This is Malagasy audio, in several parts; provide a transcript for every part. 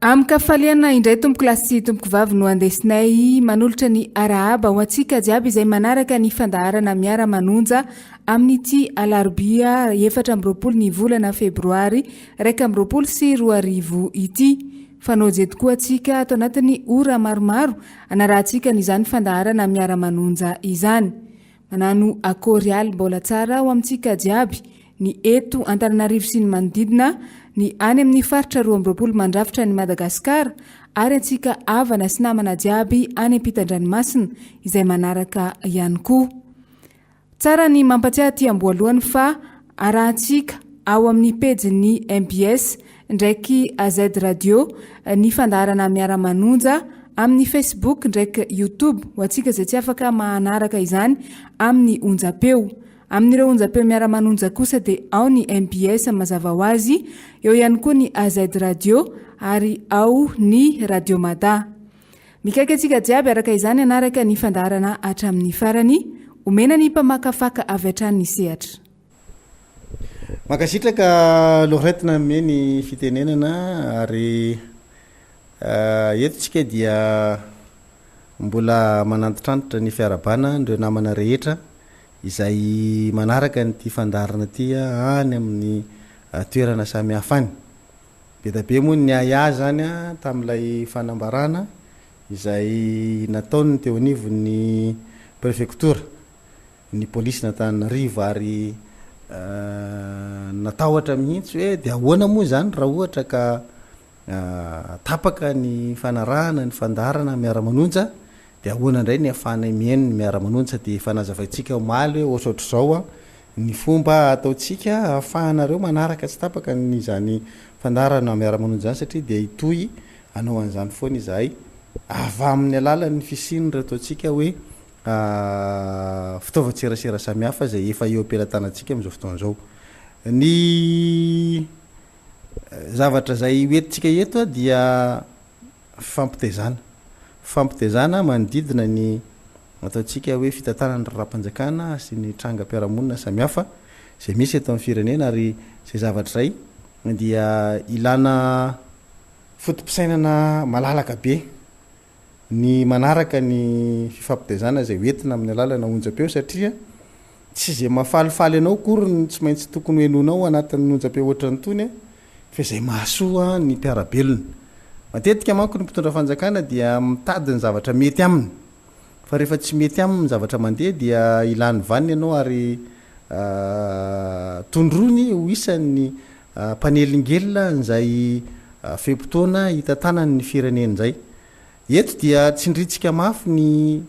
Amkafaliana indray tompoko lasy tompoko vavy no andesinay manolotra ny arahaba ho antsika jiaby izay manaraka ny fandaharana Miara-Manonja amin'ity Alarobia 4 ny volana Febroary 2024 ity. Fanao jety koa antsika ato anatin'ny ora maromaro anarahantsika n'izany fandaharana Miara-Manonja izany. Manano akorialy mbola tsara ho amintsika jiaby ny eto Antananarivo sy ny manodidina, ny any amin'ny faritra 12 mandrafitra ny Madagasikara, ary antsika avana sy namana jiaby any ampitan-dranomasina izay manaraka ihany koa. Tsara ny mampatsiahy aty amboalohany fa arahantsika ao amin'ny pejin'ny MBS ndraiky AZ Radio ny fandaharana Miara-Manonja amin'ny Facebook ndraiky YouTube ho antsika izay tsy afaka manaraka izany amin'ny onjapeo. Amin'ireo onjapeo Miara-Manonja kosa dia ao ny MBS mazava ho azy, eo ihany koa ny AZ Radio ary ao ny Radio Mada. Mikaiky antsika jiaby araka izany anaraka ny fandaharana hatramin'ny farany, omena ny mpamakafaka avy hatrany sehatra. Makasitraka loretina me ny fitenenana ary eto tsika dia mbola manantitrantitra ny fiarabana ndreo namana rehetra izay manaraka nyty fandarana ty any amin'ny toerana samy hafany. Be da be moa ny aya zany tamin'ilay fanambarana izay nataony teo anivon'ny prefectura ny polisy n'Antananarivo ary natahotra mihitsy hoe dia ahoana moa zany raha ohatra ka tapaka ny fanarahana ny fandarana Miara-Manonja, dia ahoana indray ny afana mihaino ny Miara-Manonja dia fanazavaitsika omaly hoe ohatrohatro zao ny fomba ataotsika ahafahanareo manaraka tsy tapaka ny zany fandarana Miara-Manonja zany, satria dia itoy anao an'izany foana izahay avy amin'ny alalan'ny fisiny reto ataotsika hoe fitaovan-tserasera samihafa zay efa eo ampelantanantsika amin'izao fotoan'izao. Ny zavatra zay hoentintsika eto dia fampitezana manodidina ny ataotsika hoe fitantanana raha-panjakana sy ny trangam-piarahamonina samihafa zay misy eto amin'ny firenena, ary zay zavatra zay dia ilana fotom-pisainana malalaka be ny manaraka ny fifampitezana zay hoentina amin'ny alalana onjapeo, satria tsy zay mahafalifaly anao kory tsy maintsy tokony hoenonao anatin'ny onjapeo ohatrany tony fa zay mahasoa ny mpiarabelona. Matetika manko ny mpitondra fanjakana dia mitady ny zavatra mety aminy, fa rehefa tsy mety aminy zavatra mandeha dia ilany vaniny ianao ary tondrony ho isan'ny mpanelingelona nizay fempotoana hitantanany ny firenena zay. Eto dia tsindritsika mafy ny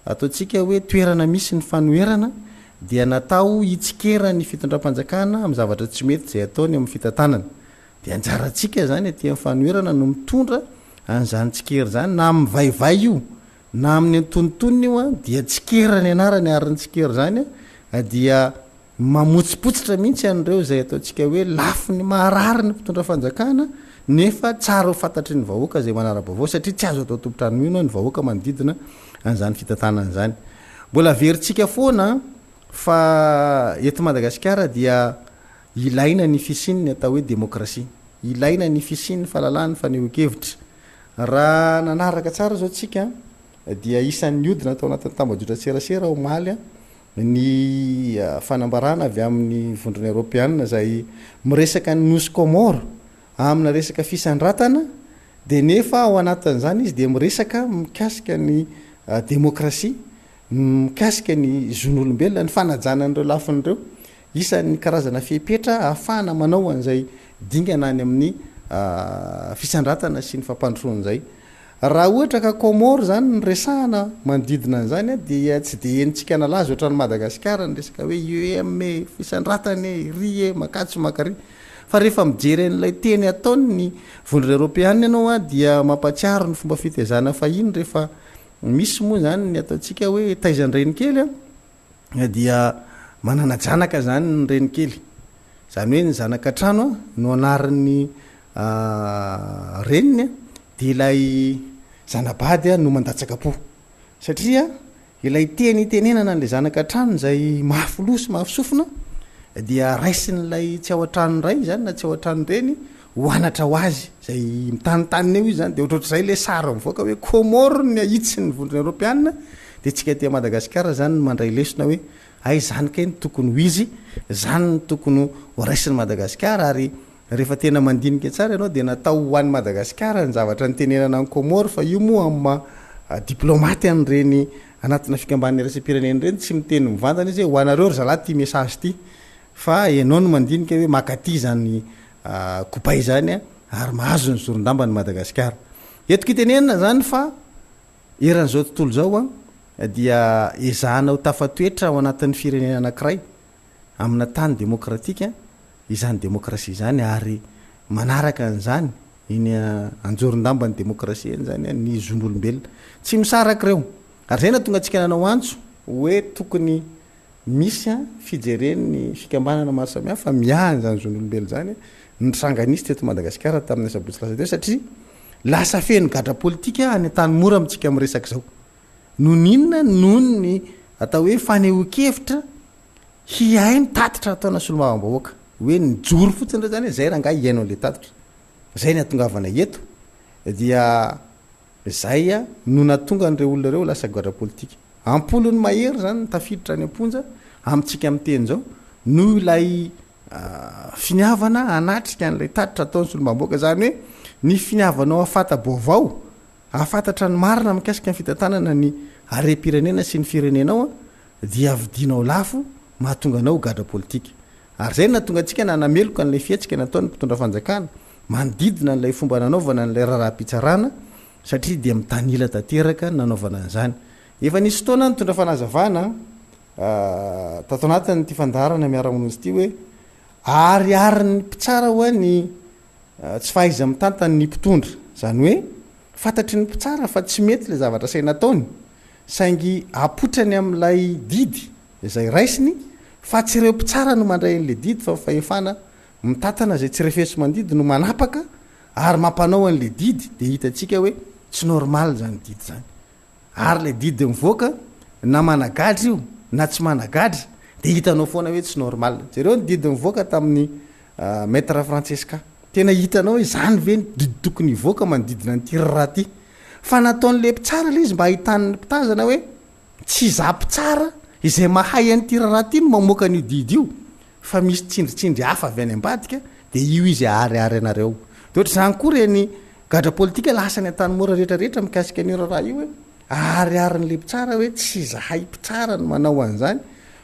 ataotsika hoe toerana misy ny fanoherana dia natao hitsikera ny fitondram-panjakana amin'ny zavatra tsy mety zay ataony amin'ny fitantanana. Dia anjarantsika zany aty amin'ny fanoherana no mitondra an'izany tsikery zany, na amin'ny vaivay io na amin'ny antonontonony io dia tsikera ny anarany ary ny tsikery zany dia mamotsipotsitra mihitsy an'ireo zay ataotsika hoe lafy ny maharary ny mpitondra fanjakana, nefa tsara ho fantatry ny vahoaka zay manara-baovao, satria tsy azo atao tompotrano ino ny vahoaka manodidina an'izany fitantanana zany. Mbola veritsika foana fa eto Madagasikara dia ilaina ny fisininy atao hoe demokrasia, ilaina ny fisininy fahalalahany fanehoan-kevitra. Raha nanaraka tsara zao tsika dia isan'ny odina atao anatin'ny tambajotran serasera omaly ny fanambarana avy amin'ny vondrona Europeana zay miresaka ny nosy Comore amina resaka fisandratana, dia nefa ao anatin'izany izy dia miresaka mikasika ny demokrasia, mikasika ny zon'olombelona, ny fanajanan'ireo lafin'ireo, isan'ny karazana fipetra ahafahana manao an'izay dingana any amin'ny fisandratana sy ny fampandrosoan'izay. Raha ohatra ka Comore zany ny resahana manodidina an'izany dia tsy dia henitsika nalaza ohatran'ny Madagasikara ny resaka hoe UM fisandratany ry makatso makary, fa rehefa mijery an'ilay teny ataony ny vondrona Europeana ianao dia mampatsiaro ny fomba fitezana fahiny rehefa misy moa zany ny ataotsika hoe taizan-dreny kely dia mananajanaka zany ny reny kely, zany hoe ny zanaka trano no anarin'ny reniny dia ilay zanabady no mandatsaka-po, satria ilay teny tenenana n'ilay zanaka trano zay mahafilosy mahafisofina dia raisin'ilay tsy ao an-trano ray zany na tsy ao an-trano reny hoanatra ho azy zay mitanytaniny eo izy zany de ohatrohatr'zay le sara mivoaka hoe Comore ny ahitsy ny vondrona Europiana de tsika ty Madagasikara zany mandray lesona hoe ay zany kay ny tokony ho izy zany ny tokony ho raisiny Madagasikara ary rehefa tena mandinika tsara ianao de natao hoan'ny Madagasikara ny zavatra nytenenana ny Comore fa io moa amma diplomaty an'ireny anatina fikamban'ny raisam-pirenena reny tsy miteny mivantana izy hoe hoanareo ry zalahy ty message ty fa ianao no mandinika hoe makaty zany kopay zany ary mahazo ny zorondambany Madagasikara etiko itenenana zany fa eran'izao tontolo zao dia ezahana ho tafatoetra ao anatin'ny firenena anankiray amina tany demokratika izany demokrasia zany ary manaraka an'izany iny anjorondambany demokrasia eny zany ny zon'olombelona tsy misaraka reo ary zay na tonga antsika nanao antso hoe tokony misy fijeren'ny fikambanana maro samihafa miahany zany zon'olombelona zany ny sanganisy teto Madagasikara tamin'ny sabotsy lasa teo satria lasa feno gadra politika any tany mora amintsika am'resaka zao noninona noho ny atao hoe fanehoan-kevitra hiainy tatitra ataona solomavambahoaka hoe nijoro fotsiny reo zany zay raha nga iainao le tatitra zay ny atongavana eto dia zay no natonga an'ireo olona reo lasa gadra politika ampolony mahery zany tafiditra any amponja amintsika am'teny zao no ilay finiavana anatrika an'ilay tatitra ataony solomamboaka zany hoe ny finiavanao afata-baovao afantatra ny marina mikasika ny fitantanana ny are-pirenena sy ny firenenao dia avidinao lafo mahatonga anao gadra politika ary zay natonga antsika nanameloka n'ilay fiatsika nataony mpitondra fanjakana manodidina n'ilay fomba nanaovana n'ilay raharaham-pitsarana satria dia mitanila tanteraka nanaovana an'izany efa nisy fotoana nitondra fanazavana tato anatin'ny ty fandarana Miara-Manonja ity hoe ariariny mpitsara hoa ny tsy fahaiza mitantany ny mpitondra zany hoe fantatry ny mpitsara fa tsy mety le zavatra say nataony saingy apotrany am'ilay didy zay raisiny fa tsy ireo mpitsara no mandray an'le didy fa fahefana mitantana zay tsy refeso mandidy no manapaka ary mampanao an'le didy de hitatsika hoe tsy normal zany didy zany ary le didy mivoaka na managadry io na tsy managadry de hitanao foana hoe tsy normal jereo ny didy mivoaka tamin'ny maître Francesca tena hitanao hoe zany ve ny didy tokony hivoaka manodidina ny tiraraha ty fa nataon'le mpitsara le izy mba hitan'ny mpitazana hoe tsy za mpitsara izay mahay an'ny tiraraha ty no mamoaka an'io didy io fa misy tsindritsindry hafa avy any ambadika de io izy ariary anareo de ohatra zany koa reny gadra politika lasa ny an-tany mora rehetrarehetra mikasika an'io raha io hoe ariarin'le mpitsara hoe tsy zahay mpitsara no manao an'izany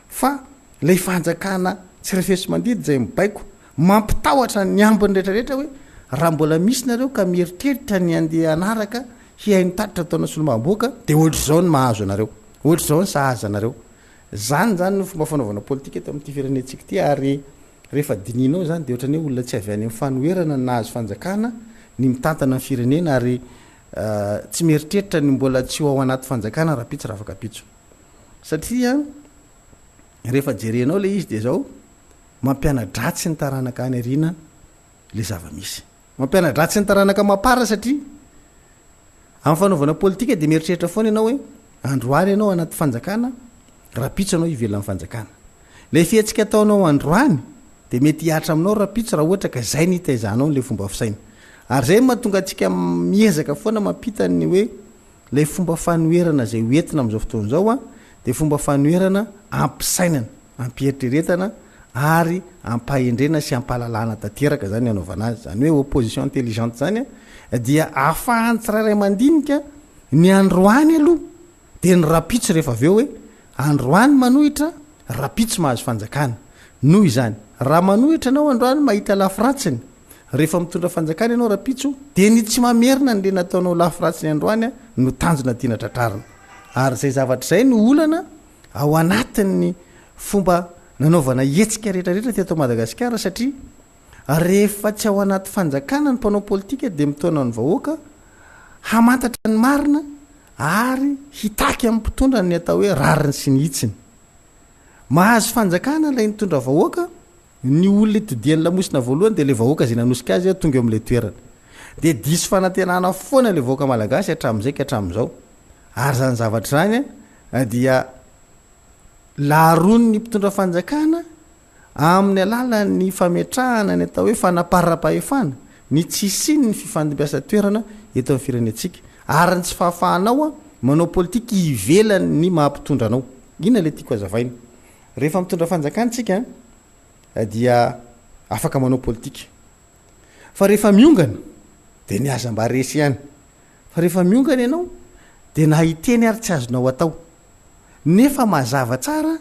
fa lay fanjakana tsy refeso mandidy zay mibaiko mampitahotra ny ambiny rehetrarehetra hoe raha mbola misy nareo ka mieritreritra ny andeha anaraka hiainy tatitra ataona solomamboaka de ohatra zao ny mahazo anareo ohatra zao ny sahaza anareo zany zany no fomba fanaovana politika eto amin'ity firenentsika ty ary rehefa dininao zany de ohatrany hoe olona tsy avy any amin'ny fanoherana nahazo fanjakana ny mitantana ny firenena ary tsy mieritreritra ny mbola tsy ho ao anaty fanjakana raha pitso raha afaka pitso satria rehefa jerenao le izy de zao mampianadratsy ny taranaka any arina le zava-misy mampianadratsy ny taranaka mapara satria amin'ny fanaovana politika de mieritreritra foana ianao hoe androany ianao anaty fanjakana raha pitso anao ivelany fanjakana le fiatsika ataonao androany de mety hiatra aminao raha pitso raha ohatra ka zay ny itaizanao n'le fomba fisaina ary zay mahatonga antsika miezaka foana mampitany hoe lay fomba fanoherana zay hoentina am'izao fotoana zao de fomba fanoherana ampisainana ampieritriretana ary ampahendrena sy ampalalana tanteraka zany anaovana azy zany hoe opposition intelligente zany dia ahafahany tsirairay mandinika ny androany aloha de ny rapitso rehefa aveo hoe androany manohitra rapitso mahazo fanjakana noho izany raha manohitra anao androany mahita lafiratsiny rehefa mitondra fanjakana ianao rapitso de ny tsy mamerina nle nataonao lafiratsiny androany no tanjona tiana tratrarina ary zay zavatra zay no olana ao anatin'ny fomba nanaovana etsika rehetrarehetra teto Madagasikara satria rehefa tsy ao anaty fanjakana ny mpanao politika de mitona ny vahoaka hamantatra ny marina ary hitaky amin'ny mpitondra ny atao hoe rariny sy ny hitsiny mahazo fanjakana lay nitondra vahoaka ny olona itodian'ny lamosina voalohany de le vahoaka zay nanosika azy tonga eo am'le toerana de diso fanantenana foana le vahoaka malagasy hatram'izay ka hatram'izao ary zany zavatra zany dia laharony ny mpitondra fanjakana amin'ny alalan'ny fametrahana ny atao hoe fanaparapahefana ny tsisiny ny fifandimbiasa toerana eto amin'ny firenentsika ary ny tsy fahafahanao a manao politika ivelany ny mahampitondra anao ina le tiako azavaina rehefa mitondra fanjakantsika dia afaka manao politika fa rehefa miongana de ny aza mba resy ihany fa rehefa miongana ianao de nahiteny ary tsy azonao atao nefa mazava tsara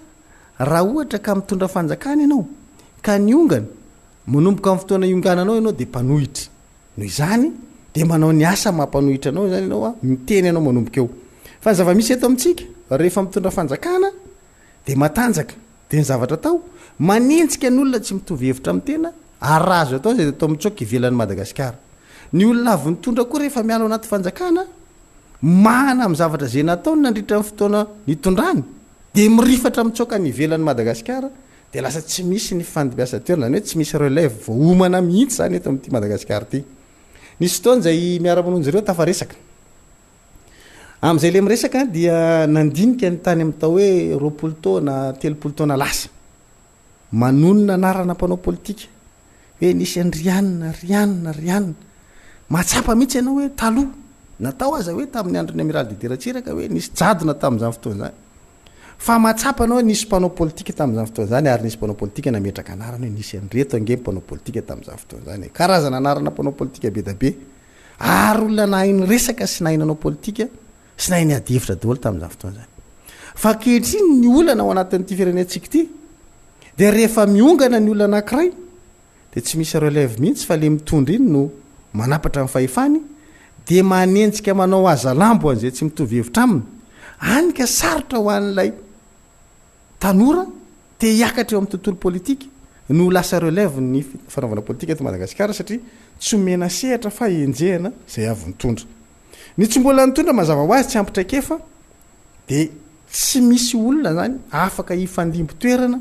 raha ohatra ka mitondra fanjakana ianao ka niongana manomboka amin'ny fotoana iongananao ianao de mpanohitra noho izany de manao ny asa mampanohitra anao zany ianao a miteny ianao manomboka eo fa ny zava-misy eto amintsika rehefa mitondra fanjakana de matanjaka de ny zavatra atao manenjika ny olona tsy mitovy hevitra amin'ny tena ary raha azo atao zay atao mitsoka ivelan'ny Madagasikara ny olona avy nitondra koa rehefa miala ao anaty fanjakana mahana amin'ny zavatra zay nataony nandritra amin'ny fotoana nitondrany de mirifatra mitsoka ny ivelan'ny Madagasikara de lasa tsy misy ny fifandimbiasa toerana zany hoe tsy misy relève voaomana mihitsy zany eto amin'ity Madagasikara ty nisy fotoana zay miara-manonjy ireo tafaresaka am'izay le miresaka dia nandinika ny tany amin'ny tao hoe 20 taona 30 taona lasa manonona anarana mpanao politika hoe nisy rianina mahatsapa mihitsy ianao hoe taloha natao aza hoe tamin'ny andron'ny amiral dideratsiraka hoe nisy jadona tamin'izany fotoana zany fa mahatsapa anao hoe nisy mpanao politika tamin'izany fotoana zany ary nisy mpanao politika nametraka anarana hoe nisy anreto ange mpanao politika tamin'izany fotoana zany karazana anarana mpanao politika be da be ary olona nahainy resaka sy nahinanao politika sy nahiny ady hevitra daholo tamin'izany fotoana zany fa ankehitriny ny olana ao anatin'ity firenentsika ity de rehefa miongana ny olona anankiray de tsy misy relève mihitsy fa le mitondra iny no manapatra amin'ny fahefany de manenjika manao azalambo an'izay tsy mitovy hevitra aminy anika sarotra ho an'ilay tanora te hiakatra eo amin'ny tontolo politika no lasa relève ny fanaovana politika eto Madagasikara satria tsy omena sehatra fa enjehana zay avy nitondra ny tsy mbola nitondra mazava ho azy tsy ampitraikefa de tsy misy olona zany afaka hifandimby toerana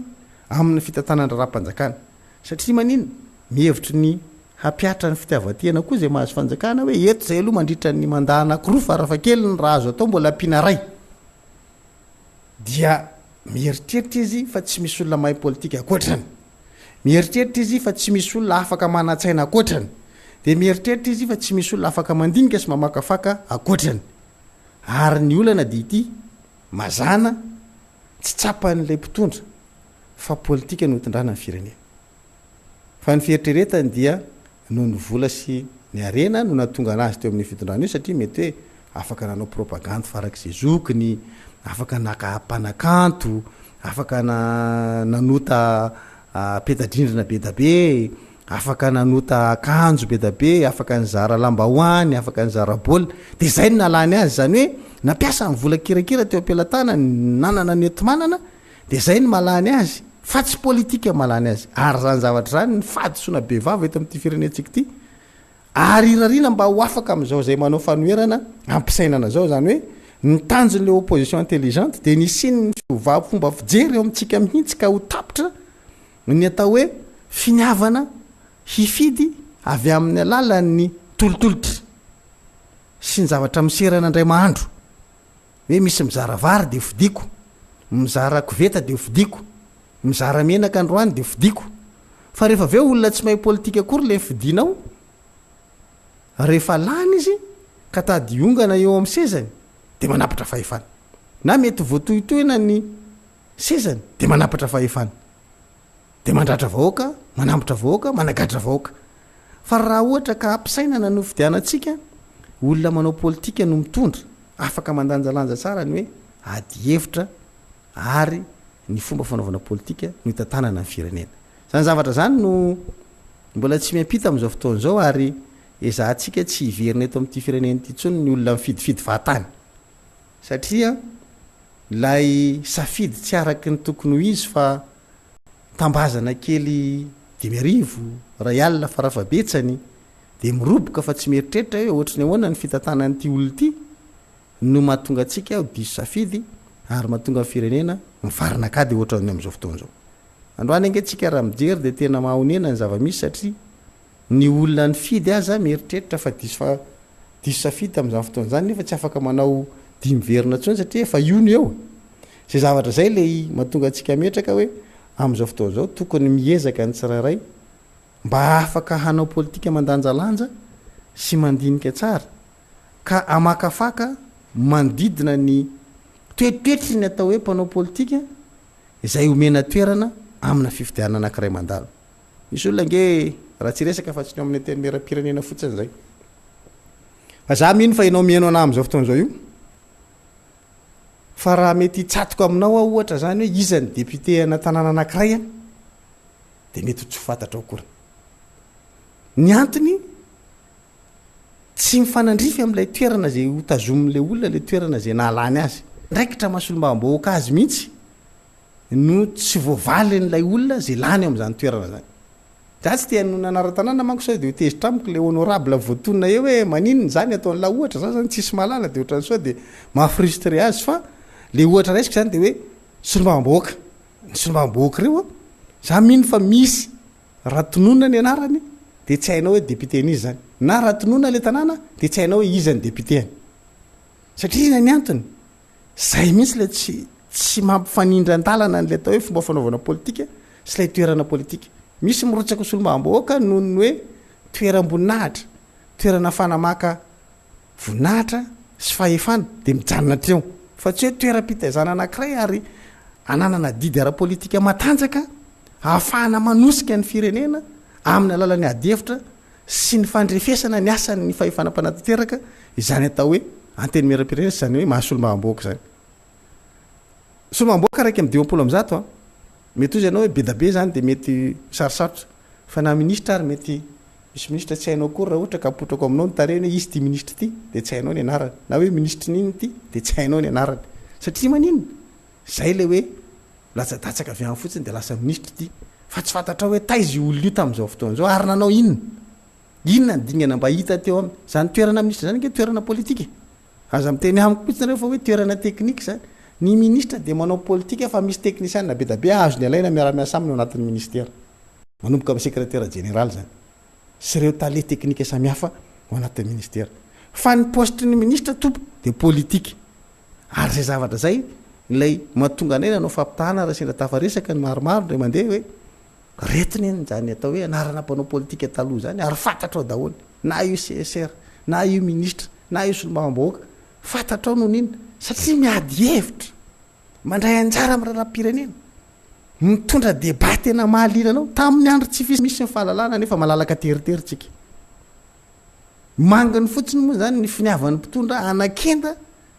amin'ny fitantanana raha-mpanjakana satria manina mihevitry ny hampiatra ny fitiavan-tena koa zay mahazo fanjakana hoe eto zay aloha mandritra ny mandaha anankiroa fa raha fa kely ny raha azo atao mbola ampiana ray dia mieritreritra izy fa tsy misy olona mahay politika akoatrany mieritreritra izy fa tsy misy olona afaka manatsaina akoatrany de mieritreritra izy fa tsy misy olona afaka mandinika sy mamakafaka akoatrany ary ny olana de ity mazana tsy tsapan'ilay mpitondra fa politika no hitondrana ny firenena fa ny fieritreretany dia no ny vola sy ny arena no natonga anazy teo amin'ny fitondrana io satria mety hoe afaka nanao propagande farak'izay zokiny afaka nakapanakanto afaka nanota petadrindrina be da be afaka nanota akanjo be da be afaka nyzara lambahoany afaka nyzara baolina de zay ny nalany azy zany hoe nampiasa ny vola kirakira teo ampelatana nanana ny etomanana de zay ny malany azy fa tsy politika malany azy ary zany zavatra zany ny fadisona be vava eto amin'ity firenentsika ity ary irarina mba ho afaka am'izao zay manao fanoerana ampisainana zao zany hoe ny tanjon'le opposition intelligente de nisiny ny fomba fijery eo amintsika mihitsy ka ho tapitra ny atao hoe finiavana hifidy avy amin'ny alalan'ny tolotolotra sy ny zavatra miserana indray mahandro hoe misy mizara vary de fidiko mizara koveta de fidiko mizara menaka androany de fidiko fa rehefa aveo olona tsy mahay politika akory le fidinao rehefa lany izy ka tady iongana eo amin'ny sezany de manapatra fahefana na mety voatohitohina ny sezany de manapatra fahefana de mandratra vahoaka manambotra vahoaka managatra vahoaka fa raha ohatra ka ampisainana no fidianantsika olona manao politika no mitondra afaka mandanjalanja tsara ny hoe ady hevitra ary ny fomba fanaovana politika no hitantanana ny firenena zany zavatra zany no mbola tsy miampita am'izao fotoana zao ary ezahantsika tsy hiverina eto amin'ity firenena ity tsony ny olona mifidifidy vahatany satria lay safidy tsy araky ny tokony ho izy fa tambazana kely 10,000 ray alina farafabetsany de miroboka fa tsy mieritreritra hoe ohatrany ahoana ny fitantanan'ity olona ity no mahatonga atsika ho diso safidy ary mahatonga ny firenena mivarina akady ohatrany am'izao fotoana zao androany ange tsika raha mijery de tena mahonena ny zava-misy satria ny olona ny fidy aza mieritreritra fa diso safidy am'izany fotoana zany nefa tsy afaka manao dimiverina tsony satria efa io eo zay zavatra zay le mahatonga atsika metraka hoe am'izao fotoana zao tokony miezaka ny tsirairay mba afaka hanao politika mandanjalanja sy mandinika tsara ka amakafaka mandidina ny toetoetry ny atao hoe mpanao politika izay omena toerana amina fifidianana anankiray mandalo. Misy olona nge raha tsy resaka fa tsy amin'ny teny mera-pirenena fotsiny zay. Fa za mino fa ianao mihaino ana amin'izao fotoana zao io. Fa raha mety tsatoko aminao aho ohatra zany hoe iza ny député ana tanàna anankiray dia mety tsy fantatra ao akory. Ny antony tsy mifanandrify amin'ilay toerana zay hotazomin'ilay olona ilay toerana zay nahalany azy. Ndraikitra masolom-bamboaka azy mihitsy no tsy voavaly n'ilay olona zay lany amin'izany toerana zany. Za tsy tia nona anara-tanàna manko sao dia ho tezitra amiko ilay honorable voatonina eo hoe maninona zany ataon'la ohatra za zany tsisy malala dia ohatran'ny sao dia mahafrustre azy fa le ohatra raisiko zany dia hoe solom-bamboaka. Ny solom-bamboaka ireo za mino fa misy ratonona ny anarany dia tsy hainao hoe député n'izy zany. Na ratonona le tanàna dia tsy hainao hoe iza ny député-any. Satria iza ny antony zay mihitsy le tsy mampifanindra an-dalana n'ilay atao hoe fomba fanaovana politika sy ilay toerana politika. Misy mirotsaka solom-bamboaka noho ny hoe toeram-boninahitra, toerana fanamaka voninahitra sy fahefana dia mijanona treo. Fa tsy hoe toeram-pitaizana anankiray ary ananana didy ara-politika matanjaka ahafahana manosika ny firenena amin'ny alalan'ny adihevitra sy ny fandrefesana ny asany ny fahefanam-panatanteraka izany atao hoe anteny mera-pirenena sy zany hoe mahasolom-bamboaka zany. Solom-bamboaka raiky amin'ny 20% mety ozy ianao hoe be da be zany dia mety sarosarotra fa na ministra ary mety misy ministra tsy hainao akory raha ohatra ka apotrako aminao ny tarehiny hoe izy ty ministra ty dia tsy hainao ny anarany na hoe ministra n'iny ty dia tsy hainao ny anarany satria maninona zay le hoe latsa-datsaka avy any fotsiny dia lasa ministra ty fa tsy fantatra hoe taizy olona io tamin'izao fotoana zao ary nanao inona ny dingana mba hita teo aminy zany toerana ministra zany nge toerana politika aza miteny amiko potsiny rehefa hoe toerana teknika zany. Ny ministra dia manao politika fa misy teknisianina be da be azo ny alaina miara-miasa aminy ao anatin'ny ministera manomboka amin'ny secrétaire général zany sy ireo tale teknika samihafa ao anatin'ny ministera. Fa ny poste ny ministra tompo dia politika ary zay zavatra zay ilay mahatonga anay nanao fampitahana raha sendra tafaresaka ny maromaro dia mandeha hoe retiny eny zany atao hoe anarana mpanao politika taloha zany ary fantatrao daholo na io CSR na io ministra na io solom-bamboaka fantatrao noho n'inona satria miady hevitra mandray anjara amin'ny raharam-pirenena mitondra débat tena mahaliana anao tamin'ny andro tsy misy ny fahalalana nefa malalaka teriteritsika mangany fotsiny moa zany ny finiavan'ny mpitondra anakenda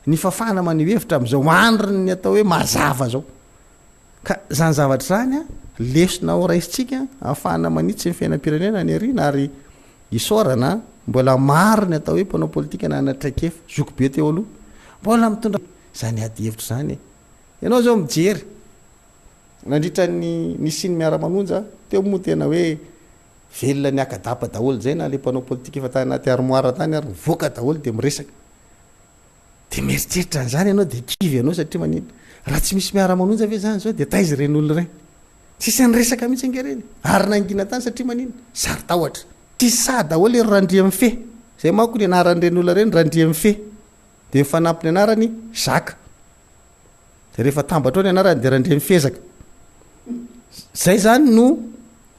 ny fafana maneho hevitra amin'izao andriny ny atao hoe mazava zao ka zany zavatra zany lesona ao raisitsika ahafahana manitsy ny fiainam-pirenena ny arina ary isorana mbola maro ny atao hoe mpanao politika na anatraikefa zoko be teo aloha mbola mitondra zany ady hevitra zany ianao zao mijery nandritra ny siny Miara-Manonja teo moa tena hoe velona ny akadapa daholo zay na le mpanao politika efa tany anaty armoire tany ary mivoaka daholo dia miresaka dia mieritreritra an'izany ianao dia kivy ianao satria manina raha tsy misy Miara-Manonja ve zany zao dia taizy ireny olona ireny tsisy nyresaka mihitsy angereny ary nangina tany satria manina sary tahotra tsisy sa daholo ery randria amin'ny fe zay manko ny anaran'ireny olona ireny randria amin'ny fe dia mifanampy ny anarany zaka dia rehefa tambatra ao ny anarany dia randria amin'ny fezaka zay zany no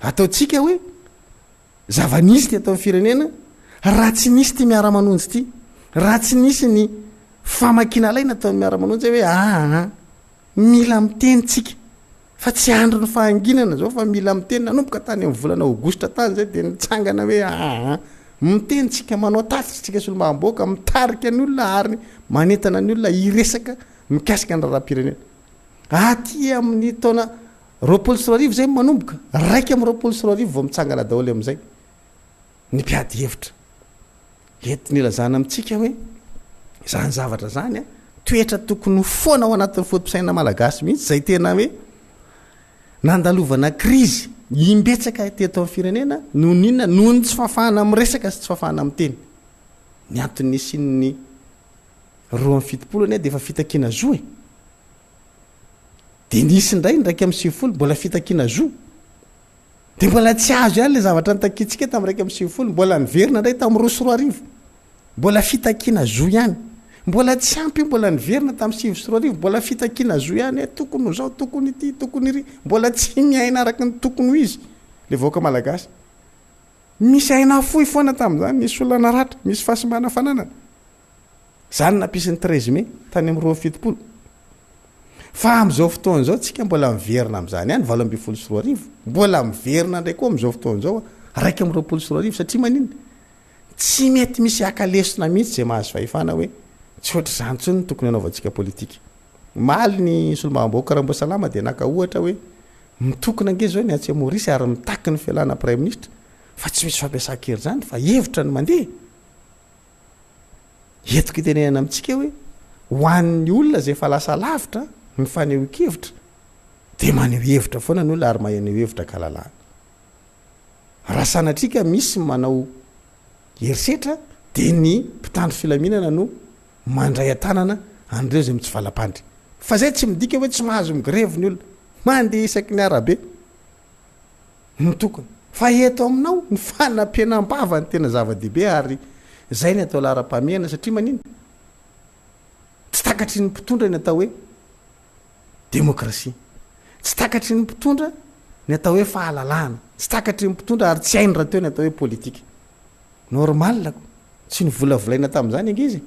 ataontsika hoe zava-nisy ty atao amin'ny firenena raha tsy nisy ty Miara-Manonja ty raha tsy nisy ny famakina laina atao amin'ny Miara-Manonja hoe mila mitenitsika fa tsy andro ny fahanginana zao fa mila miteny nanomboka tany amin'ny volana aogositra tany zay dia nitsangana hoe mitenitsika manao tatitsika solom-bamboaka mitarika ny olona ary manentana ny olona hiresaka mikasika ny raharam-pirenena aty amin'ny taona 2024 zay manomboka raiky amin'ny 2024 vao mitsangana daholo amin'izay ny mpiady hevitra entiny ilazana amintsika hoe zany zavatra zany toetra tokony foana ao anatin'ny fotom-pisaina malagasy mihitsy zay tena hoe nandalovana krizy imbetsaka teto amin'ny firenena noho n'inona noho ny tsy fafahana miresaka sy tsy fafahana miteny ny antony sin'ny 270 dia efa fitakiana zo dia nisy ndray ndraiky amin'ny 70 mbola fitakiana zo dia mbola tsy azo ihany le zavatra nitakitsika tamin'ny raiky amin'ny 70 mbola niverina ndray tamin'ny 2024 mbola fitakiana zo ihany mbola tsy ampy mbola niverina tamin'ny 2024 mbola fitakiana zo ihany tokony zao tokony ity tokony iry mbola tsy miaina araka ny tokony ho izy le vahoaka malagasy misy aina fohy foana tamin'izany misy olana ratra misy fahasimana fananana zany nampisin'ny 13 mai tany amin'ny 27 fa amin'izao fotoana izao tsika mbola miverina amin'izany ihany 24 mbola miverina ndray koa amin'izao fotoana izao raiky amin'ny 24 satria manina tsy mety misy akalesona mihitsy zay mahazo fahefana hoe tsy ohatra izany tsony ny tokony hanaovantsika politika maly ny solombavambahoaka raha mbo salama dia naka ohatra hoe mitokona ange zao ny Antsemorisy ary mitaky ny fialana prime ministre fa tsy misy fampiasan-kery zany fa hevitra ny mandeha entiko itenenana amintsika hoe ho an'ny olona zay fa lasa lavitra ny fanehoan-kevitra dia maneho hevitra foana ny olona ary maneho hevitra kalalana raha sanatrika misy manao herisetra dia ny mpitandro filaminana no mandray an-tanana an'ireo zay mitsy valam-pandry fa zay tsy midika hoe tsy mahazo migrevy ny olona mandeha isaky ny arabe mitokony fa eto aminao ny fanampianam-bava ny tena zava-dehibe ary zay ny atao lara-pamehana satria manina tsy takatry ny mpitondra ny atao hoe demokrasia tsy takatry ny mpitondra ny atao hoe fahalalahana tsy takatry ny mpitondra ary tsy hainy raha teo ny atao hoe politika normalako tsy nyvolavolaina tamin'izany ange izy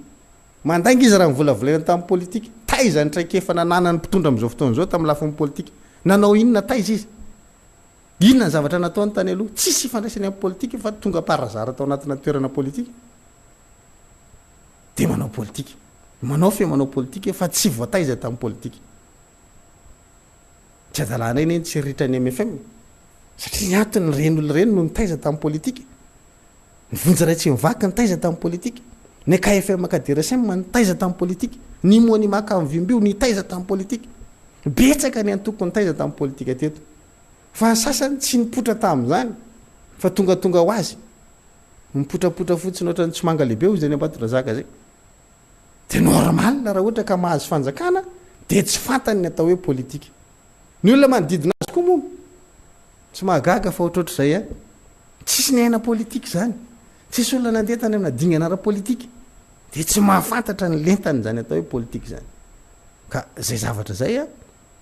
mandainga izy raha nyvolavolaina tamin'ny politika taiza ny traikefa nanana ny mpitondra amin'izao fotoana izao tamin'ny lafin'ny politika nanao inona taiza izy inona ny zavatra natao ny tany aloha tsisy ifandraisany amin'ny politika fa tonga parazara atao anatina toerana politika dia manao politika manao politika fa tsy voataiza tamin'ny politika tsy adalana iny tsy ritra ny MFM satria ny antony reny olona reny no nitaiza tamin'ny politika ny vonjy ray tsy mivaky nitaiza tamin'ny politika ny KFM KDRSM nitaiza tamin'ny politika ny moa ny maka amin'ny vimbio nitaiza tamin'ny politika betsaka ny antoko nitaiza tamin'ny politika teto fa sasany tsy nipotra tamin'izany fa tongatonga ho azy mipotrapotra fotsiny ohatrany tsy manga lehibe hozy any ambatondrazaka zay dia normal raha ohatra ka mahazo fanjakana dia tsy fantany ny atao hoe politika ny olona manodidina azy koa moa tsy mahagaga fa ohatroatra zay a tsisy ny aina politika zany tsisy olona nandeha tany amina dingana ara-politika dia tsy mahafantatra ny lentany zany atao hoe politika zany ka zay zavatra zay a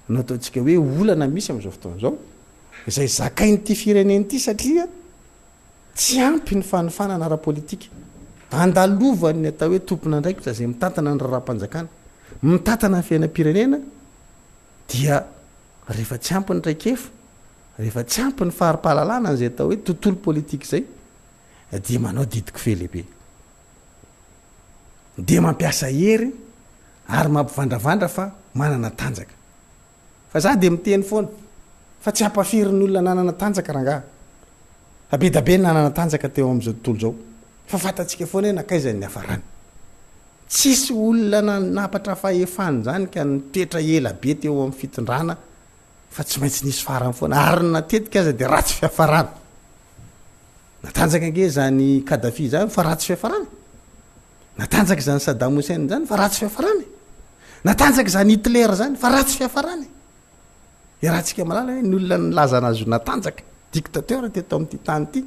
no ataontsika hoe olana misy amin'izao fotoana izao izay zakain'ity firenen'ity satria tsy ampy ny fanofanana ara-politika andalovany atao hoe tompona ndraikitra zay mitantana ny raharam-panjakana mitantana ny fiainam-pirenena dia rehefa tsy ampy ny traikefa rehefa tsy ampy ny faharipahalalana n'izay atao hoe tontolo politika zay dia manao didiko fe lehibe dia mampiasa hery ary mampivandravandra fa manana tanjaka fa za dia miteny foana fa tsy hampafiry ny olona nanana tanjaka rangaha abedabe ny nanana tanjaka teo amin'izao tontolo zao fa fantatsika foana hoe nakaizany ny hafarany tsisy olona napatra fahefany zany ka nitoetra ela be teo amin'ny fitondrana fa tsy maintsy nisy farany foana ary natetika aza dia ratsy fihafarana natanjaka ange zany Kadafi zany fa ratsy fihafarana natanjaka zany Saddam Hussein zany fa ratsy fihafarana natanjaka zany Hitler zany fa ratsy fihafarana iarahantsika malala hoe ny olona nilaza anazy ho natanjaka dictateur teto amin'ity tany ity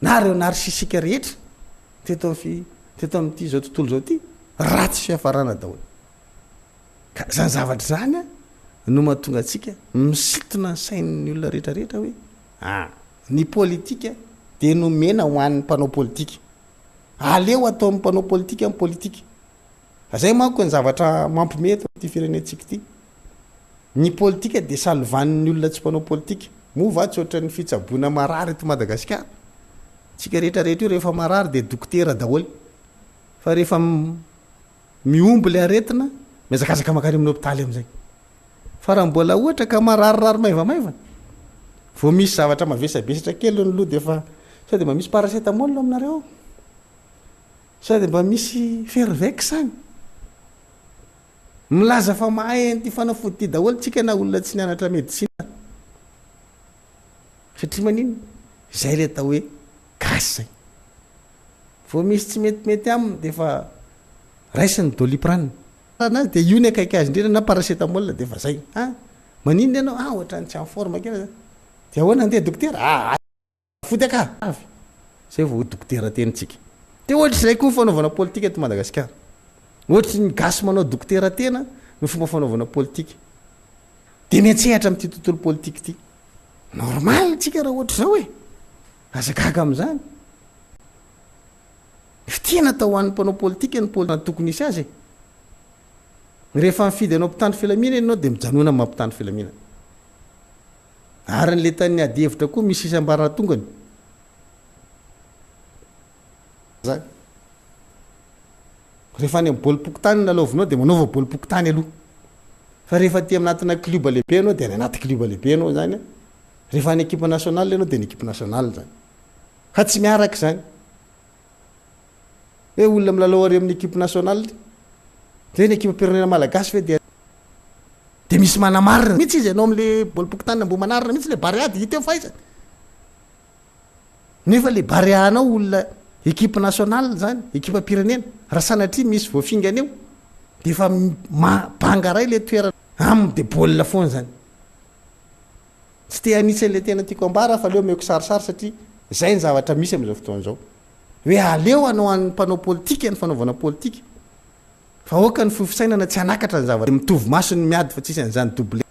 na reo narsisika rehetra teto amin'ity zao tontolo zao ty ratsy fihafarana daholo ka zany zavatra zany a no mahatonga atsika misitona ny sain'ny olona rehetrarehetra hoe ny politika dia nomena ho an'ny mpanao politika aleo atao amin'ny mpanao politika amin'ny politika zay manko ny zavatra mampimety ty firenentsika ity ny politika dia salovan'ny olona tsy mpanao politika mova tsy ohatra ny fitsaboana marary eto Madagasikara tsika rehetrarehetra io rehefa marary dia dokotera daholo fa rehefa miomby le aretina mizakazaka makany amin'ny hopitaly amin'izay fa raha mbola ohatra ka mararirary maivamaivana vao misy zavatra mavesabesatra kely ny loha dia fa sao dia mba misy paracetamol aminareo sao dia mba misy fervex any milaza fa mahay an'ity fanafody ty daholo tsika na olona tsy nianatra medisina satria manino izay le atao hoe gasy zay vao misy tsy metimety aminy dia fa raisiny Doliprane anazy dia io ny akaiky azy indrindra na paracetamol dia fa zay maninona ianao ohatrany tsy amin'ny forme kely dia ahoana andeha dokotera fody aka avy zay vao dokotera tenitsika dia ohatra izay koa ny fanaovana politika eto Madagasikara ohatra ny gasy manao dokotera tena no fomba fanaovana politika dia miantsehatra amin'ity tontolo politika ity normal tsika raha ohatra zao hoe azagaga am'izany tena atao hoan'ny mpanao politika ny polina tokony isy azy rehefa mifidy anao mpitandro filaminana ianao dia mijanona mampitandro filaminana ary n'le tan'ny adihevitra koa misy isam-barana tongany zany rehefa any am'bolipokotany nalaovinao dia manaova bolipokotany aloha fa rehefa ty aminatina club lehibe anao dia ny anaty club lehibe anao zany rehefa any équipe nationale anao dia ny équipe nationale zany fa tsy miaraka zany hoe olona milalao ary amin'ny équipe nationale dia ny équipe pirenena malagasy fe dia misy manamarina mihitsy izy anao am'le bolipokotany mbo manarina mihitsy le bariady hita eo faizany nefa le barianao olona équipe nationale zany équipe pirenena raha sanatria misy voafingana eo dia efa bangaray le toerana aminy dia baolina foana zany tsy te anisan'le tena tiako ambara fa leo meko sarisary satria zay ny zavatra misy am'izao fotoan'izao hoe aleo anao an'ny mpanao politika ny fanaovana politika fa oka ny fofisainana tsy anakatra ny zavatra mitovy masony miady fa tsisy an'izany double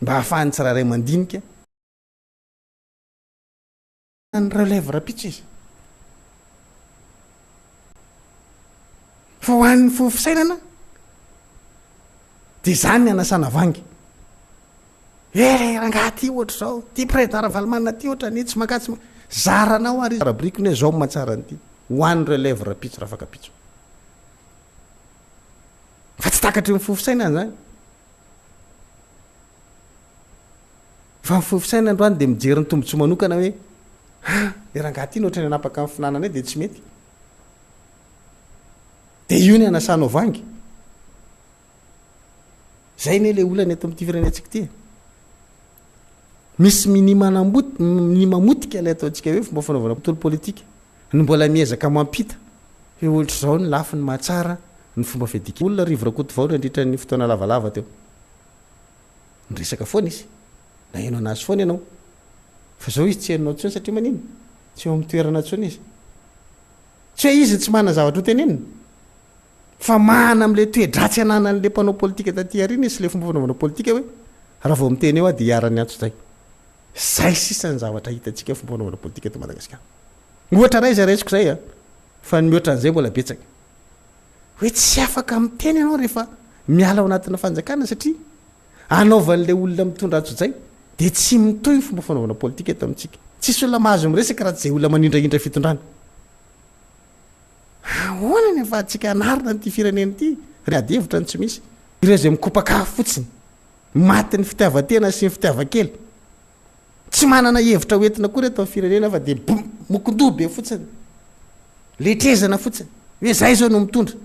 mba hahafahany tsiraray mandinika ny relève rapitsa izy fa ho an'ny fofisainana dia zany ny anasana vangy rangaha ty ohatra zao ty président ravalimanina ty ohatra ny tsy mankatsy zaranao ary rabriko ny hoe zao mahatsara nyity ho an'ny relève rapitso raha fakapitso fa tsy takatry ny fofisainana zany fa ny fofisaina androany dia mijery ny tombontso manokana hoe rangaha ty ny ohatra ny anapaka amin'ny finanana hoe dia tsy mety dia io ny anasanao vangy zay ny le olany eto amin'ity firenentsika ty misy minimamotika ilay ataontsika hoe fomba fanaovana tolo politika ny mbola miezaka mampita hoe ohatra zao ny lafi ny mahatsara ny fomba fedika olona rivrakoto vao nandritra ny fotoana lavalava teo nyresaka foana izy na hainao anazy foana ianao fa zao izy tsy hainao tsony satria manino tsy eo amin'ny toerana tsony izy tsy hoe izy tsy mana zavatra ho tenenina fa mana am'le toedratsy anana n'le mpanao politika taty arina izy sy le fomba fanaovana politika hoe raha vao miteny eo a dia hiarany antso zay zay sisany zavatra hitantsika fomba fanaovana politika eto Madagasikara ohatra ray zay raisiko zay fa ny mihoatra an'izay mbola betsaka hoe tsy afaka miteny ianao rehefa miala ao anatina fanjakana satria anaovan'le olona mitondra atso zay dia tsy mitoy fomba fanaovana politika eto amintsika tsisy olona mahazo miresaka raha tsy zay olona manindraindra fitondrana ahoana ny afahantsika anarina nyity firenena ity ry adihevitra ny tsy misy ireo zay mikopaka fotsiny maty ny fitiavatena sy ny fitiavakely tsy manana hevitra hoentina koa reto amin'ny firenena fa dia mokondobe fotsiny letrezana fotsiny hoe zay zao no mitondra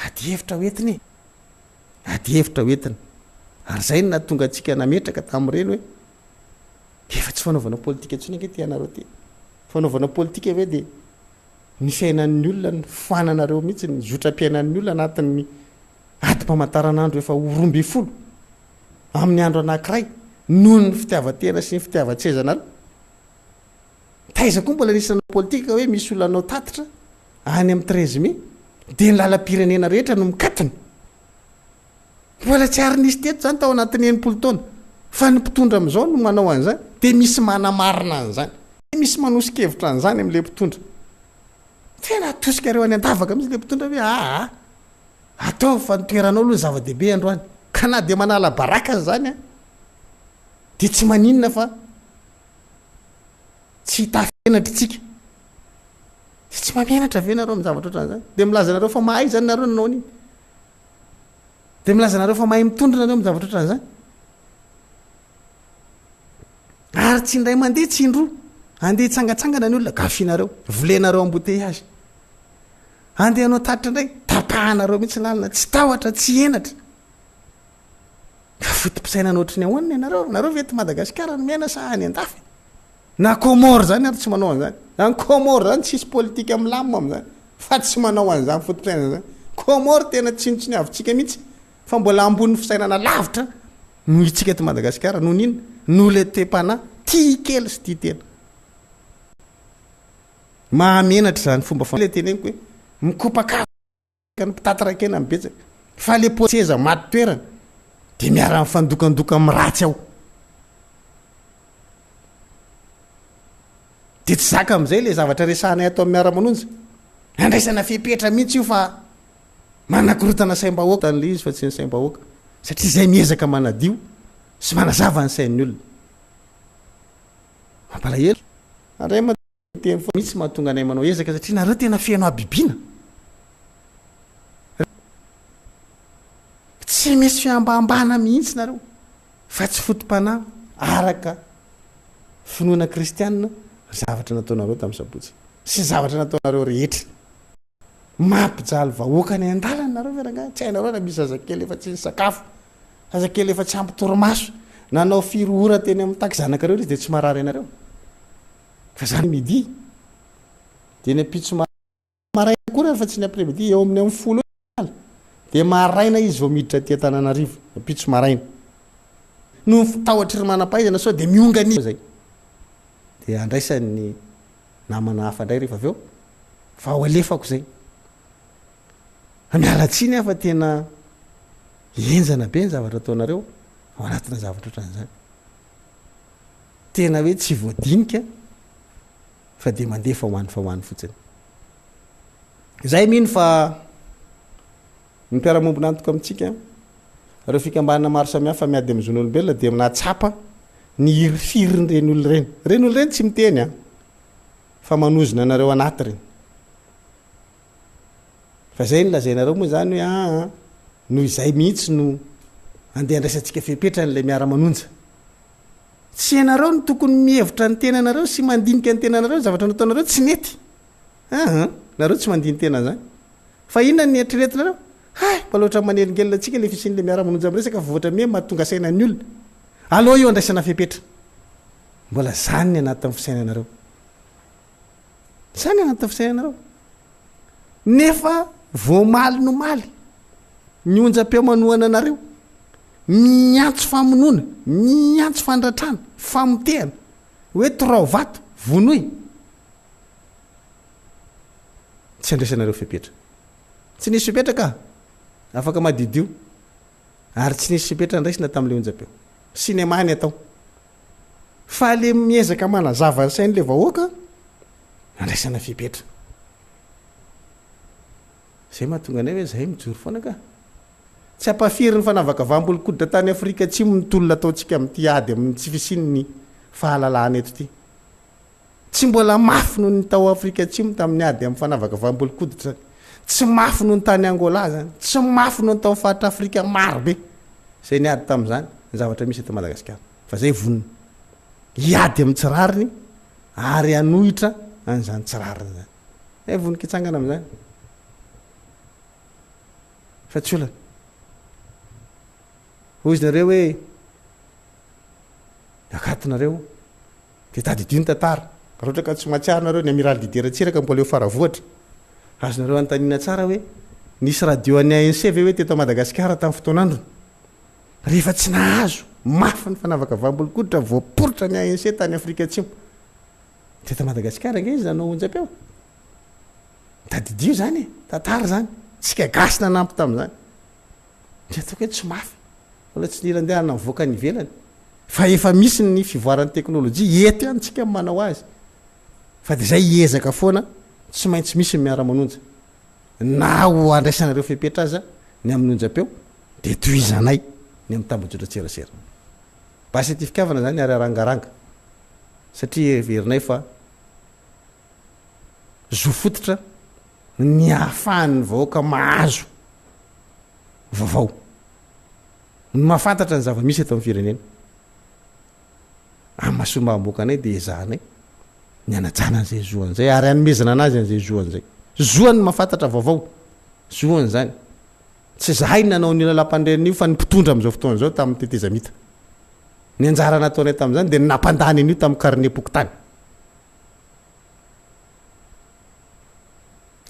adihevitra hoentiny adihevitra hoentina ary zay no nahatonga antsika nametraka tamin'ireny hoe efa tsy fanaovana politika ntsony ange ty ianareo ty fanaovana politika hoe dia ny fiainan'ny olona ny foananareo mihitsy ny zotram-piainan'ny olona anatin'ny ady-pamataran'andro efa oromby folo amin'ny andro anankiray noho ny fitiavatena sy ny fitiavatsezanareo taiza koa mbola nisana politika hoe misy olona anao tatitra any amin'ny 13 mai dia ny lalam-pirenena rehetra no mikatona mbola tsy ary nisy teto zany tao anatin'ny enimpolo taona fa ny mpitondra amin'izao no manao an'izany dia misy manamarina an'izany misy manosika-hevitra an'izany amin'le mpitondra tena atosika reo any andavaka mihitsy le mpitondra hoe atao fa nitoeranao aloha zava-dehibe androany ka na dia manala baraka zany dia tsy maninona fa tsy hitafienatra itsika tsy mamenatra venareo amin'ny zavatra ohatran'izany dia milazanareo fa mahay zany nareo nanao an'iny dia milazanareo fa mahay mitondra nareo amin'ny zavatra ohatran'izany ary tsy indray mandeha tsy indroa andeha hitsangatsangana ny olona gafinareo volenareo amboteiazy andeha anao tatitra indray tapahanareo mihitsy lalina tsy tahotra tsy enatra ka fotom-pisainana ohatrany ahoanina ianareo nareo vety Madagasikara no miaina sa any an-dafy na komoro zany ary tsy manao an'izany any komoro zany tsisy politika milamina amin'izany fa tsy manao an'izany fotom-pisainana zany komoro tena tsinontsiny avintsika mihitsy fa mbola ambon'ny fisainana lavitra no itsika eto Madagasikara no nina no le te-panahy tia kely sy tia tena mahamenatra zany fomba le teneniko hoe mikopaka ny mpitatraka ena mibetsaka fa le poseza maty toerana dia miara-mifandokandoka amin'ny ratsy ao de tsy zaka am'izay le zavatra resanay atao amin'ny miara-manonja andraisana fipetra mihitsy io fa manakorotana saim-bahoaka tan'le izy fa tsy ny saim-bahoaka satria zay miezaka manadio sy manazava ny sain'ny olona mampalahelo andray mateny fa mihitsy mahatonga anay manao ezaka satria nareo tena fiaino abibiana tsy misy fiambambana mihitsy nareo fa tsy fotom-panahy araka finoana kristianina zavatra nataonareo tamin'ny sabotsy sy zavatra nataonareo rehetra mampijaly vahoaka ny an-dalana nareo veranga tsy hainareo na misy zazakely efa tsy ny sakafo zazakely efa tsy ampy torimaso nanao firohora teny amin'ny taky zanakareo izy de tsy marary anareo fa zany midi de ny apitso maraina koa fa tsy ny après-midi eo amin'ny folo de maraina izy vao miditra tia tananarivo apitso maraina no tahotra ry manam-pahaizana sao de miongany zay de andraisan'ny namana hafa indray rehefa aveo fa ho alefako zay mialatsiny afa tena enjana be ny zavatra ataonareo ao anatina zavatra ohatran'izany tena hoe tsy voadinika fa de mandefa hoany fotsiny zay mino fa ny mpiaramombona antoka amintsika reo fikambanana maro samihafa miady amin'ny zon'olombelona de minatsapa ny irifiriny reny olo reny tsy miteny a fa manozona nareo anaty reny fa zay nylazainareo moa zany hoe noho izay mihitsy no andeha andraisantsika fepetra n'lay miara-manonja tsy ianareo ny tokony mihevitra ny tenanareo sy mandinika ny tenanareo zavatra nataonareo tsy mety nareo tsy mandiny tena zany fa inona ny eritreretinareo mba loatra manelingelina atsika le fisin'le miara-manonja amresaka fa voatra mie mahatonga sainany olona aloha io andraisana fepetra mbola zany ny anatin'ny fisainanareo zany anatin'ny fisainanareo nefa voamaly no maly ny onja-peo manohana anareo miantso famonoana miantso fandratrana famotehana hoe torao vato vonoy tsy andraisanareo fepetra tsy nisy fepetra ka afaka madidio ary tsy nisy fepetra andraisina tamin'le onja-peo sinemany atao fa le miezaka manazava ny sain'le vahoaka andraisana fepetra zay mahatonga anay hoe zay mijoro foana ka tsy ampafiry ny fanavaka vambolokoditra tany Afrika tsy mitolona ataontsika amin'ity ady amin'ny tsy fisin'ny fahalalahana eto ty tsy mbola mafy noho ny tao Afrika atsimo tamin'ny ady amin'ny fanavaka vambolokoditra tsy mafy noho ny tany Angola zany tsy mafy noho ny tao faritra Afrika marobe zay ny ady tamin'izany ny zavatra misy eto Madagasikara fa zay vonona iady amin'ny tsirariny ary anohitra an'izany tsirariny zany zay vonikitsangana amin'izany fa tsy olana hoy izy nareo hoe akatonareo de tadidio ny tantara raha ohatra ka tsy mahatsiarinareo ny amiral dideratsiraka mbola eo faravoatra azonareo antanina tsara hoe nisy radio any ANC ve hoe teto Madagasikara tamin'ny fotoan'androny rehefa tsy nahazo mafy ny fanavaka vambolokoditra voaporitra ny ANC tany Afrika atsimo teto Madagasikara nge izy nanao onja-peo tadidio zany tantara zany tsika gasina nampy tamin'izany de ataoko hoe tsy mafy mbola tsy nirandehanana mivoaka ny ivelany fa efa misy ny fivoaran'ny teknôlôjia eto antsika manao azy fa de zay iezaka foana tsy maintsy misy ny miara-manonja na ho andraisanareo fepetra aza ny amin'ny onja-peo de toizanay ny amin'ny tambajotra tserasera basy ty fikavana zany ary arangaranga satria verinay fa zo fototra ny ahafahan'ny vahoaka mahazo vaovao ny mahafantatra ny zava-misy eto amin'ny firenena amasombamboakanay de ezahanay ny anajana an'izay zoan'izay ary anomezana anazy an'izay zoan'izay zoany mahafantatra vaovao zoany zany tsy zahay nanao ny lalam-pandren'io fa ny mpitondra am'izao fotoana zao tamin'ny tetezamita ny anjara nataonay tamin'izany de nampandany an'io tamin'ny karne pokotany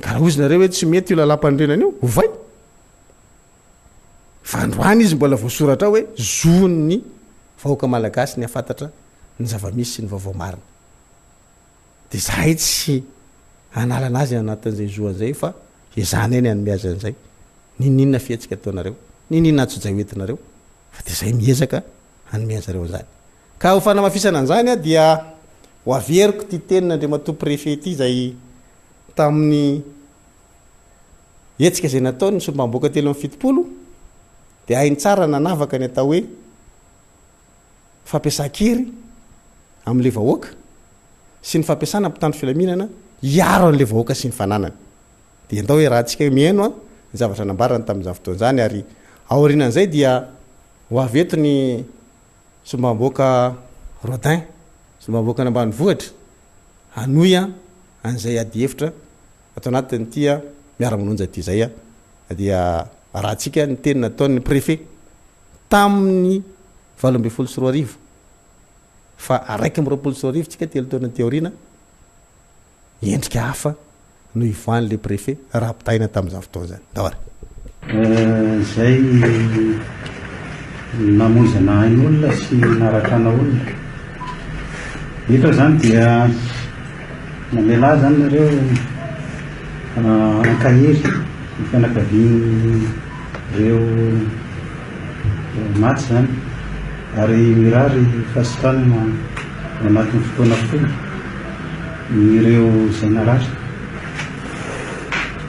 ka raha ozy nareo hoe tsy mety io lalam-pandrenan'io hovay fa androany izy mbola voasoratra hoe zoany vahoaka malagasy ny afantatra ny zava-misy sy ny vaovao marina de zahay tsy analana azy anatin'izay zoan'izay fa ezanay ny anome azy an'izay nininona fiatsika ataonareo nininona atsojay oentinareo fa de zay miezaka hanome anzareo zany ka ho fanamafisana an'izany a dia ho averiko ty teninandre mato préfet ty zay tamin'ny etsika zay nataony sombamboaka telo amin'ny fitopolo de hainy tsara nanavaka ny atao hoe fampiasa-kery amin'le vahoaka sy ny fampiasana ampitandro filaminana iaro an'le vahoaka sy ny fananany de andao hoe raha tsika mihaino a ny zavatra nambarany tamin'izany fotoan'izany ary aorinan'izay dia ho aveto ny sombamboaka rodin sombamboaka nambany vohatra hanoy a an'izay ady hevitra atao anatiny tya miara-manonja ty zay a dia raha tsika ny teny nataon'ny préfet tamin'ny 2024 fa araiky m2024 tsika telo taona teorina endrika hafa no ivoan'le préfet raha pitaina tamin'izany fotoana zany daoara zay namonjana hain'olona sy narakana olona eto zany dia namela zany nareo ankahery ny fianakaviany reo maty zany ary mirary fasitrana anatin'ny fotoana folo ireo zay narary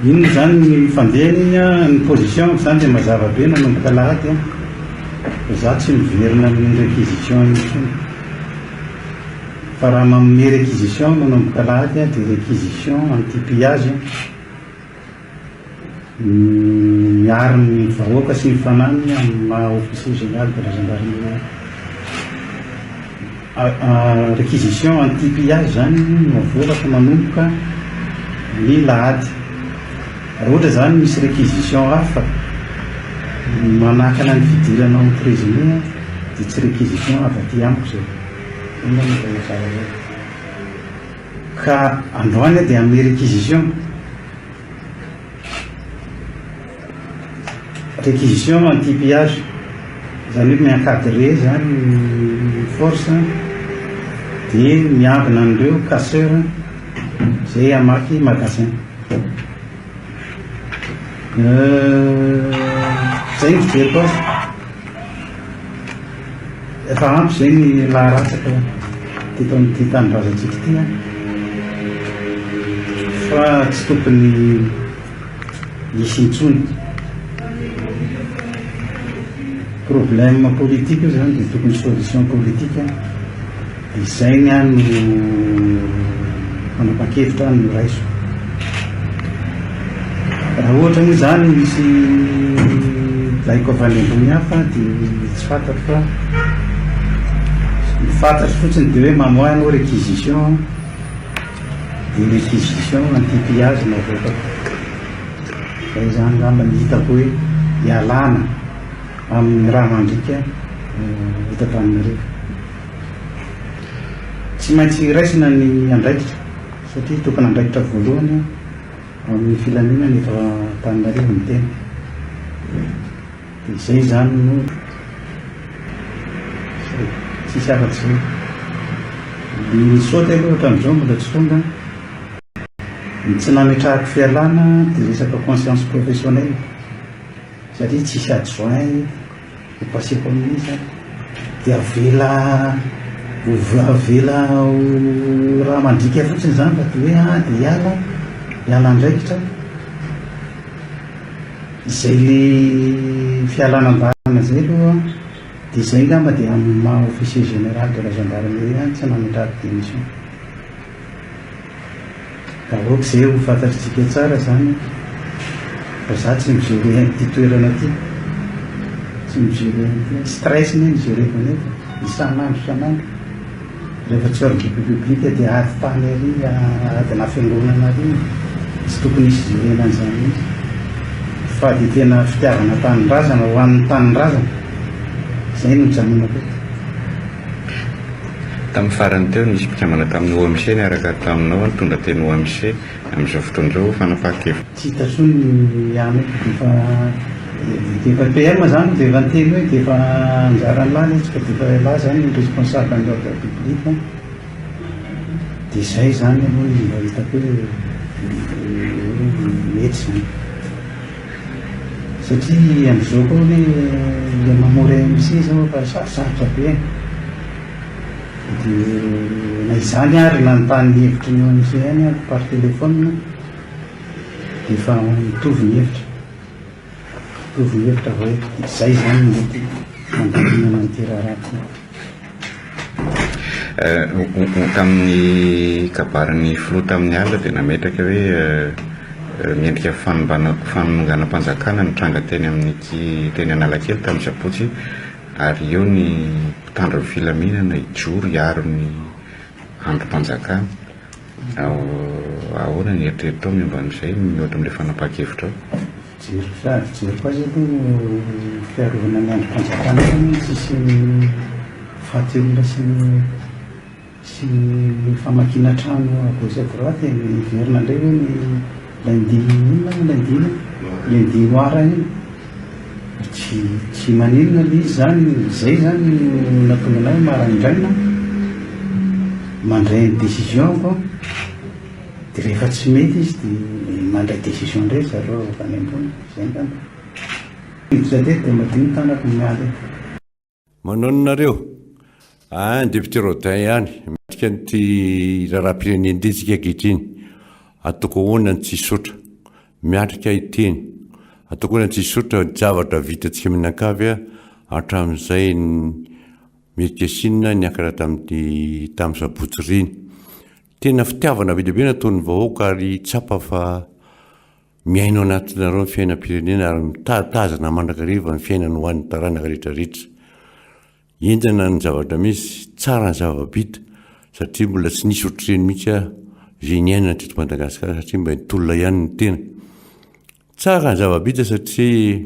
iny zany ny fandehany iny a ny position zany de mazava be nanomboka lahady a za tsy miverina amin'ny réquisition iny fa raha manome réquisition nanomboka lahady a de réquisition anti-pillage miaro ny vahoaka sy ny fananiny amina officier général de la gendarmerie réquisition anti-pillage zany mavoaka manomboka ny lahady raha ohatra zany misy réquisition hafa manakana ny fidirana amin'ny présumé de tsy réquisition avaty amiko zay ka androany dia amin'ny réquisition anti-pillage zany hoe miencadré zany force de miambina an'ireo casseur zay amaky magasin zay ny fijeriko azy efa ampy zay ny laharatsaka teto amin'ity tanindrazantsika ty a fa tsy tokony hisy intsony problème politique io zany de tokony solution politique izay ny any no manapa-kevitra any no raiso raha ohatra moa zany misy laiko avy any ambony hafa de tsy fantatro fa fantatro fotsiny de hoe mamoano réquisition de réquisition anti-pillage mavoaka zay zany zamba ny hitako hoe ialana amin'ny raha mandrika hitatanareo tsy maintsy raisina ny andraikitra satria tokony andraikitra voalohany amin'ny filaminana efa tanareo ny tena de zay zany no tsisy afatsy zay ny saoty aloha ohatra am'izao mbola tsy tonga ny tsy nametrahako fialana de resaka conscience professionnelle satria tsisy adjoint hopaseko amin'izy de avela raha mandrika fotsiny zany fa de hoe de iala andraikitra izay le fialanam-barana zay aloha de zay ngamba de amin'ny maha officier général de la gendarmerie any tsy nametrahako démission ka oka zay ho fantatritsika tsara zany fa za tsy migerer ty toerana ty tsy migerer stress ny migereko nefa isanandro rehefa tsy ordre publique de ady tany ary adyna fiangonana ary tsy tokony isy gerena an'izany izy fa de tena fitiavana tanindrazana ho an'ny tanindrazana zay no mijanonako tamin'ny farany teo nisy mpikambana tamin'ny OMC niaraka taminao nitondra teny OMC amin'izao fotoan'izao fanapahan-kevitra tsy hitatsony ny amiko fa defa PM zany de efa nteny hoe de efa anjarany lahy tsika de efa lahy zany responsable ny ordre publique de zay zany aloha mba hitako hoe mety zany satria am'izao koa hoe le mamory MC zao fa sarosarotra be dia na izany ary nanontany hevitra ny eo amin'izay any ary par telefona dia efa mitovy ny hevitra vao izay zany mety mandaminana ny teraraty tamin'ny kabarin'ny filoha tamin'ny alina dia nametraka hoe miendrika fanonganam-panjakana nitranga teny amin'ity teny Analakely tamin'ny Sabotsy ary eo ny mpitandro ny filaminana ijoro hiaro ny androm-panjakana ahoana ny eritreritao momba amin'izay mihoatra amin'ilay fanapahan-kevitra ao jiro koa izy aloha fiarovana ny androm-panjakana tsisy fahateolona sy ny famakina trano à gauche à droite miverina indray hoe ny lundi noir iny tsy maninona le izy zany izay zany natonga anay marandraina mandray ny décision ko dia rehefa tsy mety izy dia mandray décision ndray zareo any ambony zay ngamba zadet dia madiny tanako miady manononareo député Rodin ihany miatrika nyty raharam-pirenendetsika ankehitriny atoko honany tsy sotra miatrika iteny atoko honany tsy sotra zavatra vitantsika minan-kavy hatramin'izay merikesinina niakatra tamin'ny Sabotsy riny tena fitiavana be dia be nataon'ny vahoaka ary tsapa fa miaino anatinareo ny fiainam-pirenena ary mitazana mandrakariva ny fiainany ho an'ny taranaka rehetrarehetra endana ny zavatra misy tsara ny zava-bita satria mbola tsy nisy ohatrany mihitsy zay niainana teto Madagasikara satria mba nitolona ihany ny tena tsara ny zava-bita satria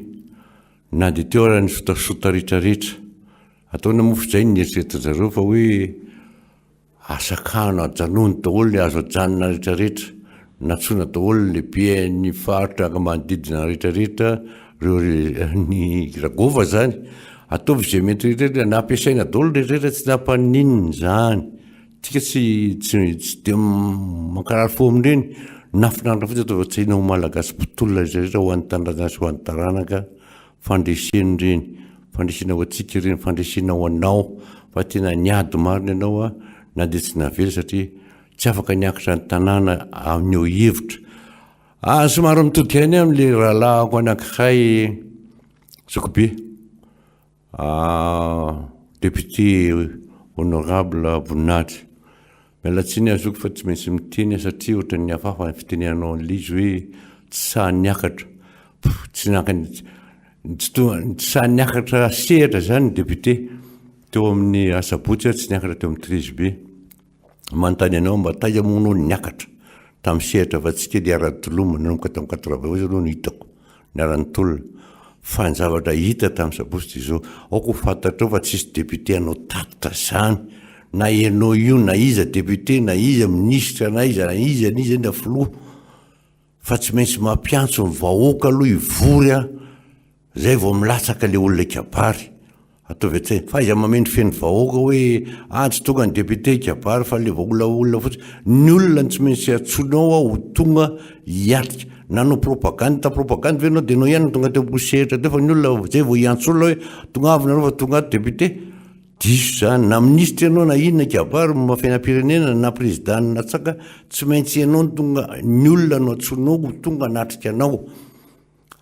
na dia teo ara ny sotasota rehetrarehetra ataona mofo zay ny eritreretan-zareo fa hoe asakano ajanony daholo ny azo ajanona rehetrarehetra natsoina daholo lehibe ny faritra manodidina rehetrarehetra reo ny ragova zany ataovy izay mety rehetrarehetra nampiasaina daholo rehetrarehetra tsy nampaninina zany tika tsy dia mankarary fo amin'ireny nafinaritra fotsy atao tsy haina ho malagasy mpitolona rehetrarehetra ho an'ny tanindrazana sy ho an'ny taranaka fandresen'ireny fandresena ho antsika ireny fandresena ho anao fa tena niady marina ianao na dia tsy navely satria tsy afaka niakatra ny tanàna amin'eo hevitra somary mitodika any amin'ilay rahalahako anankiray Zokobe député honorable Boninahitra mialatsiny azoko fa tsy maintsy miteny satria ohatra ny hafahafa ny fitenianao an'ilay izy hoe tsy sahy niakatra tsy sahy niakatra sehatra zany ny député teo amin'ny Sabotsy tsy niakatra teo amin'ny Trézibe manontany anao mba taiza monao niakatra tamin'ny sehatra fa tsika dia ara-toloma nanomboka tamin'ny 80 aloha no hitako niara-nitolona fa ny zavatra hita tamin'ny Sabotsy dia izao aoko fantatrao fa tsisy député anao tatitra zany na ianao io na iza député na iza ministra na iza na filoha fa tsy maintsy mampiantso ny vahoaka aloha ivory zay vao milatsaka le olona kabary ataovy atsay fa iza mamendry feny vahoaka hoe tsy tonga ny député kabary fa le vaolona fotsy ny olona tsy maintsy atsonao ho tonga hiatrika nanao propagande ve anao dia anao ihany tonga teo posehitra teo fa ny olona zay vao hiantso olona hoe tonga avy nareo fa tonga ato député diso zany na ministra ianao na inona kabary mafenam-pirenena na président natsaka tsy maintsy ianao tonga ny olona no atsonao tonga natrika anao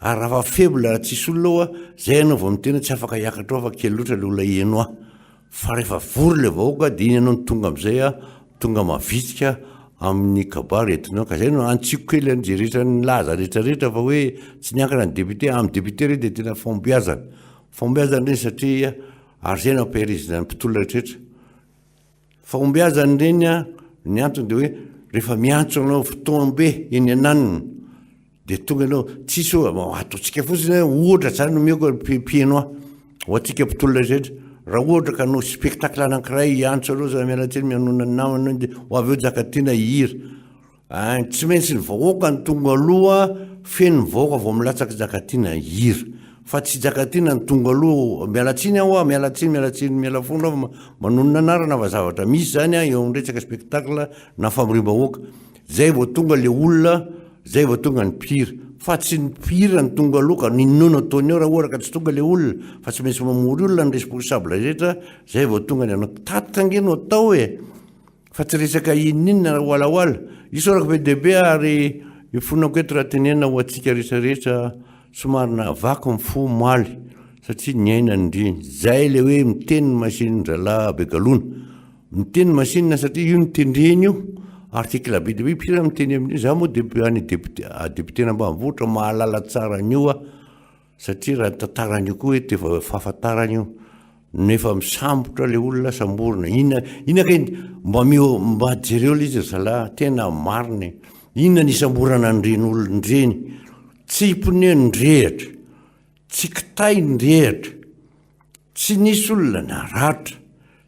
ary raha fa faible raha tsisy olona zay ianao vao mitena tsy afaka hiakatra fa kely loatra le olona ianao fa rehefa vory le vahoaka dia iny ianao ny tonga amin'izay tonga mavitsika amin'ny kabary entinao ka zay no antsiko kely an'izay rehetra nilaza rehetrarehetra fa hoe tsy niakatra ny député amin'ny député reny dia tena fombiazana reny satria ary zay no ampiarizina ny mpitolona rehetrarehetra fombiazana reny ny antony dia hoe rehefa miantso anao fotoam-be eny ananina dia tonga ianao tsisy ataontsika fotsiny ohatra zany no miako pienao ho antsika mpitolona rehetrarehetra raha ohatra ka no spectacle anankiray antso anao za mialatseny mianona ny namana dia ho avy eo jakatina hira tsy maintsy ny vahoaka ny tonga aloha feno ny vahoaka vao milatsaka jakatina hira fa tsy jakatina ny tonga aloha mialatsiny miala fondro manonona anarana fa zavatra misy zany eo amin'resaka spectacle na famiriam-bahoaka zay vao tonga le olona zay vao tonga ny mpira fa tsy nipira ny tonga aloka ninona ataony eo raha ohatra ka tsy tonga le olona fa tsy maintsy mamory olona ny responsable rehetra zay vao tonga ny anao tatangeno atao fa tsy resaka ininina oalaoala isorako be dehibe ary ifonako eto raha tenena ho atsika rehetrarehetra somarina vaky ny fo maly satria ny aina ndriny zay le hoe miteny ny masiny drala begalona miteny masina satria io nitendreny io article be dehibe mpira miteny amin'io za moa any deputena ambanivohitra mahalala tsara an'io satria raha tantaran'io koa hoe tefa fahafantarany io nefa misambotra le olona samborina ina ka mba jereo le izy zala tena mariny inona ny samborana ndreny olondreny tsy ipone ndrehatra tsy kitay ndrehatra tsy nisy olona naratra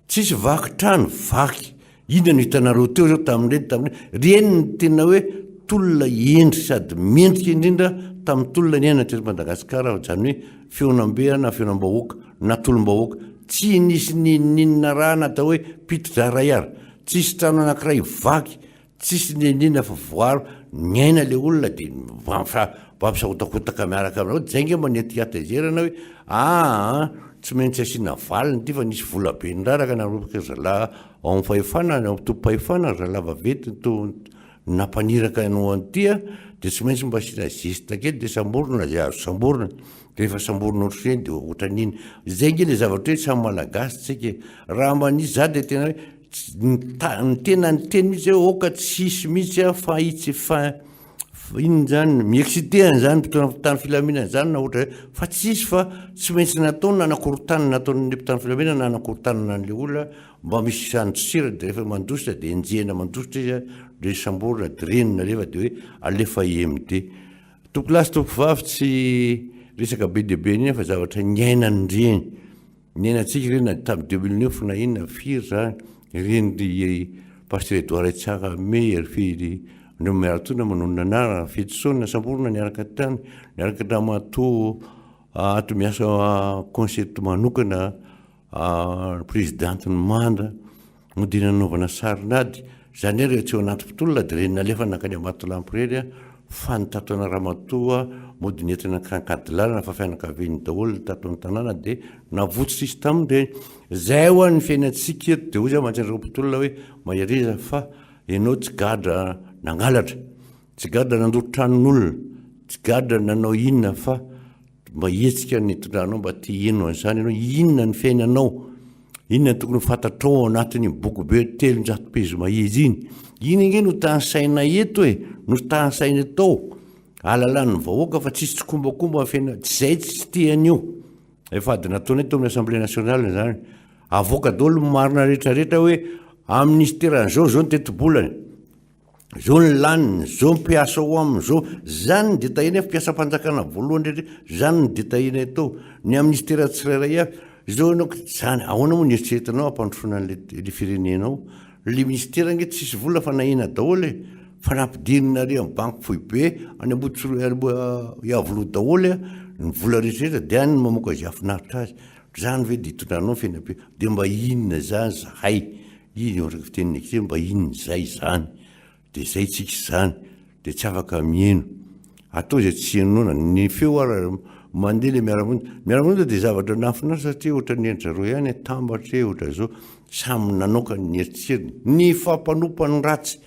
tsisy vaky trano vaky inona no hitanareo teo zao tamin'ireny reny ny tena hoe tolona endry sady mendrika indrindra tamin'ny tolona ny aina teto Madagasikara zany hoe feonam-beana feonam-bahoaka na tolom-bahoaka tsy nisy ninina raha natao hoe pitidraray ary tsisy trano anankiray vaky tsisy ninina fa voaro ny aina le olona dia mampisahotakotaka miaraka aminao zay nge mba netiatezerana hoe tsy maintsy asiana valiny ty fa nisy vola be ndraraka naropaka zala ao amin'ny fahefana tompo-pahefana zalava vety nampaniraka anao antya dia tsy maintsy mba asiana zesta kely dia samborona zay azo samborona dia rehefa samborona ohatr'ireny dia ohatran'iny zay nge le zavatra hoe samy malagasy tsika raha manisy za dia tena hoe ny tena ny teny mihitsy hoe oka tsisy mihitsy fa itsy fa iny zany miexitehany zany mpitany filaminana zany na ohatra fa tsisy fa tsy maintsy nataony nanakorotany nataon'ny mpitany filaminana nanakorotany an'le olona mba misy sandrosira dia rehefa mandositra dia enjehana mandositra izy dia samborina dia renina rehefa dia hoe alefa EMD tompolasy tompovavy tsy resaka be dehibe iny fa zavatra ny ainan'ireny ny ainatsika reny tamin'ny 2009 na inona firy zany reny pasteur Edouard Tsaka mery firy ndreo miaratona manonona anara fetosona samborona niaraka tany niaraka dramato ato miasa concept manokana présidentiny manda modina nanovana sarinady zany rehefa tsy eo anaty mpitolona dia reny nalefa nakany ambatolampirely fa nitatona ramatoa modiny entina kankadilana fa fianakaviany daholo nitato ny tanàna dia navotsitra izy tamin'ireny zay ho an'ny fiainantsika eto dia hoy za mantsendreo mpitolona hoe mahiriza fa ianao tsy gadra nangalatra tsy gadra nandoro tranon'olona tsy gadra nanao inona fa mba hetsika ny tondranao mba ty eno an'izany ianao inona ny fiainanao inona ny tokony fantatrao anatin'ny boky be 300 pejy mahizy iny nge no tansaina eto no tansaina tao alalan'ny vahoaka fa tsisy tsikombakomba fiaina zay tsy tian'io efa ady nataony eto amin'ny assemblée nationale zany avoaka daholo marina rehetrarehetra hoe amin'ny ministeran'izao zao ny tetibolany zao ny laniny zao mpiasa ao aminy zao zany ny detahina mpiasam-panjakana voalohany rehetra zany ny detahina tao ny ministera tsirairay avy zao anao zany ahoana moa ny eritreretanao ampandrofona le firenenao le ministera nge tsisy vola fa nahina daholo fa nampidirina re amin'ny banky foibe any iavoloha daholo ny vola rehetrarehetra dia any mamoaka azy afinaritra azy zany ve dia hitondranao fiainam-pe dia mba inona zany zahay iny ohatraka fiteniny akizay mba inona zay zany dia zay tsika zany dia tsy afaka mieno atao zay tsy enona ny feo ara mandeha le miara-monja dia zavatra nafinaritra satria ohatra ny endrzareo ihany tambatra ohatra zao samy nanaoka ny eritseriny ny fampanompany ratsy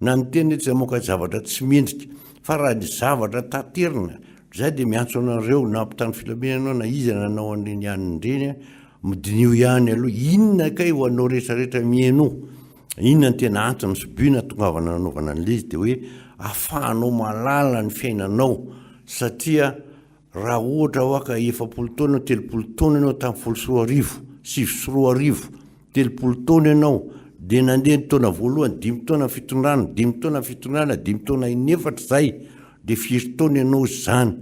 na ny teny tsy mamoaka zavatra tsy mendrika fa raha ny zavatra taterina zay dia miantso anareo na mpitany filaminanao na izy nanao an'ireny ihany midinio ihany aloha inona kay ho anao rehetrarehetra mieno inona ny tena antony sobina tongavana nanaovana an'le izy dia hoe ahafahanao malala ny fiainanao satria raha ohatra hoaka 70 taona 30 taona ianao tamin'ny 7 taona ianao dia nandeha ny taona voalohany 5 taona fitondrana 5 taona fitondrana 5 taona inefatra zay dia 7 taona ianao zany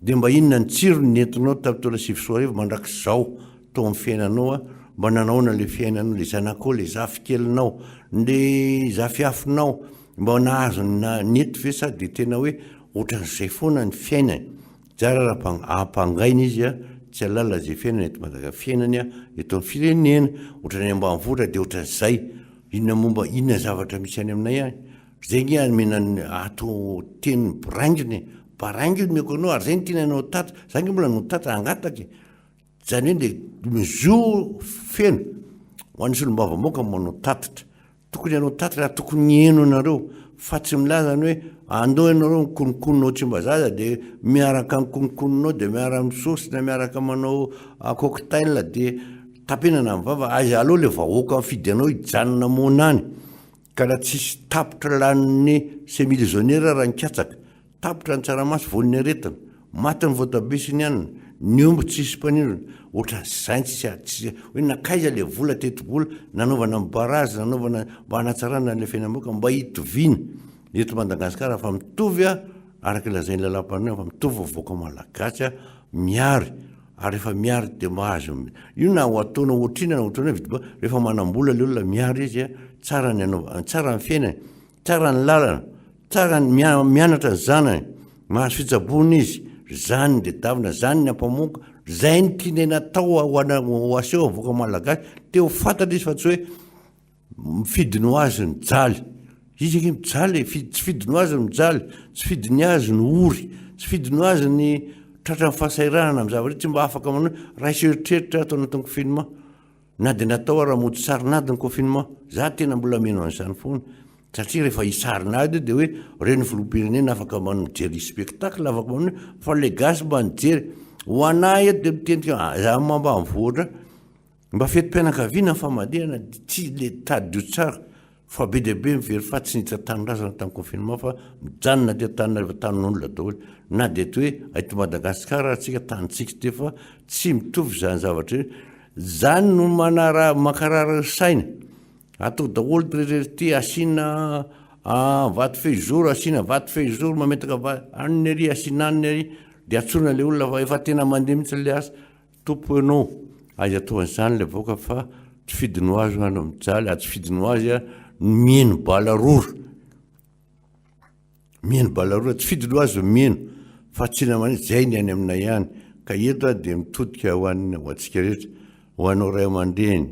dia mba inona ny tsiro ny entinao tamin'ny taona 7 mandrak'izao tao amin'ny fiainanao mba nanaona le fiainanao le zanakao le zafikelinao le zafiafinao mba nahazo nety ve sady tena hoe ohatran'izay foana ny fiainany tsara raha ahampangaina izy tsy alala zay fiainana eto Madagasikara fiainany eto amin'ny firenena ohatrany ambanivohitra dia ohatran'izay inona momba inona zavatra misy any aminay any zay nge mena ato teny brainginy baraingy meko anao ary zay ny tiana anao tatra zangy mbola no tatra angataky zany hoe de mizo feno ho an'ny solombava-moaka manao tatitra tokony anao tatra tokony eno anareo fa tsy milazany hoe andao ianareo mikonokononao tsy mba zaza de miaraka mikonokoninao de miara misosina miaraka manao cocktail de tapenana mivava aza aloha le vahoaka mifidy anao hijanona monany ka raha tsisy tapitra lan'ny semilizonera raha nikatsaka tapitra ny tsaramaso voan'ny aretana maty ny voatabia sy ny anina ny omby tsisy mpanindrona ohatra zany tsisy hoe nakaiza le vola tetibola nanaovana mibarazy nanaovana mba hanatsarana le fiainam-boaka mba hitovina eto Madagasikara fa mitovy araka lazainy lalam-panina fa mitovy voaka malagasy miary ary rehefa miary de mahazo io na ho ataona ohatrina na ohatrana vidiba rehefa manambola le olona miary izy tsara ny anao tsara ny fiainany tsara ny lalana tsara ny mianatra ny zanany mahazo fitsabony izy zany de davina zany ny ampamoka zay ny tiany natao ho aseho voaka malagasy teo fantatra izy fa tsy hoe mifidiny ho azy ny jaly izy ake mijaly tsy fidiny ho azy ny mijaly tsy fidiny azy ny ory tsy fidiny ho azy ny tratra ny fahasairana amin'ny zavatra tsy mba afaka manao raha iseritreritra atao anatin'ny confinement na de natao raha mody sarinady ny confinement za tena mbola meno an'izany foana satria rehefa hisarinady de hoe reny filoam-pirenena afaka mijery spectacle afaka manao fa le gasy mba nijery ho anahy eto de mitenika za mamba mivoatra mba fetim-pianakaviana ny famadihana tsy le tadio tsara fa be deaibe mivery fa tsy niditra tanorazana tamin'ny confinement fa mijanona de tanina rehefa tanin'olona daholo na de to hoe aito Madagasikara atsika tanitsika te fa tsy mitovy zany zavatra zany no manara makarara saina atao daholo trererity asina vato feujour asina vato feujour mametaka aniny ary asina aniny ary de atsorina le olona fa efa tena mandeha mihitsy le asa tompo anao azy atao an'izany le voaka fa tsy fidiny ho azy ano mijaly tsy fidiny ho azy mieno balarora tsy fidiny ho azy mieno fa tsy namany zay ny any aminay ihany ka eto de mitodika ho antsika rehetra ho anao ray aman-dreny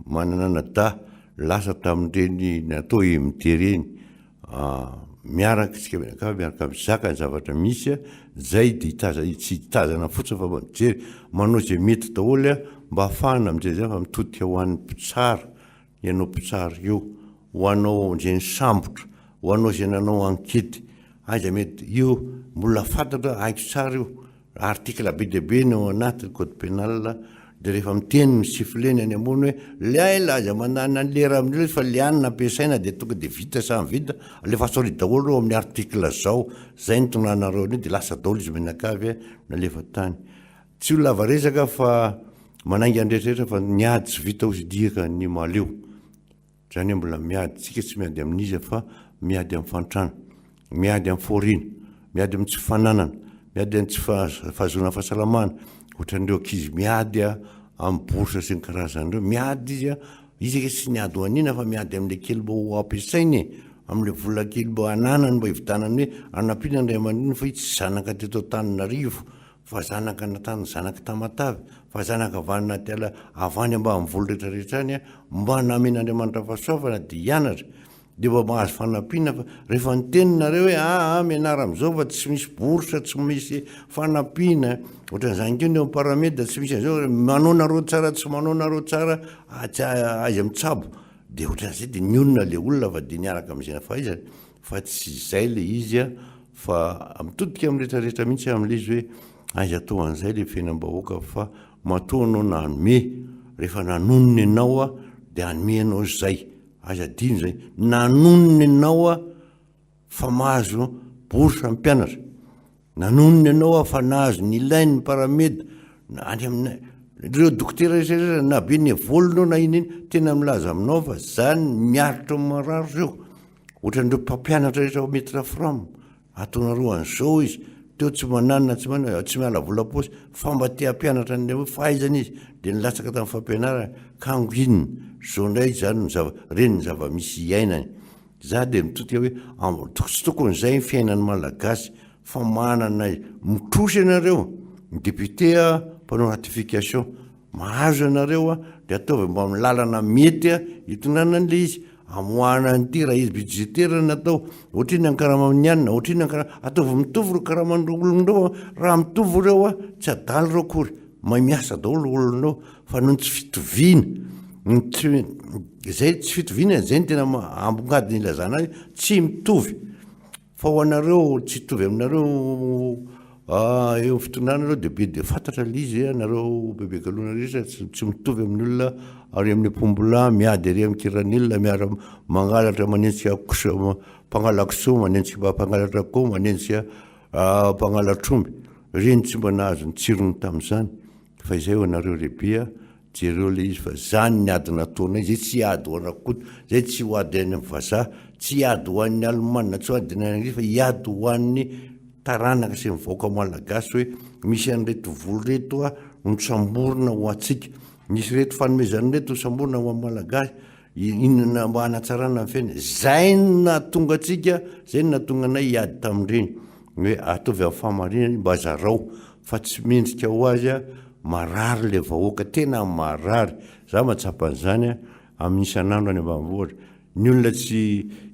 manana nada lasa tamin'ireny natao imitereny miaraka tsika miaraka mizaka ny zavatra misy zay de tsy hitazana fotsiny fa mijery manao zay mety daholo mba ahafahana amin'izay zany fa mitodika ho an'ny mpitsara ianao mpitsara io ho anao zay ny sambotra ho anao zay nanao ankety aza mety io mbola fantatra haiko tsara io article be deaibe no anaty code pénal de rehefa miteny misifleny any ambony hoe leaila aza manana ny lera amin'io fa lianina ampiasaina de tonga de vita samy vita lefa sori daholo reo amin'ny article zao zay ny tonanareo ny de lasa daholo izy menakavy nalefa tany tsy ho lava resaka fa manainga andrehetrarehetra fa miady tsy vita hosidiaka ny maleo zany hoe mbola miady tsika tsy miady amin'izy fa miady amin'ny fantrana miady amin'ny forina miady amin'ny tsy fananana miady amin'ny tsy fahazona fahasalamana ohatran'ireo ankizy miady amin'ny borsa sy ny karazan'ireo miady izy ake sy niady ho anina fa miady amin'le kely mba ho ampiasainy amin'le vola kely mba hananany mba hividanany hoe anampiana ndray aman-driny fa tsy zanaka teto Tananarivo fa zanaka natany zanaka Tamatavy fa zanaka vanina tiala avany mba amin'ny volo rehetrarehetra any mba namen'Andriamanitra fahasoavana de hianatra de mba mahazo fanampiana fa rehefa niteninareo hoe mianara am'izao fa tsy misy borsa tsy misy fanampiana ohatran'izany keo ny parameda tsy misy an'izao manao nareo tsara tsy manao nareo tsara azy amitsabo de ohatran'izay de niolona le olona fa de niaraka am'izay na fahaizany fa tsy zay le izy fa mitodika amin'ny rehetrarehetra mihitsy amin'le izy hoe azy atao an'izay le fiainam-bahoaka fa matoa anao nanome rehefa nanonony anao de hanome anao zay azy adino zay nanonony anao fa mahazo borsa mpianatra nanonony anao fa nahazo ny ilainy ny parameda any aminay reo dokotera rehetrarehetra na be ny volonao na ininy tena milaza aminao fa zany miaritra mararo reo ohatran'ireo mpampianatra rehetra metra frame ataonareo an'izao izy teo tsy mananina tsy miala vola posy fa mba te hampianatra ny fahaizana izy de nilatsaka tamin'ny fampianarana kangoinina zao ndray zany reny ny zava-misy iainany za de mitodika hoe tsy tokon'izay ny fiainan'ny malagasy fa manana mitrosy ianareo ny député mpanao ratification mahazo ianareo de ataovy mba milalana mety hitonana an'le izy amoana an'ity raha izy budgétaire natao ohatriny ankaramanianina ohatriny ataovy mitovy ro karaman'olonreo raha mitovy reo a tsy adaly reo kory miasa daolo olonao fa noho tsy fitoviana zay tsy fitoviana zay ny tena ambongadiny ilazana azy tsy mitovy fa ho anareo tsy hitovy aminareo eo fitonanareo de be de fantatra le izy anareo bebe galona resa tsy mitovy amin'ny olona ary amin'ny apombola miady ary amin'ny kiran'olona miara mangalatra manentsika mpangalakiso manentsika mpangalatra ko manentsika mpangalatromby reny tsy mba nahazo ny tsirony tamin'izany fa izay ho anareo lehibe jereo le izy fa zany ny ady nataonay zay tsy ady ho anakoto zay tsy ho ady any vazaha tsy ady ho an'ny allemana tsy ho ady ny fa iady ho an'ny taranaka sy mivaoka malagasy hoe misy an'reto volo reto a notsamborona ho atsika misy reto fanomezany reto samborona ho malagasy inona mba hanatsarana ny fiaina zay nahatonga atsika zay nahatonga anay iady tamin'ireny hoe ataovy amin'ny famarinany mba zarao fa tsy mendrika ho azy a marary le vahoaka tena marary za matsapa an'izany amin'ny isan'andro any ambanivohitra ny olona tsy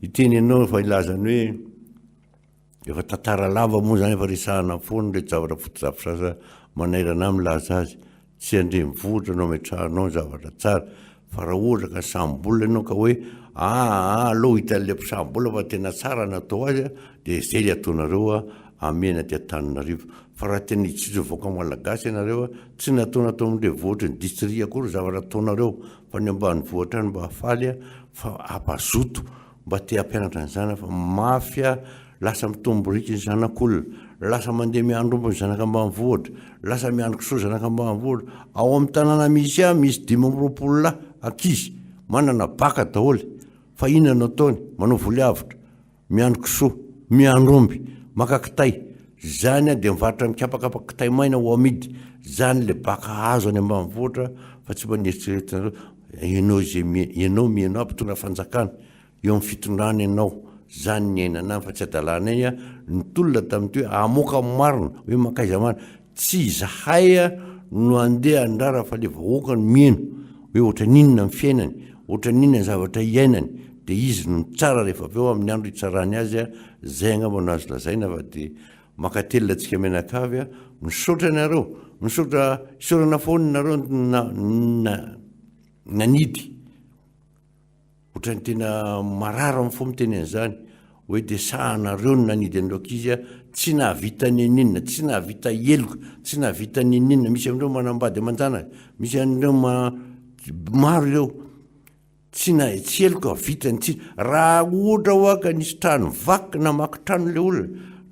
hiteny ianao fa ilazany hoe efa tantara lava moa zany efa resahana foana le zavatra fotozapisasa manairana milaza azy tsy andrenivohitra anao metrahanao zavatra tsara fa raha ohatra ka sambola ianao ka hoe aleo hitan'le mpisambola fa tena tsara natao azy de zay le ataonareo amena ty an-taninarivo fa raha tena hitsitso voaka malagasy ianareo tsy natao amin'le vohatra ny distri akory zavatra ataonareo fa ny ambany vohatra any mba hafaly fa ampazoto mba te hampianatra an'izany fa mafia lasa mitomborika ny zanak'olona lasa mandeha miandrombo ny zanaka ambany vohatra lasa miandrokisoa zanaka ambany vohatra ao amin'ny tanàna misy misy 5 lahy ankizy manana baka daholy fa inona no ataony manao voly avitra miandrokisoa miandromby maka kitay zany de mivarotra mikapakapaka kitay maina ho amidy zany le baka azo any ambany vohatra fa tsy mba nieritreretinareo ianao mianao ampitondra fanjakana eo amin'ny fitondrana ianao zany ny ainana fa tsy adalanay ny tolona tamin'ity hoe amoka marina hoe makaiza marina tsy zahay no andeha andrara fa le vahoaka no mieno hoe ohatra ninona ny fiainany ohatra ninona ny zavatra iainany de izy no tsara rehefa aveo amin'ny andro hitsarany azy zay angamba no azo lazaina fa de makatelina atsika menakavy misaotra nareo misaotra isaorana foana nareo nanidy ohatra ny tena marara amin'ny fo miteny an'izany hoe de sahanareo no nanidy an'ireo ankizy tsy nahavita ny aninona tsy nahavita eloka tsy nahavita ny aninona misy amin'ireo manambady aman-jana misy an'ireo maro ireo tsy eloka vitany tsy raha ohatra hoaka nisy trano vaky namaky trano le olona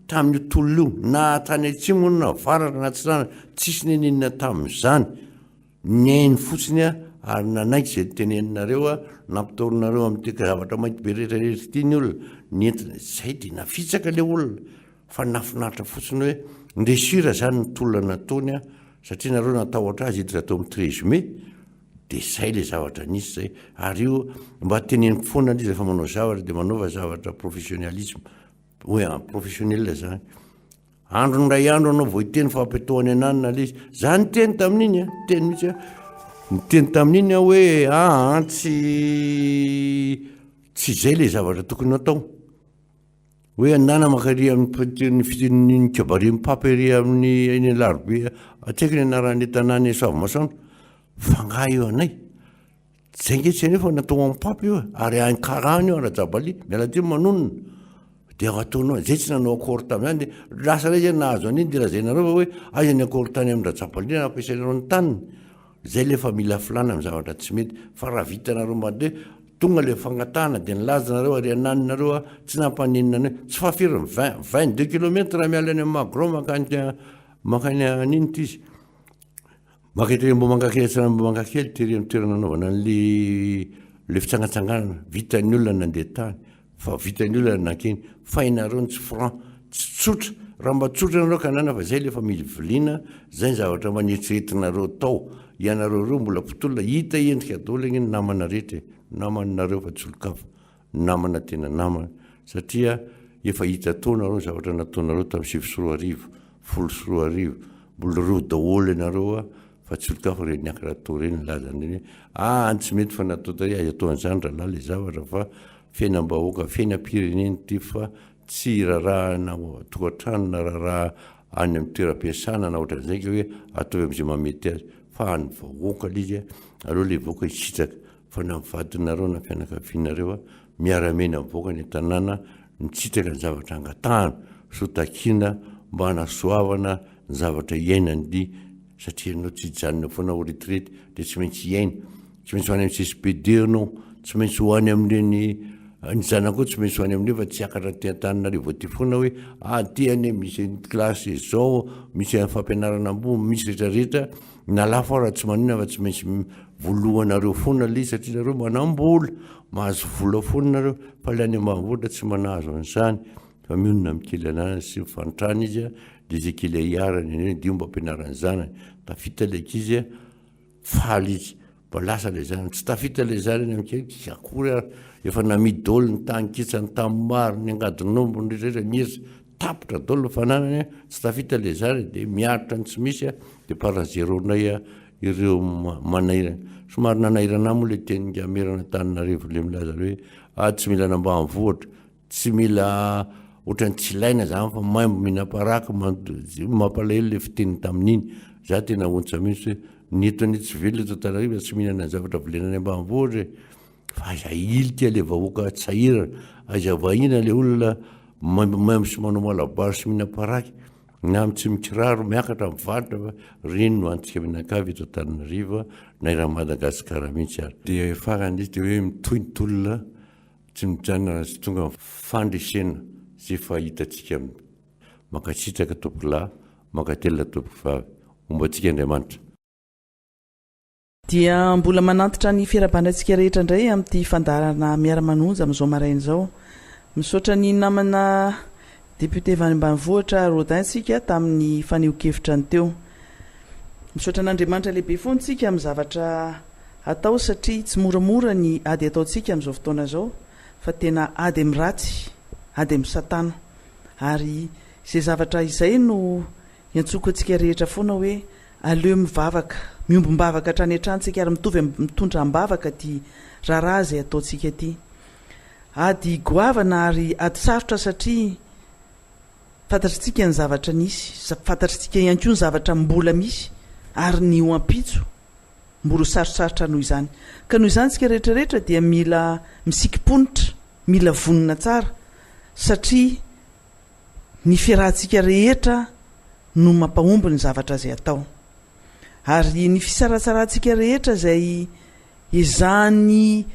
tamin'ny tolona io na tany atsimo na varatra na tsirana tsisy ny aninona tamin'izany ny ainy fotsiny ary nanaiky zay teneninareo nampitorinareo amin'ty zavatra mainty be rehetrarehetra ty ny olona nentina zay de nafitsaka le olona fa nafinaritra fotsiny hoe ndresira zany ny tolona nataony satria nareo natahotra azy hiditra atao amin'ny 13 mai de zay le zavatra nisy zay ary io mba teneniko foana izy rehefa manao zavatra de manaova zavatra professionnalisme hoe professionnel zany andro ny ray andro anao voiteny fa ampitoany ananina le izy zany teny tamin'iny teny mihitsy niteny tamin'iny hoe tsy zay le zavatra tokony natao hoe anana makary amin'ny kabary mipapy ery amin'ny Alarobia atsaiky ny anaran'ny tanàny Soavimasoandro fa nga io anay zay nge tsy nefa natao amin'ny papy io ary ankarany io arajabaly miala ty manonona de ataonao zay tsy nanao akory tamin'izany de lasa ray zay nahazo an'iny de lazainareo fa hoe aiza ny akory tany amin'ny rajabaly ampiasainareo ny taniny zay le fa mila filana amin'ny zavatra tsy mety fa raha vitanareo mandeha tonga le fangatahana de nilazanareo ary ananinareo tsy nampanenina ny tsy fafiriny 22 kilomètre raha miala any Magro makany an'iny ty izy makaitre mbo mangakely tery amin'ny toerana anaovana le fitsangatsanganana vitan'ny olona nandeha tany fa vitan'ny olona nankeny fainareo tsy franc tsy tsotra raha mba tsotra nareo ka nana fa zay le fa mily viliana zay ny zavatra maneritreretinareo tao ianareo reo mbola mpitolona hita endrika daholo iny namana rehetra namanareo fa tsolokava namana tena namana satria efa hita taonareo zavatra nataonareo tamin'ny 7 sy 10 mbola roa daholo ianareo fa tsy olokafo reny niakatra to reny lazany tsy mety fa natao tary azy atao an'izany raha le zavatra fa fiainam-bahoaka fiainam-pireneny ty fa tsy raharaha na tokantrano na raharaha any amin'ny toeram-piasana na ohatran'izay ka hoe ataovy am'izay mamety azy fa any vahoaka l izy aloha le voaka isitraka fa na mivadinareo na fianakavianareo miaramena mivoaka ny tanàna mitsitraka ny zavatra angatahana sotakina mba hanasoavana ny zavatra iainany satria anao tsy hijanona foana ho retrety de tsy maintsy iaina tsy maintsy hoany amin'ny CSPD anao tsy maintsy hoany amin'ireny ny zanako tsy maintsy hoany amin'io fa tsy akatra tean-tanina revo ty foana hoe ty ane misy klasy zao misy fampianarana ambo misy rehetrarehetra nalafo raha tsy manina fa tsy maintsy volohanareo foana le satria nareo manambola mahazo vola foana nareo fa le any ambanivohitra tsy manahazo an'izany fa mionona mikely anana sy mifanitrana izy de zay kely iarany eny dio mba ampianarany zanany tafita le kizy faly izy mba lasa le zanany tsy tafita le zanany amikely akory efa namidy dolo ny tany kitsany tamin'ny maro ny angadinombony rehetrarehetra mieritra tapitra dolo fananany tsy tafita le zanany de miaritra ny tsy misy de parazeronay ireo manairana somary nanairana moa le teny amerana taninarevo le milaza hoe tsy mila nambanivohitra tsy mila ohatrany tsy ilaina zany fa maimbo mihina-paraka mampalahelo le fiteniny tamin'iny za tena ontsa mihitsy hoe netony tsy velona eto Tanariva tsy mihinana ny zavatra volenany ambanivohitra fa aiza ilika le vahoaka tsahirana aiza vahina le olona maimbo sy manao malabary sy mihina-paraky na tsy mikiraro miakatra mivarotra fa reny no antsika mihinan-kavy eto Tanariva na iran'i Madagasikara mihitsy ary de farany izy de hoe mitohintolona tsy mijanona sy tonga fandresena zay fa hitatsika makatsitraka tompolahy makatelina tompovavy ombantsika Andriamanitra dia mbola manantitra ny fiarabanantsika rehetra indray amin'ity fandarana miara-manonja amin'izao maraina izao misaotra ny namana député Vany Ambanivohitra Rodintsika tamin'ny faneho-kevitra ny teo misaotra n'Andriamanitra lehibe foantsika amin'ny zavatra atao satria tsy moramora ny ady ataontsika amin'izao fotoana izao fa tena ady amin'ny ratsy ady amin'ny satana ary izay zavatra izay no iantsoko antsika rehetra foana hoe aleo mivavaka miombombavaka hatrany an-trantsika ary mitovy mitondra ambavaka ty raharaha zay ataontsika ty ady goavana ary ady sarotra satria fantatritsika ny zavatra nisy fantatritsika ihany koa ny zavatra mbola misy ary ny ho ampitso mbola sarosarotra noho izany ka noho izany tsika rehetrarehetra dia mila misikim-ponitra mila vonina tsara satria ny fiarahantsika rehetra no mampahomby ny zavatra zay atao ary ny fisaratsaratsika rehetra zay izany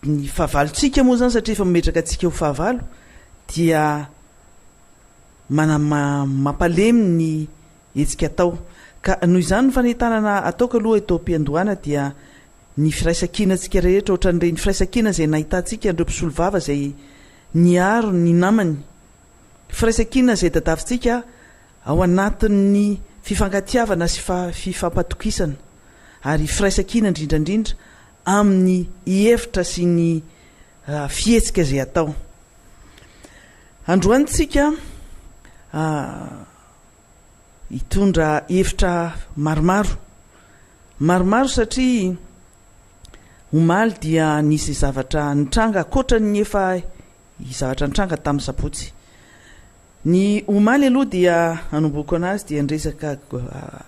ny fahavalontsika moa zany satria efa mimetraka atsika ho fahavalo dia mampalemy ny etsika atao ka noho izany ny fanentanana ataoko aloha eto am-piandohana dia ny firaisan-kinantsika rehetra ohatran'ireny firaisan-kina zay nahitantsika andreo mpisolo vava zay niaro ny namany firaisan-kina zay dadavintsika ao anatin'ny fifankatiavana sy fifampatokisana ary firaisan-kina indrindrandrindra amin'ny hevitra sy ny fihetsika zay atao androantsika hitondra hevitra maromaro satria omaly dia nisy zavatra nitranga akoatra ny efa zavatra nitranga tamin'ny sabotsy ny omaly aloha dia anomboko anazy dia nresaka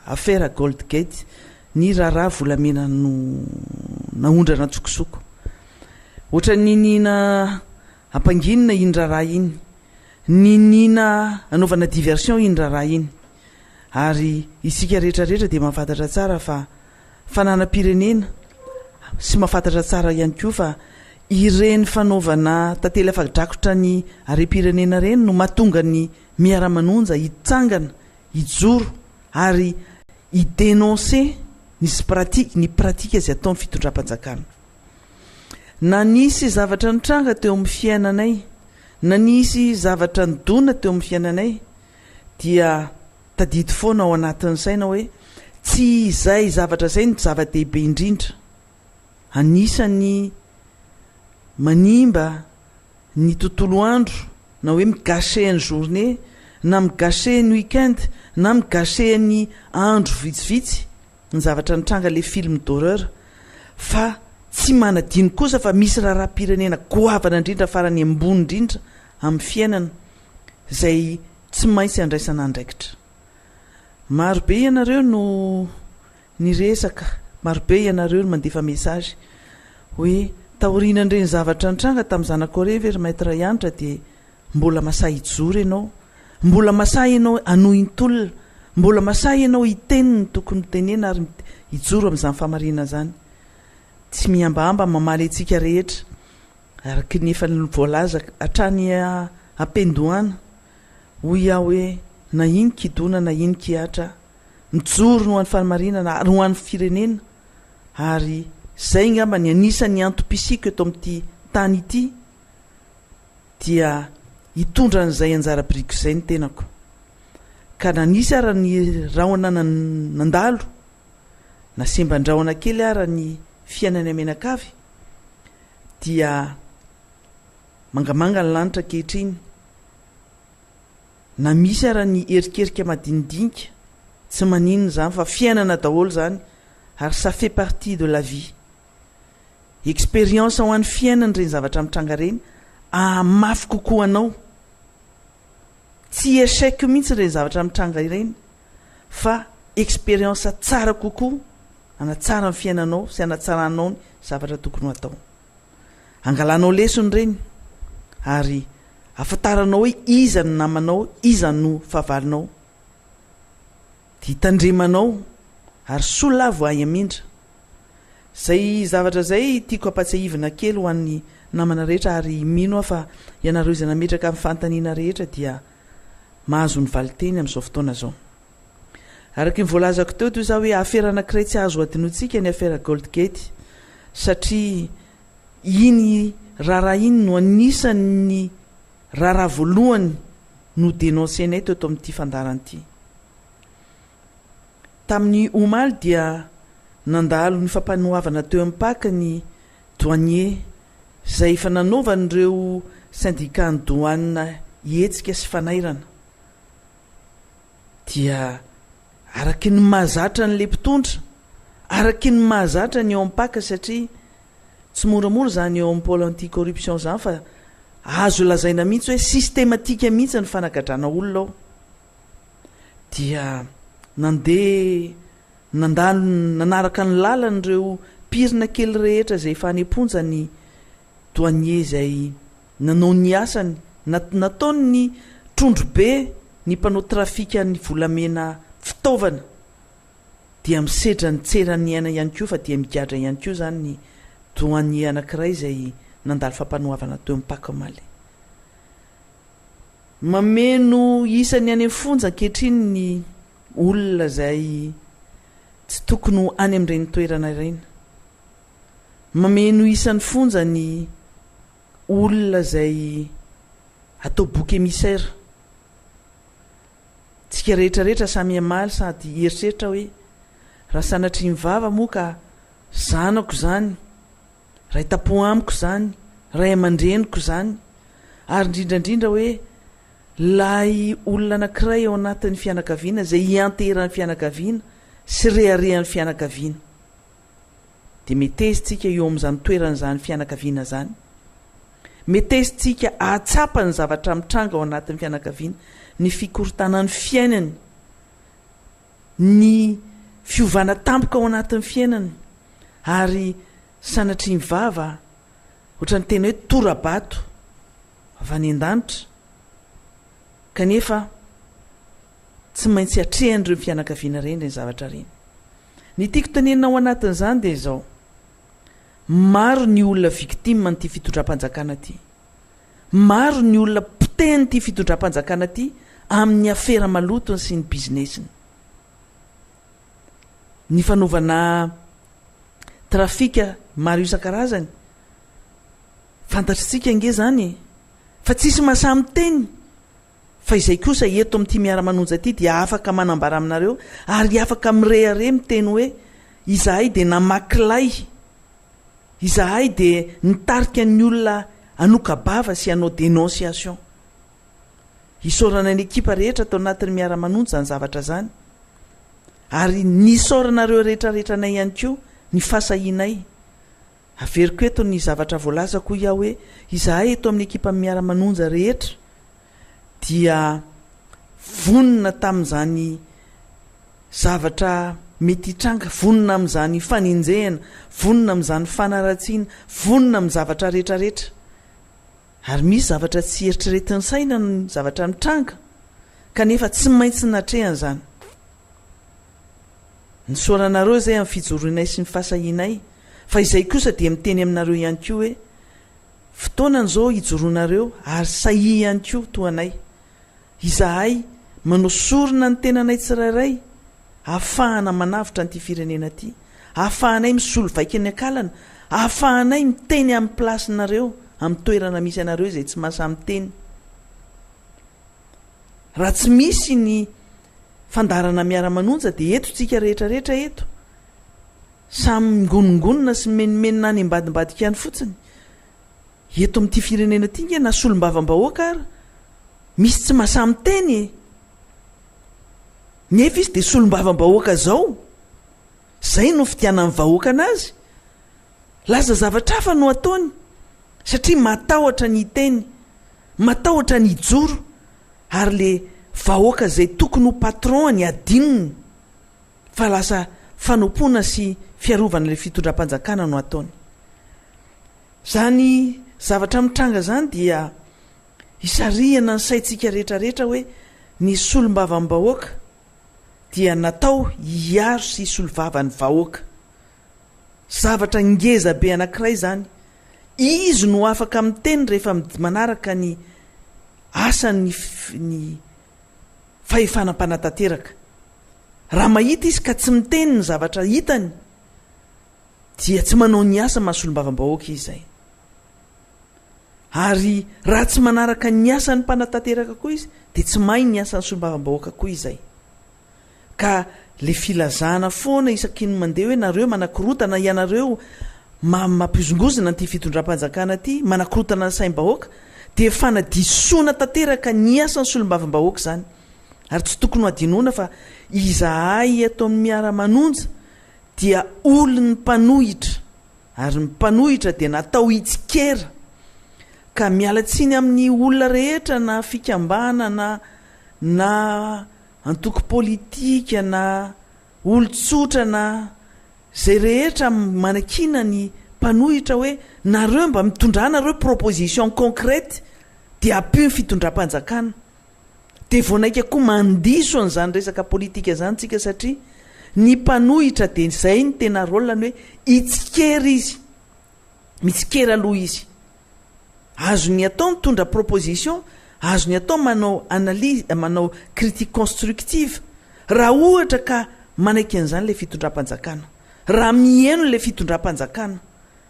affaire Gold Gate ny raharaha volamena no naondrana tsokosoko ohatra ny nina ampanginina iny raharaha iny ny nina anaovana diversion iny raharaha iny ary isika rehetrarehetra dia mahafantatra tsara fa fananam-pirenena sy mahafantatra tsara ihany koa fa ireny fanaovana tantely afa-drakotra ny are-pirenena reny no mahatonga ny miara-manonja hitsangana hijoro ary hidenoncer ny pratika zay ataon'ny fitondram-panjakana na nisy zavatra nitranga teo amin'ny fiainanay na nisy zavatra nidona teo amin'ny fiainanay dia tadidy foana ao anatin'ny saina hoe tsy izay zavatra zay ny zava-dehibe indrindra anisany manimba ny tontolo andro na hoe migashe ny journée na migashe ny weekend na migashe ny andro vitsivitsy ny zavatra nitranga le film d'horreur fa tsy manadiny kosa fa misy raharaha-pirenena goavana indrindra farany ambony indrindra amin'ny fiainana zay tsy maintsy andraisana andraikitra. Marobe ianareo no niresaka, marobe ianareo no mandefa message hoe taorina ndreny zavatra nitranga tamin'ny zanakore very maître ianitra dia mbola masahy ijoro ianao, mbola masahy ianao anohintolona, mbola masahy ianao hiteny ny tokony tenena ary ijoro amin'izany famarina zany. Tsy miambamba mamaly antsika rehetra araky nefa voalaza hatrany ampendohana hoy aho hoe na iny kidona na iny kiatra mijoro no an'ny famarinana ary ho an'ny firenena, ary zay ngamba ny anisany antom-pisika eto amin'ity tany ity dia hitondra n'izay anjara-biriky izay ny tenako. Ka nanisy ara ny rahona nandalo, nasemban-drahona kely ara ny fiainany amenakavy, dia mangamanga ny lanitra kehitriny, na misy ara ny erikerika madinidinika tsy maninona zany fa fiainana daholo zany, ary ça fait partie de la vie. Expérience ho an'ny fiainana ireny zavatra mitranga reny mafy kokoa anao, tsy échec mihitsy ireny zavatra mitranga ireny fa expérience tsara kokoa anatsara ny fiainanao sy anatsaranao ny zavatra tokony ho atao. Angalanao lesony reny ary afantaranao hoe iza ny namanao, iza no fahavalinao, dia hitandremanao ary solavo ay amindra. Zay zavatra zay tiako ampatsiahivina kely ho an'ny namana rehetra, ary mino fa ianareo izay nametraka amin'ny fantaniana rehetra dia mahazo ny valiteny amin'izao fotoana zao. Araky ny voalazako teo toy izao hoe afera anankiray tsy azo adinotsika ny afera Goldgate, satria iny raharaha iny no anisan'ny raharaha voalohany no denonsenay teo ato amin'ity fandaran'ity. Tamin'ny omaly dia nandalo ny fampanohavana teo amin'ny paka ny douanier zay efa nanaovan'ireo syndicat ny douane hetsika sy fanairana, dia araky ny mahazatra n'le mpitondra, araky ny mahazatra ny eo amin'ny paka, satria tsy moramora zany eo amin'ny pôle anti-corruption zany fa azo lazaina mihitsy hoe systématika mihitsy ny fanagadrana olona ao. Dia nandeha nandalo nanaraka ny lalan'ireo pirina kely rehetra zay efa haneponja ny douanier zay nanao ny asany, nataony ny trondro be ny mpanao trafika ny volamena fitaovana, dia misedra ny tserany aina ihany koa fa dia migadra ihany koa zany ny douanier anankiray zay nandalo fampanohavana teo amin'ny paka maly. Mameno isany any amin'ny fonja ankehitriny ny olona zay tsy tokony ho any amin'ireny toerana ireny. Mameno isan'ny fonja ny olona zay atao bouc émissaire. Tsika rehetrarehetra samy amaly sady eritreritra hoe raha sanatry mivava moa ka zanako zany, ray tapo amiko zany, ray aman-dreniko zany, ary indrindrandrindra hoe lay olona anankiray ao anatin'ny fianakaviana zay hianteran'ny fianakaviana sy reharehan'ny fianakaviana, dia metezytsika eo amin'izany toerana zany fianakaviana zany, metezytsika ahatsapa ny zavatra mitranga ao anatin'ny fianakaviana, ny fikorontanan'ny fiainany, ny fiovana tampoka ao anatin'ny fiainany, ary sanatry mivava ohatrany tena hoe torabato avy any an-danitra, kanefa tsy maintsy atrehan'ireo fianakaviana reny ny zavatra reny. Ny tiako tenenina ao anatin'izany dia izao: maro ny olona victime n'ity fitondram-panjakana ity, maro ny olona potehany'ity fitondram-panjakana ity amin'ny afera malotony sy ny businessiny. Ny fanaovana trafika maro isan-karazany fantatritsika nge zany, fa tsisy mahasamy teny, fa izay kosa eto amin'ity miara-manonja ity dia afaka manambara aminareo ary afaka mirehare miteny hoe izahay dia namakilay, izahay dia nitarika ny olona anokabava sy anao dénonciation. Isorana ny ekipa rehetra tao anatin'ny miara-manonja zany zavatra zany, ary nisoranareo rehetrarehetranay ihany ko ny fasahinay. Averiko eto ny zavatra voalazako ia hoe izahay eto amin'ny ekipa Miara-Manonja rehetra dia vonina tamin'izany zavatra mety hitranga, vonina amin'izany faninjehana, vonina amin'izany fanaratsiana, vonina amin'ny zavatra rehetrarehetra. Ary misy zavatra tsy eritreretin'ny saina ny zavatra mitranga kanefa tsy maintsy natrehana izany. Ny soranareo izay amin'ny fijoroanay sy ny fasahinay, fa izay kosa dia miteny aminareo ihany koa hoe fotoanany izao hijoroanareo ary sahi ihany koa toanay. Izahay manao sorona ny tenanay tsirairay ahafahana manavitra an'ity firenena ity, ahafahanay misolo vaika ny akalana, ahafahanay miteny amin'ny plasinareo, amin'ny toerana misy anareo izay tsy mahasahy miteny. Raha tsy misy ny fandarana Miara-Manonja dia eto tsika rehetrarehetra eto samy ngonongonona sy menomenona any ambadimbadika ihany fotsiny. Eto amin'ity firenena ity nge na solombavam-bahoaka ary misy tsy mahasahy miteny nefa izy dia solombavam-bahoaka zao, zay no fidianan'ny vahoaka anazy. Laza zavatra hafa no ataony satria matahotra ny teny, matahotra ny joro, ary le vahoaka zay tokony ho patron ny adininy fa lasa fanompoana sy fiarovana le fitondram-panjakana no ataony. Zany zavatra mitranga zany dia isarihana ny saitsika rehetrarehetra hoe ny solombavam-bahoaka dia natao hiaro sy solovavan'ny vahoaka. Zavatra ngeza be anankiray zany, izy no afaka miteny rehefa manaraka ny asany ny fahefanam-panatanteraka. Raha mahita izy ka tsy miteny ny zavatra hitany dia tsy manao ny asa mahasolombavambahoaka izay. Ary raha tsy manaraka ny asany mpanatanteraka koa izy dia tsy mahay ny asany solombavam-bahoaka koa izay. Ka le filazana foana isaky ny mandeha hoe nareo manakorotana ianareo mampizongozina an'ity fitondram-panjakana ity, manakorotana ny saim-bahoaka, dia fanadisoana tanteraka ny asany solombavam-bahoaka zany. Ary tsy tokony ho adinoana fa izahay eto amin'ny Miara-Manonja dia olony mpanohitra, ary ny mpanohitra dia natao hitsikera. Ka mialatsiny amin'ny olona rehetra na fikambana na antoko politika na olon-tsotra na zay rehetra manakina ny mpanohitra hoe nareo mba mitondranareo proposition concrète dia ampio ny fitondram-panjakana. Dia vonaika koa mandiso an'izany resaka politika zany tsika satria ny mpanohitra dia zay ny tena rôlany hoe hitsikera izy, mitsikera aloha izy. Azo ny atao mitondra proposition, azo ny atao manao analyse, manao critique constructive raha ohatra ka manaiky an'izany le fitondram-panjakana. Raha mihaino le fitondram-panjakana,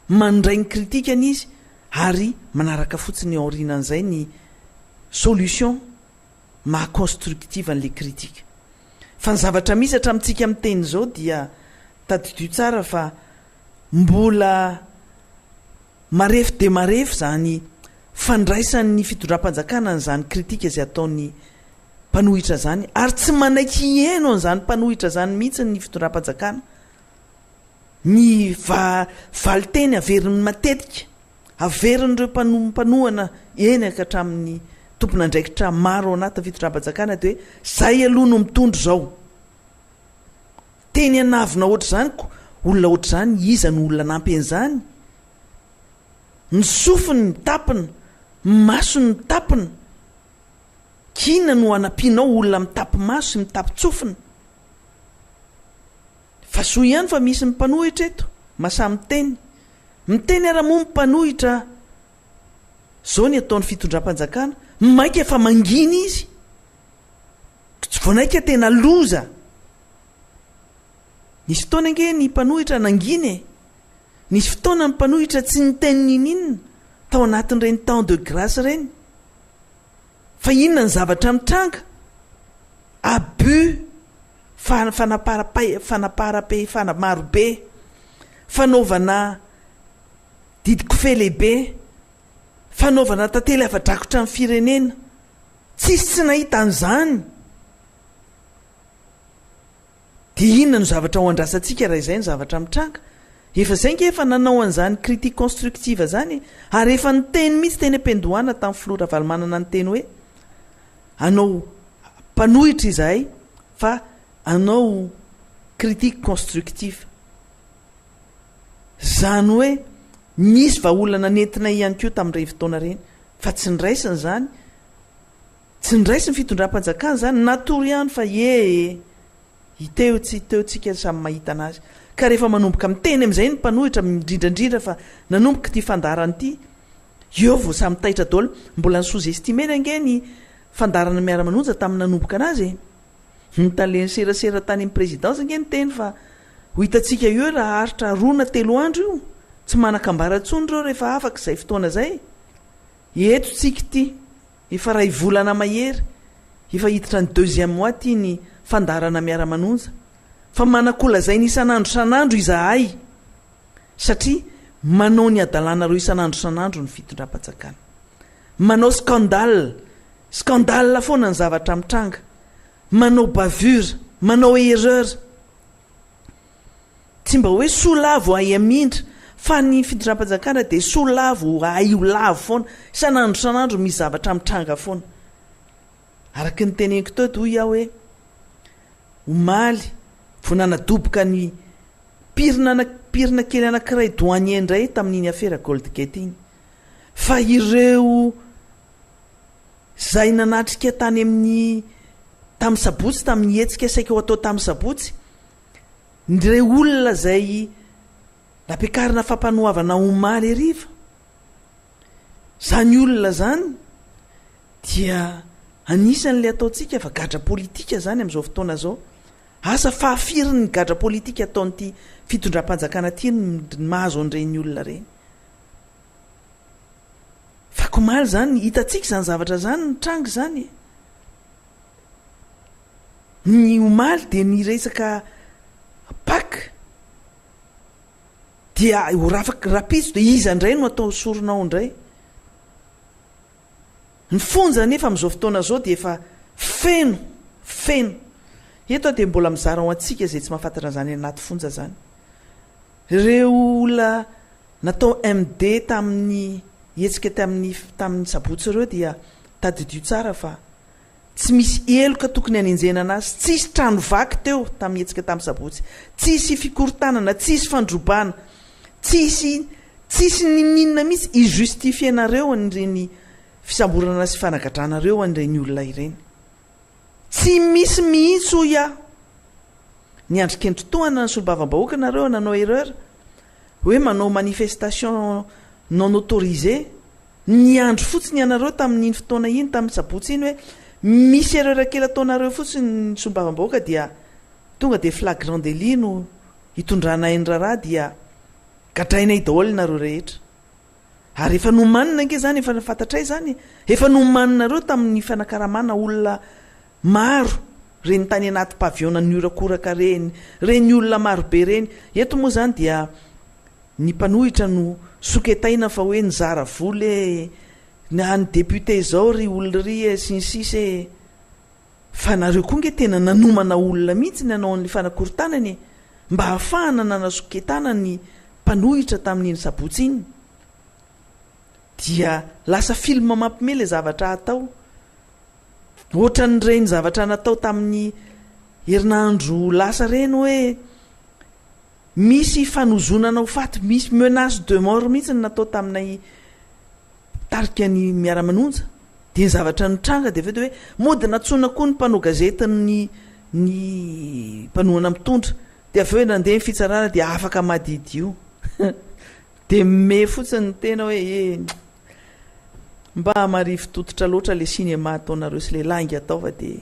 mandray ny kritikany izy ary manaraka fotsiny ao aorianan'izay ny solution maha-constructive an'le kritika. Fa ny zavatra misy hatramintsika amin'ny teny izao dia tadidio tsara fa mbola marefo de marefo zany fandraisan'ny fitondram-panjakana n'izany kritika izay ataon'ny mpanohitra zany, ary tsy manaiky hihaino an'izany mpanohitra zany mihitsy ny fitondram-panjakana. Ny valiteny averin'ny matetika, averin'ireo mpanohana enaka hatramin'ny tompon'andraikitra maro ao anatin'ny fitondram-panjakana dia hoe zay aloha no mitondro zao. Teny anavina ohatr' zany, olona ohatr' zany, iza no olona nampy an'izany? Ny sofiny mitapina, masony mitapina, kina no anampinao olona mitapy maso sy mitapy tsofina. Fa soa ihany fa misy mpanohitra eto mahasahy miteny ara-moa mpanohitra zao ny ataon'ny fitondram-panjakana, maika fa mangina izy, tsy vonaika tena loza. Nisy fotoana nge ny mpanohitra nanginy, nisy fotoana ny mpanohitra tsy niteny ninina tao anatin'ireny temps de grâce reny. Fa inona ny zavatra mitranga? Abus, fanapara-pehefana marobe, fanaovana didi-kofehy lehibe, fanaovana tantely afa-drakotra amin'ny firenena. Tsisy tsy nahita an'izany. dia inona no zavatra ho andrasantsika raha izay ny zavatra mitranga efa zay nge efa nanao an'izany critique constructive zany ary efa ny teny mihitsy teny ampendohana tamin'ny filora valomanana ny teny hoe anao mpanohitra izahay fa anao critique constructive zany hoe nisy vaolana nentina ihany koa tamin'irey fotoana reny fa tsy niraisiny zany tsy niraisy ny fitondram-panjakana zany natory ihany fa iteo tsy teotsika samy mahita anazy ka rehefa manomboka miteny amin'izay ny mpanohitra indrindrandrindra fa nanomboka ty fandarana ity eo vo samy taitra dolo mbola ny sous-estimena ange ny fandarana Miara-Manonja tamin'ny nanomboka anazy ny taleny serasera tany amin'ny présidence ange ny teny fa ho hitatsika eo raha aritra rona telo andro io tsy manakambara-tsony reo rehefa afaka izay fotoana zay eto tsika ty efa ray volana mahery efa hiditra ny deuxième mois ty ny fandarana Miara-Manonja fa manakola zay ny isan'andro san'andro izahay satria manao ny adalana reo isan'andro san'andro ny fitondram-panjakana manao scandale foana ny zavatra mitranga manao bavure manao erreur tsy mba hoe solavo ay amindra fa ny fitondram-panjakana dia solavo ay o lavo foana isan'andro san'andro misy zavatra mitranga foana araky ny teneniko teo do iaho hoe omaly vo nanadoboka ny pirina kely anankiray douanier indray tamin'iny affaire Gold Gate iny fa ireo zay nanatrika tany amin'ny tamin'ny sabotsy tamin'ny hetsika saika ho atao tamin'ny sabotsy nireo olona zay nampiakarina fampanohavana omaly ariva zany olona zany dia anisan'le ataontsika fa gadra politika zany amin'izao fotoana zao asa fahafiriny ny gadra politika ataon'ity fitondram-panjakana ty mahazo an'ireny olona reny fa komaly zany hitatsika zany zavatra zany nitranga zany ny omaly dia ny resaka pak dia rapiso dia iza indray no atao soronao indray ny fonja nefa amin'izao fotoana zao dia efa feno eto dia mbola mizara ao antsika zay tsy mahafantatra zany anaty fonja zany ireo olona natao MD tamin'ny hetsika tamin'ny sabotsy ireo dia tadidio tsara fa tsy misy eloka tokony hanenjena anazy tsisy trano vaky teo tamin'ny hetsika tamin'ny sabotsy tsisy fikorotanana tsisy fandrobana tsisy ninina mihitsy ijustifienareo an'ireny fisamborana sy fanagadranareo an'ireny olona ireny tsy misy mihitsy ho ia ny andrikendrotoana ny solombavambahoaka nareo nanao erreur hoe manao manifestation non autorisé ny andro fotsiny ianareo tamin'iny fotoana iny tamin'ny sabotsy iny hoe misy erreur kely ataonareo fotsiny ny solombavambahoaka dia tonga dia flagrant délit no hitondrana ny raharaha dia gadrainay daholo nareo rehetra ary efa nomanina ange zany efa nafantatray zany efa nomaninareo tamin'ny fanakaramana olona maro reny tany anaty paviona ny orakoraka reny olona marobe reny eto moa zany dia ny mpanohitra no soketaina fa hoe nizara voly ny député zao ry olona ry sinsisy fa nareo koa nge tena nanomana olona mihitsy ny anao ny fanakorotanany mba hahafahana nanasoketana ny mpanohitra tamin'iny sabotsy iny dia lasa filma mampime le zavatra atao ohatran'ireny zavatra natao tamin'ny herinandro lasa reny hoe misy fanozonana ho faty misy menace de mort mihitsy ny natao taminay tarika ny Miara-Manonja dia ny zavatra nitranga dia avy hoe mody natsona koa ny mpanao gazetiny ny mpanohana mitondra dia avy hoe nandeha ny fitsarana dia afaka madidio dia me fotsiny tena hoe mba marify tototra loatra le sinema ataonareo sy le langy atao fa dia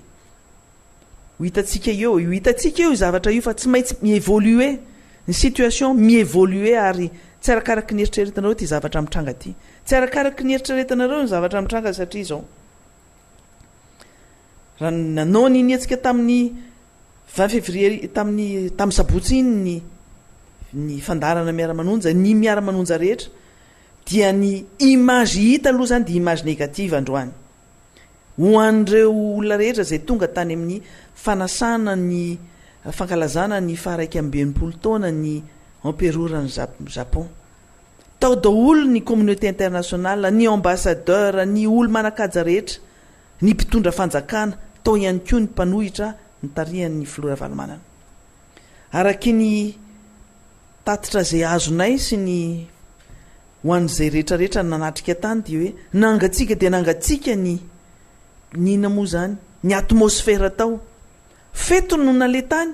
ho hitatsika eo zavatra io fa tsy maintsy miévolue ny situation miévolue ary tsy arakaraky ny eritreretanareo ty zavatra mitranga ty tsy arakaraky ny eritreretanareo ny zavatra mitranga satria zao raha nanao ny hetsika tamin'ny 20 février tamin'ny sabotsy iny ny fandarana Miara-Manonja ny Miara-Manonja rehetra dia ny image hita aloha zany dia image négative androany ho an'ireo olona rehetra zay tonga tany amin'ny fanasana ny fankalazana ny faharaiky amben'nypolo taona ny emperorany Japon. Tao daolo ny communauté internationale, ny ambassadeur, ny olo manakaja rehetra, ny mpitondra fanjakana, tao ihany koa ny mpanohitra ny tarihan'ny filora valomanana. Araky ny tatitra zay azonay sy ny hoan'izay rehetrarehetra nanatrika tany dia hoe nangatsika dia nangatsika ny ina moa zany ny atmosfera tao feto no nale tany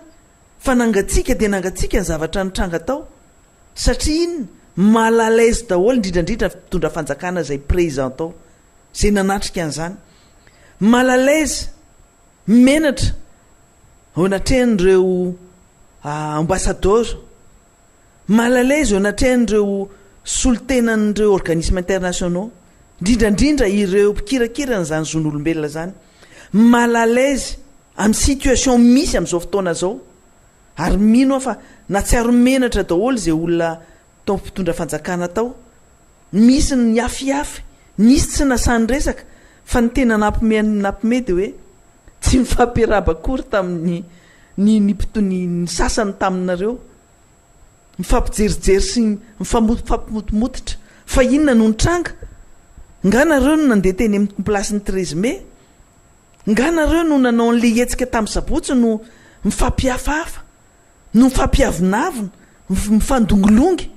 fa nangatsika dia nangatsika ny zavatra nitranga tao satria inona malalaizy daholo indrindrandrindra mpitondra fanjakana zay président tao zay nanatrika an'izany malalaizy menatra ao anatrehan'ireo ambassadeur malalaizy ao anatrehan'ireo solotenan'ireo organisme internationaux indrindrandrindra ireo mpikirakirana zany zon'olombelona zany malalaizy amin'ny situation misy amin'izao fotoana zao ary mino afa natsiaro menatra daholo zay olona tao mpitondra fanjakana tao misy ny afiafy nisy tsy nasany resaka fa ny tena nampime dia hoe tsy mifampiarabakory tamin'ny ny sasany taminareo mifampijerijery sy mifampimotomototra fa inona no nitranga nga nareo no nandeha teny amin'ny plasy ny 13 mai nga nareo no nanao n'le hetsika tamin'ny sabotsy no mifampiafahafa no mifampiavinavina mifandongolongy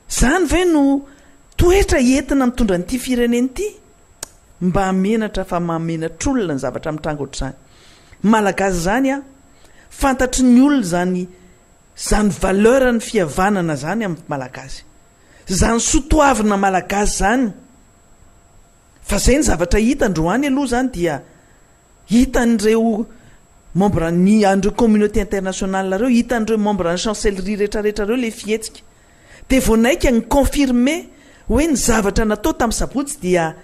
zany ve no toetra entina mitondra n'ity fireneny ity mba menatra fa mamenatr'olona ny zavatra mitranga ohatr'izany malagasy zany a fantatry ny olona zany valeur ny fihavanana zany amin'ny malagasy zany sotoavina malagasy zany fa zay ny zavatra hitandroany aloha zany dia hitan'ireo membre ny andreo communauté internationale reo hitan'ireo membre ny chancellerie rehetrarehetra reo le fihetsika dia vonaika ny confirme hoe ny zavatra natao tamin'ny sabotsy dia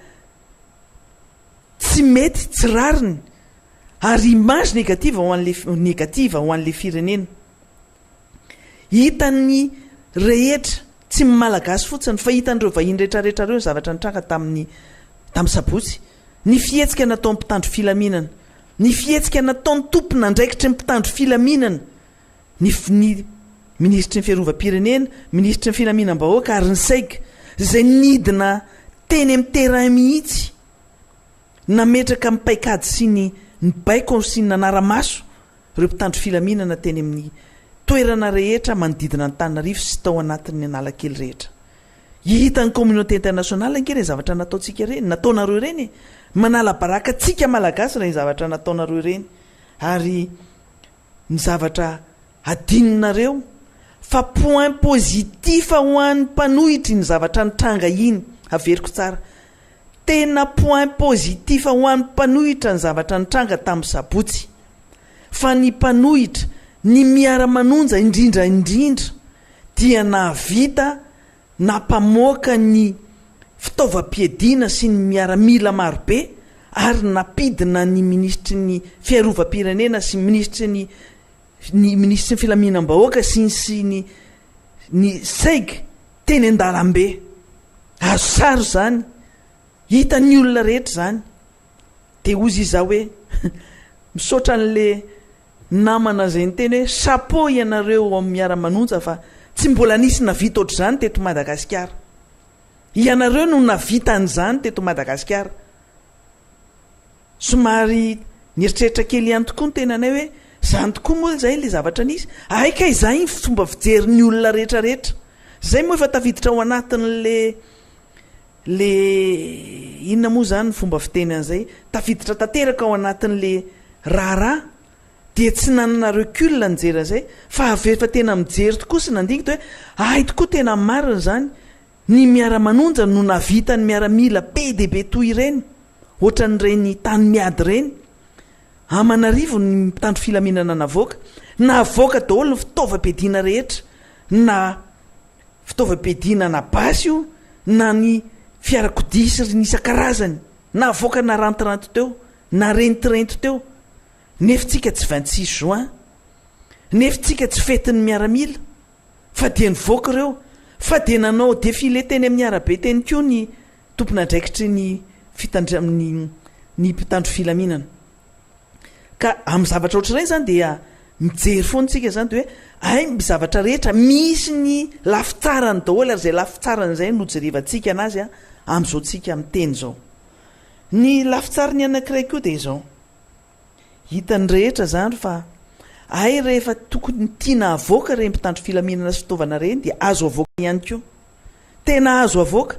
tsy mety tsy rariny ary image négative ho an'le firenena hitan'ny rehetra tsy malagasy fotsiny fa hitan'ireo vahiny rehetrarehetra reo ny zavatra nitranga tamin'ny sabotsy ny fihetsika nataon'ny mpitandro filaminana ny fihetsika nataon'ny tompona ndraikitry ny mpitandro filaminana ny ministry ny fiarovam-pirenena ministry ny filaminam-bahoaka ary ny saiga zay nidina teny amin'ny terrain mihitsy nametraka amin'ny paikady sy ny baiko sy ny nanaramaso ireo mpitandro filaminana teny amin'ny toerana rehetra manodidina ny Tananarivo sy tao anatin'ny analakely rehetra hitan'ny communauté internationale ankeny zavatra nataontsika reny nataonareo reny manala baraka tsika malagasy raha ny zavatra nataonareo reny ary ny zavatra adininareo fa point positif ho an'ny mpanohitry ny zavatra nitranga iny averiko tsara tena point positif ho an'ny mpanohitra ny zavatra nitranga tamin'ny sabotsy fa ny mpanohitra ny miara-manonja indrindraindrindra dia nahavita nampamoaka ny fitaovam-piadiana sy ny miaramila marobe ary napidina ny ministry ny fiarovam-pirenena sy ministry ny ministry ny filaminam-bahoaka sy ny saiga teny an-dalambe azo saro zany hitan'ny olona rehetra zany dia ozy izao hoe misaotra n'le namana zay ny teny hoe chapeau ianareo amin'ny miara-manonja fa tsy mbola nisy navita ohatr'izany teto Madagasikara ianareo no navita an'izany teto Madagasikara somary nieritreritra kely ihany tokoa ny tenanay hoe zany tokoa moa zay le zavatra nisy aika izay ny fomba fijerin'ny olona rehetrarehetra zay moa efa tafiditra ao anatin'le inona moa zany ny fomba fiteny an'izay tafiditra tanteraka ao anatin'le raharaha dia tsy nanana recul nijery an'izay fa avefa tena mijery tokoa sy nandinga hoe ay tokoa tena marina zany ny miara-manonja no navita ny miaramila be dia be toy ireny ohatran'ireny tany miady ireny Amanarivo ny mpitandro filaminana navoaka navoaka daholo ny fitaovam-piadiana rehetra na fitaovam-piadiana na basy io na ny fiarakodia sy ny isan-karazany navoaka na rantiranto teo na rentirento teo nefitsika tsy 26 juin nefitsika tsy fetin'ny miaramila fa dia nivoaka ireo fa dia nanao défilé teny amin'ny arabe teny koa ny tompon'andraikitry ny ny mpitandro filaminana ka amin'ny zavatra ohatr'ireny zany dia mijery foantsika zany de hoe ay mizavatra rehetra misy ny lafitsarany daholy ary zay lafitsarany zay nojerevantsika anazy a am'izao tsika miteny zao ny lafitsarany anankiray koa de zao hitany rehetra zany fa ay rehefa tokony tiana avoaka reny mpitandro filaminana sy fitaovana reny de azo avoaka ihany koa tena azo avoaka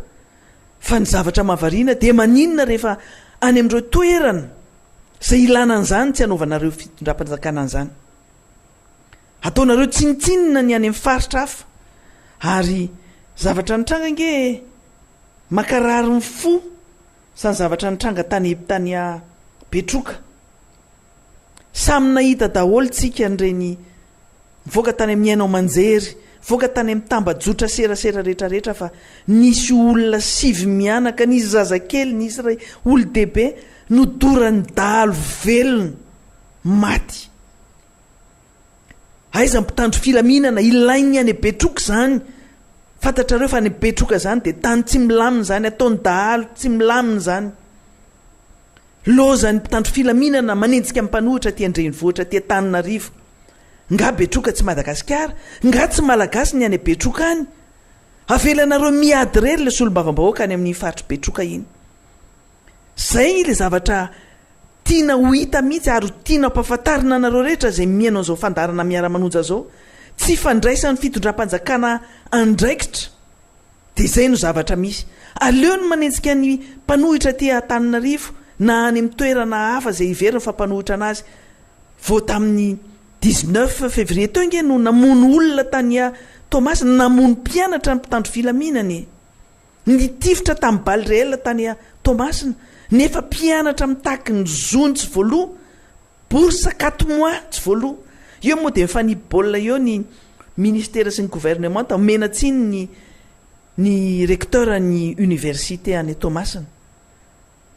fa ny zavatra mahavariana de maninona rehefa any am'ireo toerana zay ilanan'izany tsy anaovanareo fitondram-panjakana an'izany ataonareo tsinitsinina ny any amin'ny faritra hafa ary zavatra nitranga nge makarary ny fo sany zavatra nitranga tany a Betroka samy nahita daholo tsika nireny voaka tany amin'ny ainao manjery voaka tany amin'ny tambajotra serasera rehetrarehetra fa nisy olona 7 mianaka nisy zazakely nisy ray olo-dehibe nodorany dahalo velona maty aiza mpitandro filaminana ilainy any Betroka zany fantatrareo fa ny Betroka zany de tany tsy milamina zany ataony dahalo tsy milamina zany lozany mpitandro filaminana manenjika mpanohitra ty andrenivohitra ty Antananarivo nga Betroka tsy Madagasikara nga tsy malagasy ny any Betroka any avelanareo miady rery le solombavam-bahoaka any amin'ny faritra Betroka iny zay le zavatra tiana ho hita mihitsy ary tiana ampahafantarina anareo rehetra zay mihaino an'izao fandarana miara-manonja zao tsy fandraisan'ny fitondram-panjakana andraikitra de zay no zavatra misy aleo ny manenjika ny mpanohitra ty Antananarivo na any amin'ny toerana hafa zay iverina fa mpanohitra anazy vao tamin'ny 19 février teo nge no namono olona tany a Thomas namono mpianatra ny mpitandro filaminany nitifitra tamin'ny baly réel tany a Thomas nefa mpianatra mitaky ny zony tsy voaloha bourse 4 mois tsy voaloha eo moa de mifanibolina eo ny ministère sy ny gouvernement mena tsiny ny recteur ny université any Thomas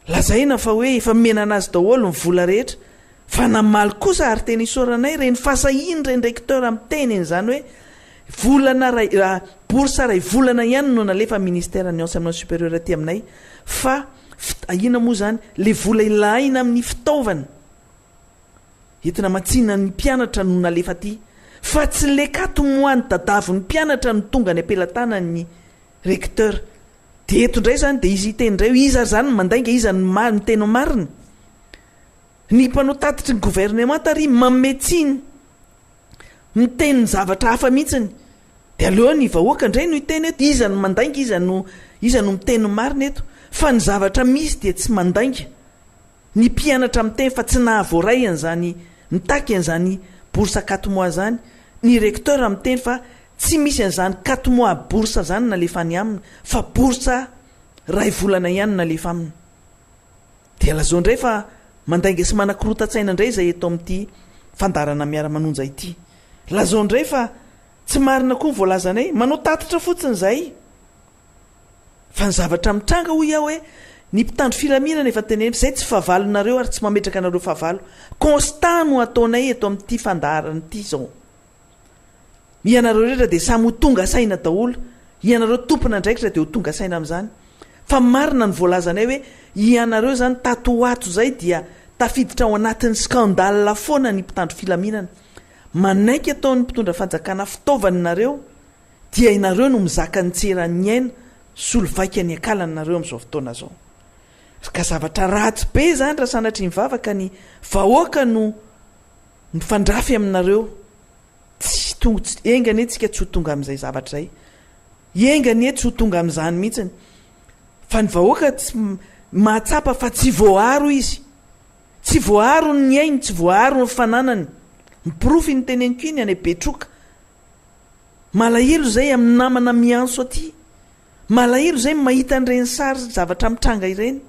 lazaina fa hoe efa mena anazy daholo ny vola rehetra fa namaly kosa ary teny isoranay reny fasahiny reny recteur amin'ny teneny zany hoe volana bourse ray volana ihany no nalefa ministère ny enseignement supérieur aty aminay fa ahina moa zany le vola ilaina amin'ny fitaovana entina matsinina ny mpianatra no nalefa aty fa tsy le 4 mois ny dadavo ny mpianatra no tonga ny ampelantanany recteur de eto indray zany de izy itendray iza zany mandainga iza ny tena marina ny mpanao tatitry ny gouvernement tary mametsiny miteny zavatra hafa mihitsiny de aleony vahoaka indray no iteny eto iza no mandainga iza no miteny marina eto fa ny zavatra misy de tsy mandainga ny mpianatra miteny fa tsy nahavoray an'izany nitaky an'izany bourse 4 mois zany ny recteur miteny fa tsy misy an'izany 4 mois bourse zany nalefa any aminy fa bourse ray volana ihany nalefa aminy de lazao indray fa mandainga sy manakirotatsaina indray zay eto amin'ity fandarana miara-manonja ity lazao indray fa tsy marina koa voalazanay manao tatitra fotsiny zay fa ny zavatra mitranga hoy aho hoe ny mpitandro filaminana efa teneny zay tsy fahavalonareo ary tsy mametraka anareo fahavalo constant no ataonay eto amin'ity fandarana ity zao ianareo rehetra de samy ho tonga saina daholo ianareo tompona ndraikitra de ho tonga saina amin'izany fa marina ny voalazanay hoe ianareo zany tatoato zay dia tafiditra ao anatin'ny scandale foana ny mpitandro filaminana manaiky ataon'ny mpitondra fanjakana fitaovanareo dia inareo no mizaka ny tseran'ny aina solovaika ny akalanareo amin'izao fotoana zao ka zavatra ratsy be zany raha sanatry mivavaka ny vahoaka no mifandrafy aminareo tsy engany etsika tsy ho tonga amin'izay zavatra zay engany e tsy ho tonga amin'izany mihitsiny fa ny vahoaka tsy mahatsapa fa tsy voaharo izy tsy voaharo ny ainy tsy voaharo ny fananany miprofy ny teneniko iny any Betroka malahelo zay amin'ny namana mianso aty malahelo zay mahita an'ireny sary zavatra mitranga ireny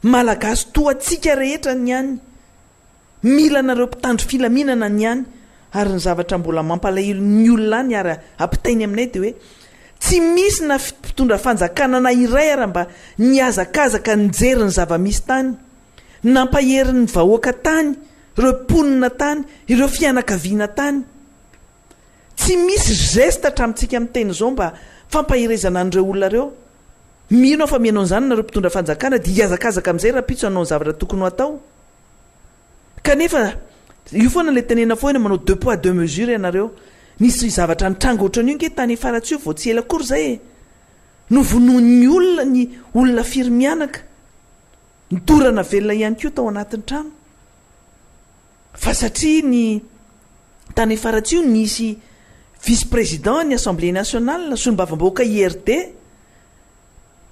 malagasy toa atsika rehetra ny any mila nareo mpitandro filaminana ny any ary ny zavatra mbola mampalahelo ny olona any ary ampitainy aminay de hoe tsy misy na mpitondra fanjakanana iray ary mba niazakazaka nijery ny zava-misy tany nampaherin'ny vahoaka tany ireo mponina tany ireo fianakaviana tany tsy misy geste hatramintsika miteny zao mba fampahirezana an'ireo olona reo mino fa mianao an'izany nareo mpitondra fanjakana dia iazakazaka amin'izay raha pitso anao ny zavatra tokony ho atao kanefa io foana la tenena foana manao 2 poids 2 mesure ianareo nisy zavatra nitranga ohatran'io nke tany faratsio vao tsy ela kory zay e novonoan'ny olona ny olona firimianaka nitorana velona ihany koa tao anatin'ny trano fa satria ny tany faratsio nisy vice président ny assemblée nationale solombavam-bahoaka IRD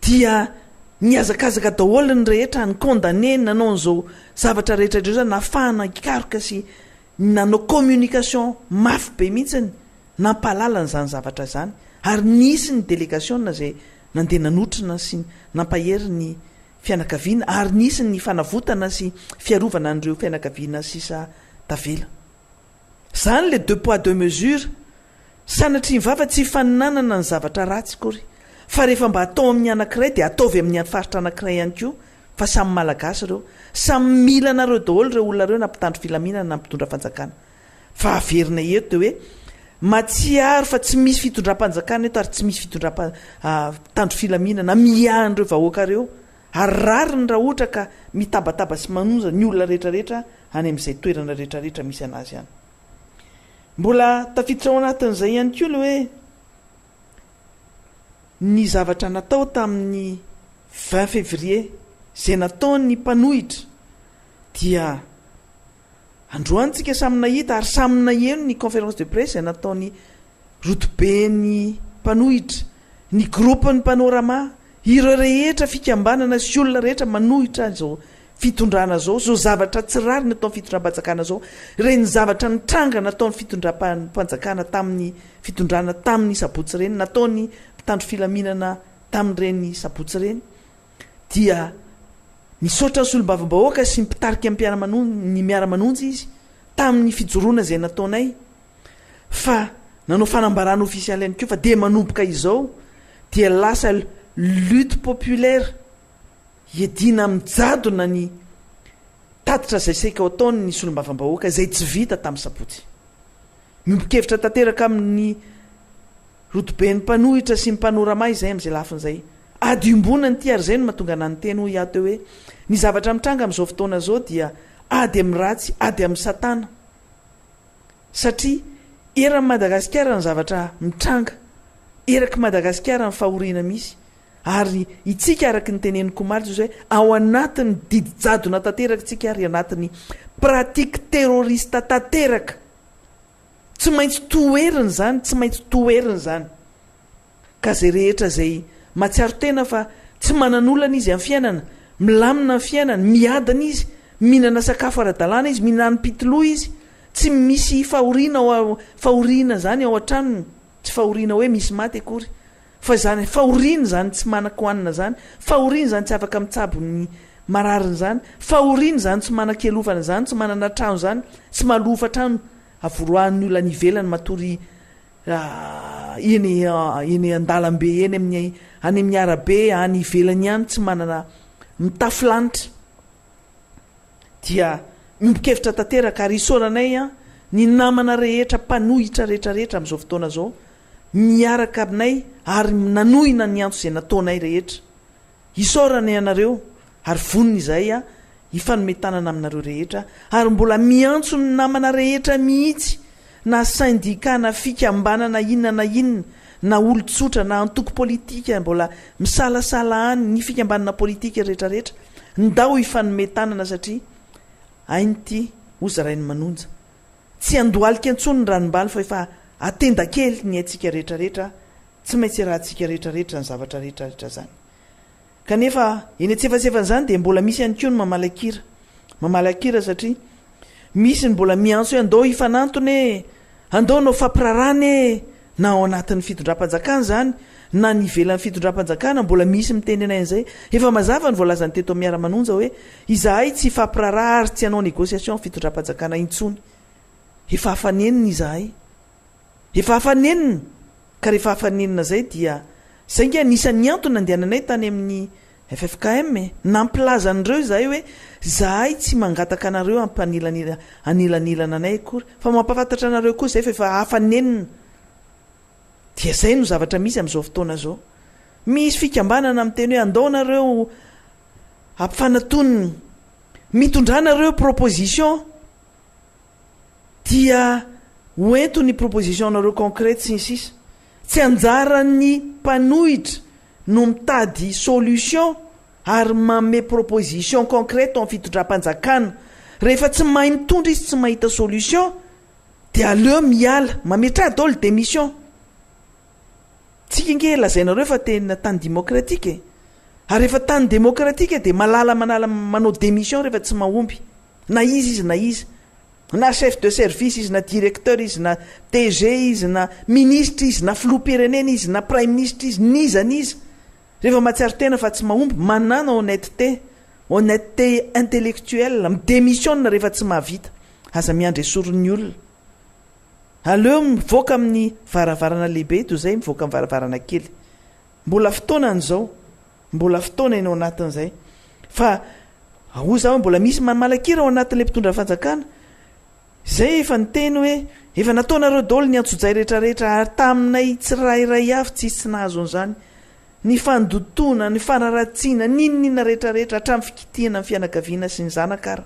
dia niazakazaka daholo ny rehetra ny condamné nanao n'izao zavatra rehetra rehetra nafahana ikaroka sy nanao communication mafy be mihitsiny nampahalala n'izany zavatra zany ary nisy ny délégation zay nandeha nanotrina sy nampahery ny fianakaviana ary nisy ny fanavotana sy fiarovana an'ireo fianakaviana sisa tavela zany le 2 poids 2 mesure sanatria mivava tsy faninanana ny zavatra ratsy kory fa rehefa mba atao amin'ny anankiray dia ataovy amin'ny faritra anankiray ihany koa fa samy malagasy ireo samy mila nareo daholo ireo olona reo nampitandro filaminana na mpitondra fanjakana fa averina eto de hoe matsiaro fa tsy misy fitondram-panjakana eto ary tsy misy fitondram-tandro filaminana miahan'ireo vahoakareo ary rariny raha ohatra ka mitabataba sy manonja ny olona rehetrarehetra any amin'izay toerana rehetrarehetra misy anazy ihany mbola tafiditra ao anatin'izay ihany koa le hoe ny zavatra natao tamin'ny 20 février zay nataony mpanohitra dia androantsika samy nahita ary samy naheno ny conférence de presse zay nataony rotobe ny mpanohitra ny groupe ny panorama ireo rehetra fikambanana sy olona rehetra manohitra zao fitondrana zao zavatra tsy rary ny ataon'ny fitondram-panjakana zao reny zavatra nitranga nataon'ny fitondram-panjakana tamin'ny fitondrana tamin'ny sabotsy reny nataony mpitandro filaminana tamin'ireny sabotsy reny dia misaotra ny solombavam-bahoaka sy mipitarika ny miara-manonja izy tamin'ny fijoroana zay nataonay fa nanao fanambarana ofisialy ihany koa fa de manomboka izao dia lasa lutte populaire iadina mijadona ny tatitra zay saika ao ataony ny solombavam-bahoaka zay tsy vita tamin'ny sabotsy mimbokhevitra tanteraka amin'ny rotoben'ny mpanohitra sy mimpanorama izay amin'izay lafin'izay ady imbonany ty ary zay no mahatonga nany teny ho iato hoe ny zavatra mitranga amin'izao fotoana zao dia ady amin'ny ratsy ady amin'ny satana satria eran'ny Madagasikara ny zavatra mitranga eraky Madagasikara ny fahoriana misy ary itsika araky ny teneniko maritra zay ao anatin'ny didijadona tanteraka tsika ary anatin'ny pratique terroriste tanteraka tsy maintsy toeriny zany tsy maintsy toeriny zany ka zay rehetra zay matsiaro tena fa tsy manan'olana izy amin'ny fiainana milamina ny fiainana miadana izy mihinana sakafo ara-dalàna izy mihinana pitoloha izy tsy misy fahoriana zany ao an-tranony tsy fahoriana hoe misy maty akory fa zany fahoriana zany tsy manan-kohanina zany fahoriana zany tsy afaka mitsabo ny marariny zany fahoriana zany tsy manan-kelovana zany tsy manana trano zany tsy malofa trano avoroan'ny olona nivelany matory eny andalambe eny amin'ny any amin'ny arabe any ivelany ihany tsy manana mitafylanitra dia mimbokevitra tanteraka ary isoranay ny namana rehetra mpanohitra rehetrarehetra amin'izao fotoana zao miaraka aminay ary nanohina ny antso zay nataonay rehetra isorana ianareo ary vonina izay ifanometanana aminareo rehetra ary mbola miantso ny namana rehetra mihitsy na syndicat na fikambanana inona na inona na olotsotra na antoko politika mbola misalasala any ny fikambanana politika rehetrarehetra ndao ifanometanana satria ainty ozarainy manonja tsy andoalika antsony ny ranombaly fa efa atenda kely ny atsika rehetrarehetra tsy maintsy rahantsika rehetrarehetra ny zavatra rehetrarehetra zany kanefa eny atsefasefana zany dia mbola misy ihany koa ny mamalakira satria misy ny mbola miantso hoe andao ifanantony andao nao fampirarany na ao anatin'ny fitondram-panjakana zany na ny ivelan'ny fitondram-panjakana mbola misy miteny anay an'izay efa mazava ny voalazany teto Miara-Manonja hoe izahay tsy fampirara ary tsy hanao négociation fitondram-panjakana intsony efa hafanenina izahay efa hafanenina ka rehefa hafanenina zay dia zay nge anisan'ny antony andehananay tany amin'ny FFKM nampilaza an'ireo izahay hoe zahay tsy mangataka anareo anilanilana anay akory fa mampafantatra anareo koa zay fa efa hafanenina dia zay no zavatra misy amin'izao fotoana zao misy fikambanana miteny hoe andao nareo ampifanatony mitondranareo proposition dia oento ny propositionareo concrète sy ny sisa tsy anjarany mpanohitra no mitady solution ary mame proposition concrète amin'ny fitondram-panjakana rehefa tsy mahay mitondra izy tsy mahita solution dia aleo miala mametra daholo démission. Tsika nge lazainareo fa tena tany démocratique ary rehefa tany démocratique dia manala manao démission rehefa tsy mahomby na izy na chef de service izy na directeur izy na TG izy na ministre izy na filoham-pirenena izy na prime ministre izy nizan'izy rehefa mahatsiaro tena fa tsy mahomby manana honnêteté intellectuelle midémissionna rehefa tsy mahavita aza miandry esoron'ny olona. Aleo mivoaka amin'ny varavarana lehibe toy izay mivoaka amin'ny varavarana kely. Mbola fotoana ianao anatin'izay fa oza hoe mbola misy malakira ao anatin'ilay mpitondra fanjakana zay efa niteny hoe efa nataonareo daholo ny antsojay rehetrarehetra ary taminay tsy rairay avy tsy nahazo an'izany ny fandotona ny fanaratsiana ninina rehetrarehetra hatramin'ny fikitihana amin'ny fianakaviana sy ny zanakara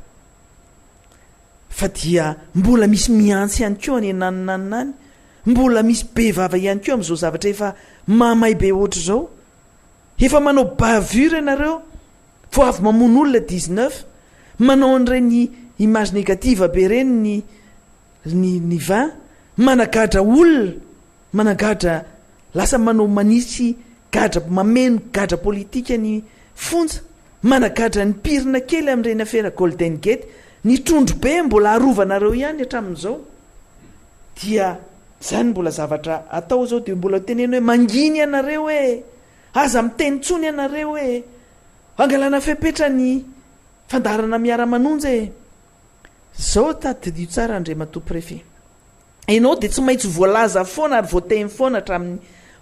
fa dia mbola misy miantsy ihany koa any naninany mbola misy be vava ihany koa amin'izao zavatra efa mamay be ohatra izao efa manao bavure ianareo vo avy mamono olona 19 manao an'ireny image négative be reny ny 20 managadra olona managadra lasa manao manisy gadra mameno gadra politika ny fonja managadra ny pirina kely amin'ireny affaire Golden Gate ny trondro be mbola arovanareo ihany hatramin'izao dia zany mbola zavatra atao zao dia mbola teneny hoe manginy ianareo hoe aza miteny tsony ianareo hoe angalana fepetra ny fandarana Miara-Manonja zao tadidio tsara Andriamatoa préfet ianao dia tsy maintsy voalaza foana ary voateny foana hatramin'ny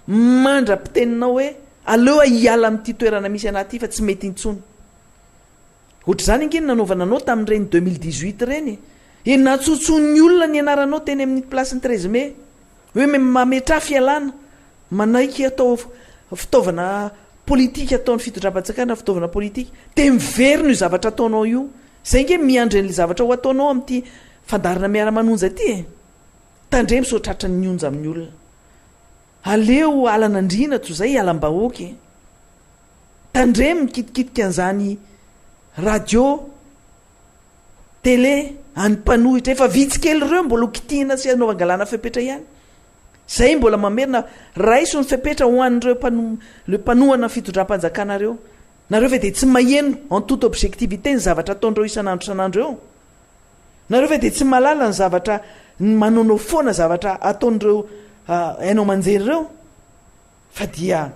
mandra-piteninao hoe aleo hiala amin'ity toerana misy anaty fa tsy mety intsony. Ohatra zany ingeny nanaovananao tamin'ireny 2018 reny natsotson'ny olona ny anaranao teny amin'ny place 13 mai hoe mametra fialana manaiky atao fitaovana politika ataon'ny fitondram-panjakana fitaovana politika dia miverina io zavatra ataonao io zay nge miandry an'ilay zavatra ho ataonao amin'ity fandarana Miara-Manonja ity tandre misotratra ny onja amin'ny olona aleo alan'andriana toy izay alam-bahoaka tandre mikitikitika an'izany radio télé any mpanohitra efa vitsy kely ireo mbola kitihina sy anao angalana fepetra ihany zay mbola mamerina raiso ny fepetra ho an'ireo le mpanohana fitondram-panjakanareo nareo fa dia tsy maheno en toute objectivité ny zavatra ataondreo isan'andro eo nareo fa dia tsy malala ny zavatra manonao foana zavatra ataondreo hainao manjery ireo fa dia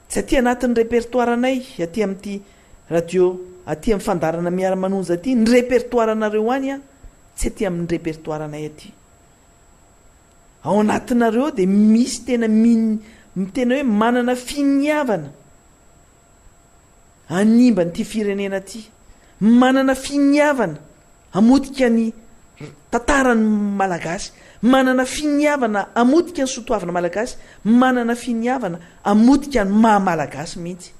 tsy aty anatin'ny répertoire anay aty amin'ity radio aty amin'ny fandarana Miara-Manonja aty ny répertoire anareo any tsy aty amin'ny répertoire anay aty ao anatinareo dia misy tena hoe manana finiavana animba nyity firenena aty manana finiavana amodika ny tantarany malagasy manana finiavana amodika ny sotoavana malagasy manana finiavana amodika ny maha-malagasy mihitsy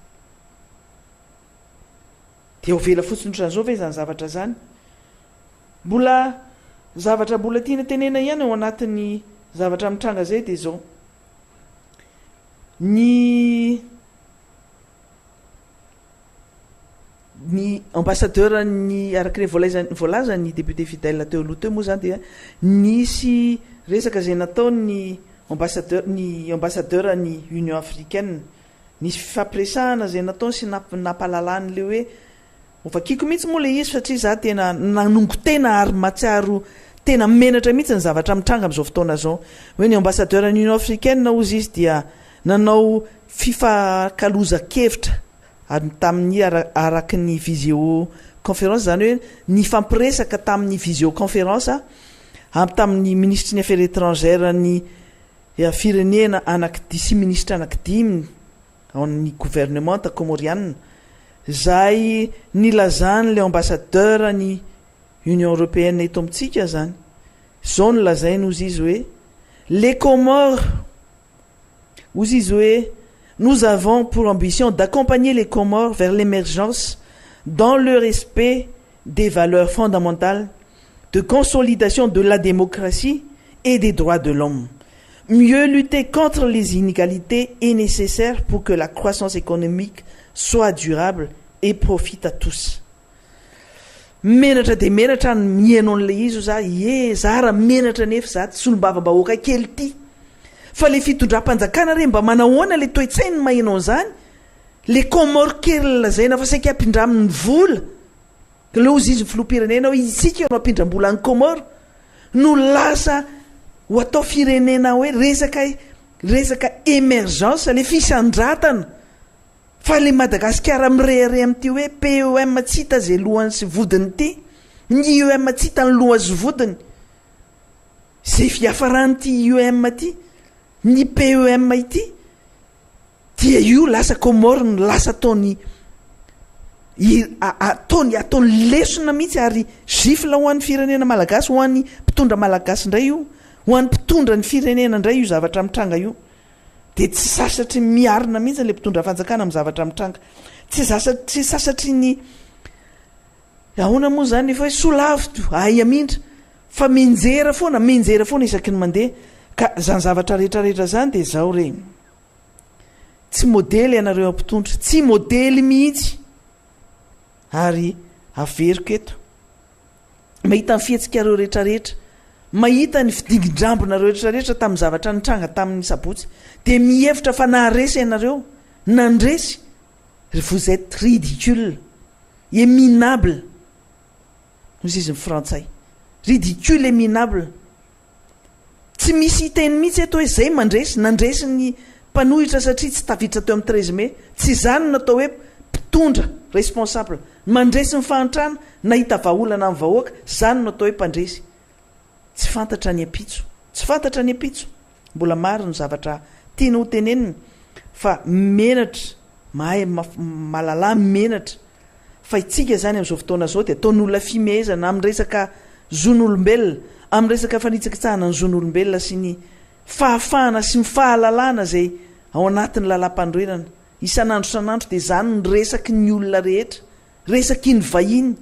dia ho vela fotsiny ohatran'izao ve zany zavatra zany zavatra mbola tiana tenena ihany ao anatin'ny zavatra mitranga zay dia zao ny ambassadeur ny arak'ilay voalaza ny député fidèle teo aloha teo moa zany dia nisy resaka zay natao ny ambassadeur ny Union africaine nisy fifampiresahana zay natao sy nampalalany le hoe ovakiko mihitsy moa le izy satria za tena nanongo tena ary matsiaro tena menatra mihitsy ny zavatra mitranga amin'izao fotoana zao hoe ny ambassadeur ny Union africaine ozy izy dia nanao fifakaloza-kevitra tamin'ny araky ny visio conférence zany hoe ny fampiresaka tamin'ny visio conférence tamin'ny ministre ny affaires étrangères ny firenena sy ministre anankidimy ao ny gouvernement comoriana zay nilazany le ambassadeur ny Union européenne eto amintsika zany zao nolazainy ozy izy hoe les Comores ozy izy hoe nous avons pour ambition d'accompagner les Comores vers l'émergence dans le respect des valeurs fondamentales de consolidation de la démocratie et des droits de l'homme. Mieux lutter contre les inégalités est nécessaire pour que la croissance économique soit durable et profite à tous. Menatra de menatra mihaino an'le izy za za raha menatra nefa za tsy solombava-bahoaka kely ty fa le fitondram-panjakana re mba manahoana le toe-tsainy mahainao zany le Comore kely lazaina fa saika ampindraminy vola le ozy izy filopirenena isika no ampindram-bola any Comore no lasa ho atao firenena hoe resaka émergence le fisandratana fa le Madagasikara mirehare am'ty hoe PEM tsy hita zay lohany sy vodiny ty ny IEM tsy hita ny lohany sy vodiny zay fiafaran'ty IEM ty ny PEM ity dia io lasa Comore no lasa ataony lesona mihitsy ary gifle ho an'ny firenena malagasy ho an'ny mpitondra malagasy indray io ho an'ny mpitondra ny firenena indray io zavatra mitranga io dia tsy sasatry miarina mihitsy le mpitondra fanjakana amin'ny zavatra mitranga tsy sasatry ny ahoana moa zany efa hoe solavito amindra fa menjera foana isaky ny mandeha ka zany zavatra rehetrarehetra zany dia zao regny tsy modely ianareo ampitondra tsy modely mihitsy ary averiko eto mahita ny fihetsikareo rehetrarehetra mahita ny fidingindrambonareo rehetrarehetra tamin'ny zavatra nitranga tamin'ny sabotsy dia mihevitra fa naharesy ianareo nandresy vous êtes ridicule et minable nozy izy ny frantsay ridicule et minable tsy misy hiteny mihitsy eto hoe zay nandresy ny mpanohitra satria tsy tavitra teo amin'ny 13 mai tsy zany natao hoe mpitondra responsable mandresy ny fahantrana nahita vahaolana amin'ny vahoaka zany natao hoe mpandresy tsy fantatra ny apitso mbola maro ny zavatra tiana ho teneniny fa menatra mahay malalà menatra fa itsika zany amin'izao fotoana zao dia ataon'olona fimehezana amin'ny resaka zon'olombelona amin'ny resaka fanitsakitsahana ny zon'olombelona sy ny fahafahana sy ny fahalalana zay ao anatin'ny lalam-pandroenana isan'andro dia zany ny resaky ny olona rehetra resaky ny vahiny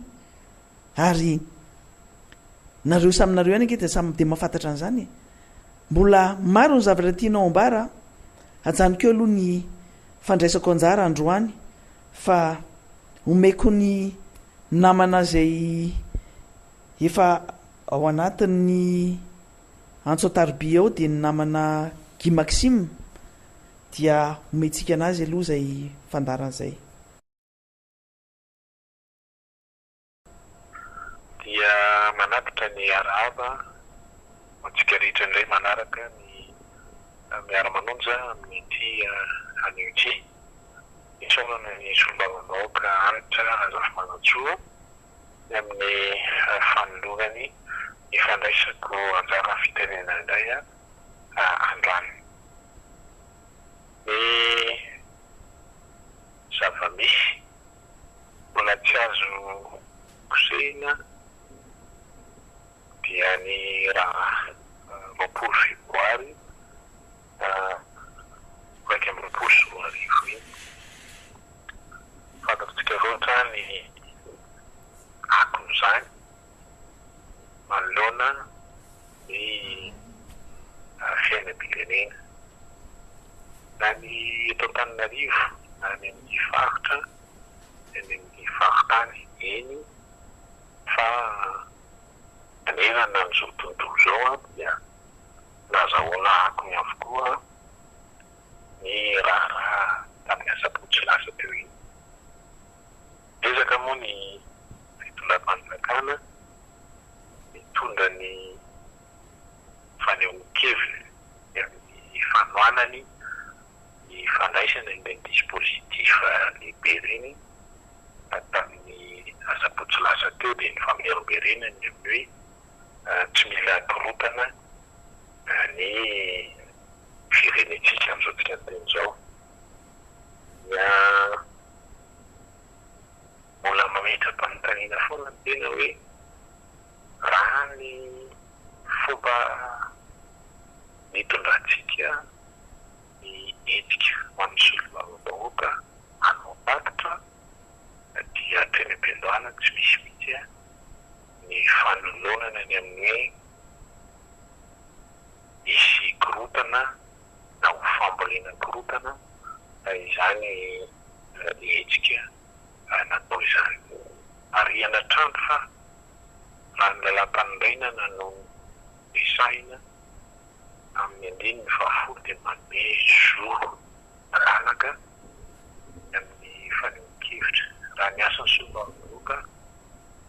ary nareo saminareo any ange dia mahafantatra an'izany mbola maro ny zavatra tianao ambara ajanokeo aloha ny fandraisako anjara androany fa omeko ny namana zay efa ao anatin'ny Antsotarobia ao dia ny namana Guy Maxime dia omentsika anazy aloha zay fandaran'izay dia manapitra ny arahaba antsika rehetra indray manaraka ny Miara-Manonja amin'ity anioty isaonana ny solombavam-bahoaka anitra azafanatsoa amin'ny fanolorany ifandraisako anjara fitenena indray androany ny zava-misy mbola tsy azo kosehina dia ny raha 20 Febroary 2024 fantatsika loatra ny akon'izany manoloana ny fiainam-pirenena na ny eto Antananarivo na ny amin'ny faritra ny amin'ny faritany eny fa anerana n'izao tontolo zao dia nazahoana akony avokoa ny raha tamin'ny asabotsy lasa teo iny ezaka moa ny fitondram-panjakana mitondra ny fanehoan-keviny amin'ny fanoanany ny fandraisana ny dispositif lehibe reny tamin'ny asabotsy lasa teo dia ny famerimberena ny amin'ny hoe tsy mila korotana ny firenetsika amin'izao fiainana zao dia mbola mametra-panontaniana foana ny tena hoe raha ny fomba mitondrantsika ny etika ho an'ny solombavam-bahoaka anao tatitra dia teny am-piandohana tsy misy mihitsy ny fanolonana ny amin'ny hoe isy korotana na ho fambolena korotana izany etsika natao izany ary anatrandro fa raha ny lalam-panorenana no desaina amin'ny andiny ny fahafolo dia manome zoro lalaka amin'ny fanehoan-kevitra raha ny asan'ny soavaviloka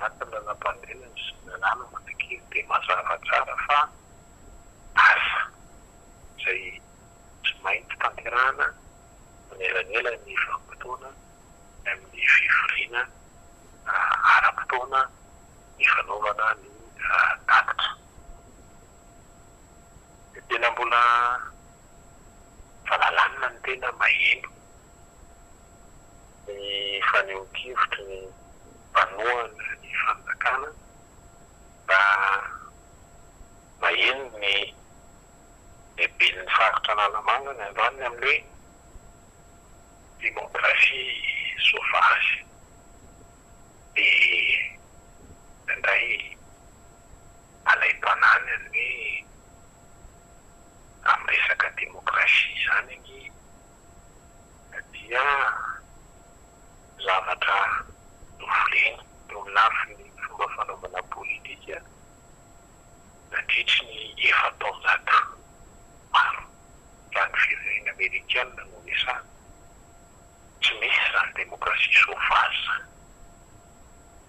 anatin'ny lalam-panorenana sy ny lalàna manan-kevitra dia mazava tsara fa asa izay tsy mainty tanterahana manelanela ny fampitoana amin'ny fivoriana ara-potoana ny fanaovana ny tatitra dia tena mbola fahalalana ny tena maheno ny fanehoan-kevitra ny mpanohana ny fanjakana mba maheno ny lehibe ny faritra analamanga ny androany amin'le hoe démocratie sauvage dia indray alay-panany any hoe amin'ny resaka démocratie zany ny dia zavatra novoleny eo lafy ny fomba fanaovana politika nandritry ny efa-taonjato maro raha ny firenena amerikana no resana tsy misy zany démocratie sauvage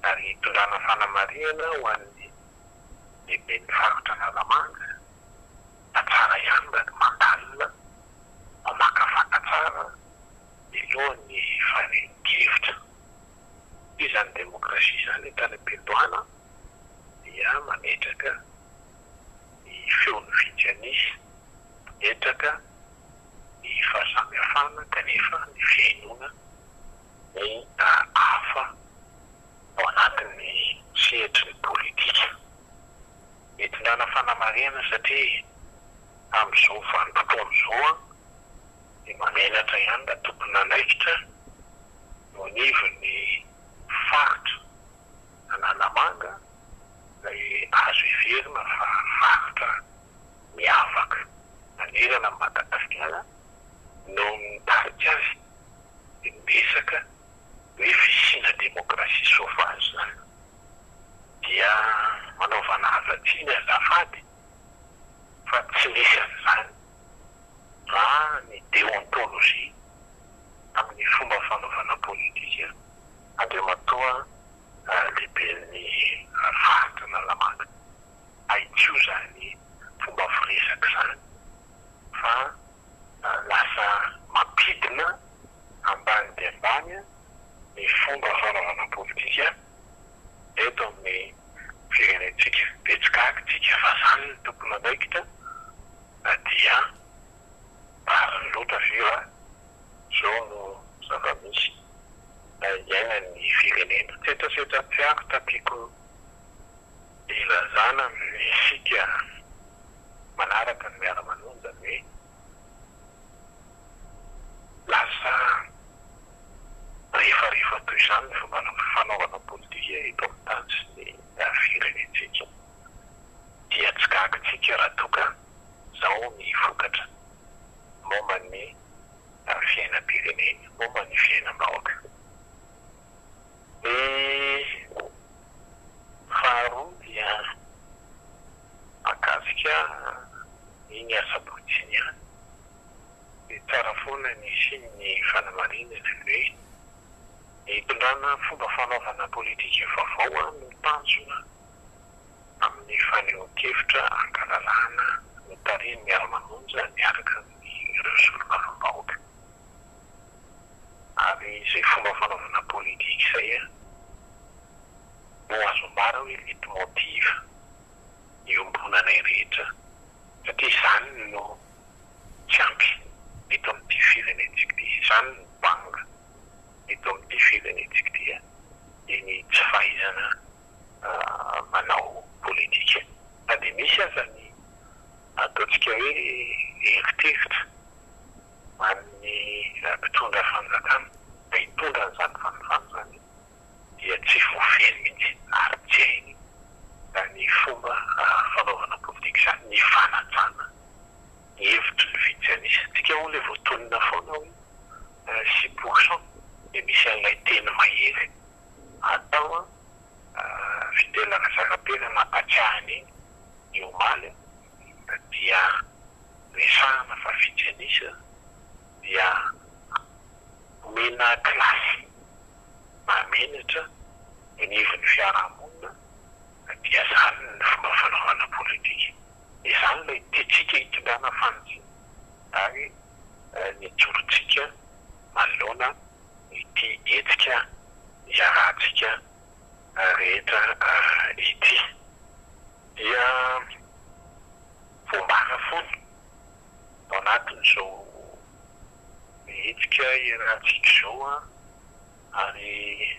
ary tondrana fanamariana ho an'ny lehibe ny faritra nalamanga atsara ihany mba ny mandalina mamakafaka tsara milohan'ny fanehoan-kevitra io zany démocratie zany tany am-piandohana dia mametraka ny feon'ny fitsanisy metraka ny fahasamihafana kanefa ny fiainoana ny hafa ao anatin'ny sehatry ny politika metondrana fanamariana satria amin'izao vanim-potoana izao dia mamelatra ihany da tokony nanaikitra no anivo ny faritra analamanga ilay azo iverina fa faritra miavaka manerana ny Madagasikara no mitarika azy dia miresaka hoe fisiana démocratie sauvage dia manaovana azatsiny azafady fa tsy misy an'izany raha ny déontologie amin'ny fomba fanaovana politika andriamatoa lehibe ny faritra nalamanga aitsio zany fomba firesaka zany fa lasa mampidina ambany dia ambany ny fomba fanaovana politika eto amin'ny firenentsika betsikakitsika fa zany ny tokony anaikitra dia mariny loatra vio zao no zava-misy iaina ny firenena setrasetra tiako tapiako ilazana ny sika manaraka ny Miara-Manonja hoe lasa rehefa toy izany ny fomba fanaovana politika eto amin'ny tany sy ny firenentsika dia tsy kakitsika raha toka zao ny vokatra momba ny fiainam-pirenena momba ny fiainam-bahoaka faharoa dia akasika iny asabotsiny ihany dia tsara foana ny siny ny fanamarinana hoe hitondrana fomba fanaovana politika vaovao no tanjona amin'ny fanehoan-kevitra ankalalana ny tariny Miara-Manonja miaraka ireo solombavam-bahoaka ary izay fomba fanaovana politika izay no azo ambara hoe leitmotiv iombonana rehetra satria izany no tsy ampy eto amin'ity firenentsika ty izany no banga eto amin'ity firenentsika ty ny tsy fahaizana manao politika na dia misy aza ny ataontsika hoe eritreritra amin'ny mpitondra fanjakana da hitondra n'izany fanofany zany dia tsy voafeny mihitsy ary tsy hainy da ny fomba fanaovana politika izany ny fanajana ny hevitry ny fitsanisy tsika ho le voatonina foana hoe 6% dia misy an'ilay teny mahery atao fidelana sakapena mampatsiahany iny ny omaly dia resahana fa fitsanisy dia omena klasy mamenatra nivon'ny fiarahamonina dia zany ny fomba fanaovana politika. Izany ilay tiatsika hitondrana fanitsiny ary ny jorontsika manoloana ity hetsika iarahantsika rehetra ity dia voambara foana ao anatin'izao hetsika iarahantsika izao ary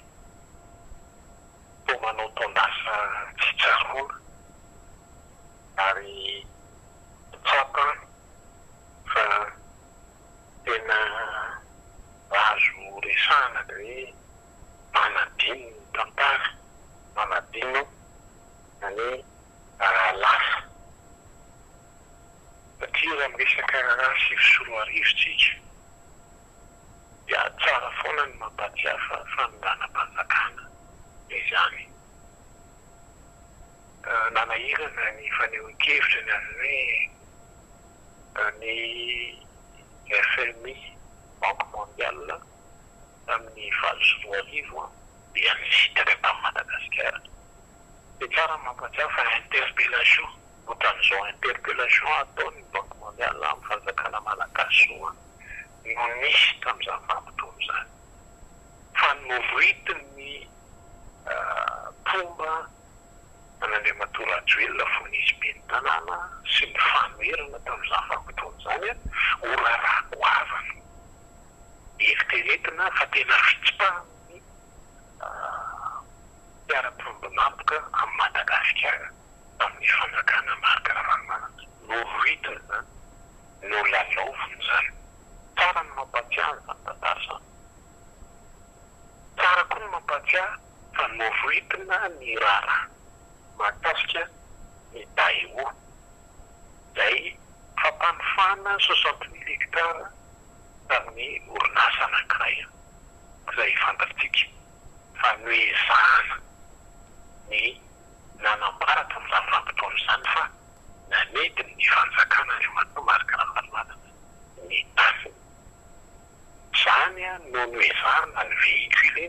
manao taondasa tsy tsarona ary tsapa fa tena azo resahana da hoe manadino ny tantara manadino ny lasa satria raha miresaka sivy arivotsika dia tsara foana ny mampatsiafa fanonganam-panjakana izany nanahirana ny fanehoan-kevitra ny azy hoe ny FMI Banque Mondiale tamin'ny 2020 dia nisitaka tamin'ny Madagasikara. Dia tsara mampatsiafa interpellation ohatran'izao interpellation ataon'ny Banque Mondiale amin'ny fanjakana malagasy soa no nisy tamin'izany vanim-potoana izany fa novoritiny fomba anandriamato rajoelona fonisy be ny tanàna sy ny fanoherana tamin'izany vanim-potoana izany ho rarako avana eritreretina fa tena fitsipahany mpiara-miombonampoka amin'ny Madagasikara tamin'ny fanjakana Marc Ravalomanana novoritiny zany no lalaoviny zany tsara ny mampatsiahy ny tantara izany tsara koa ny mampatsiahy fa novoitina ny rara mahakasika ny Daewoo izay fampanofana 60,000 hektara tamin'ny orinasa anankiray izay fantatsika fa noezahana ny nanambara tamin'izany vanim-potoana izany fa nanetiny ny fanjakana andriamato Marc Ravalomanana ny tany izany no noezahana ny véhicule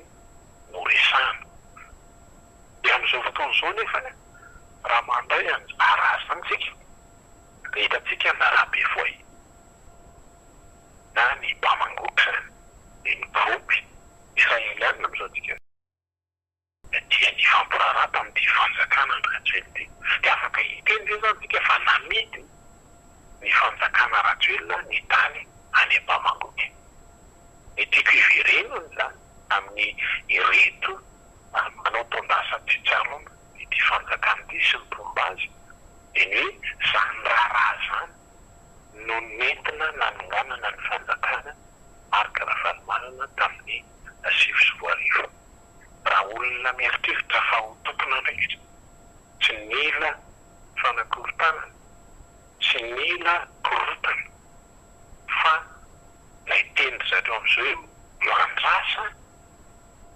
no resahana. Dia amin'izao fotoana izao nefa raha mandray arazy zany tsika dia hitantsika narabe voay na ny mpamangotra dia ny gropy israeliana amin'izao tsika dia ny fampirarata amin'ity fanjakana ny rajoely ity dia afaka hiteny zay zany tsika fa namidy ny fanjakana rajoelina ny tany any mpamangotra. Ny tiako hiverenony zany amin'ny ireto manao taondasa tsy tsarona ity fanjakana ity sy ny fomba azy dia ny hoe zany raharaha zany no nentina nanonganana ny fanjakana Marc Ravalomanana tamin'ny 2020. Raha olona mieritreritra fa ho tompona ndraikitra tsy mila fanakorontanana tsy mila korotana fa lay teny zareo amin'izao hoe mandrasa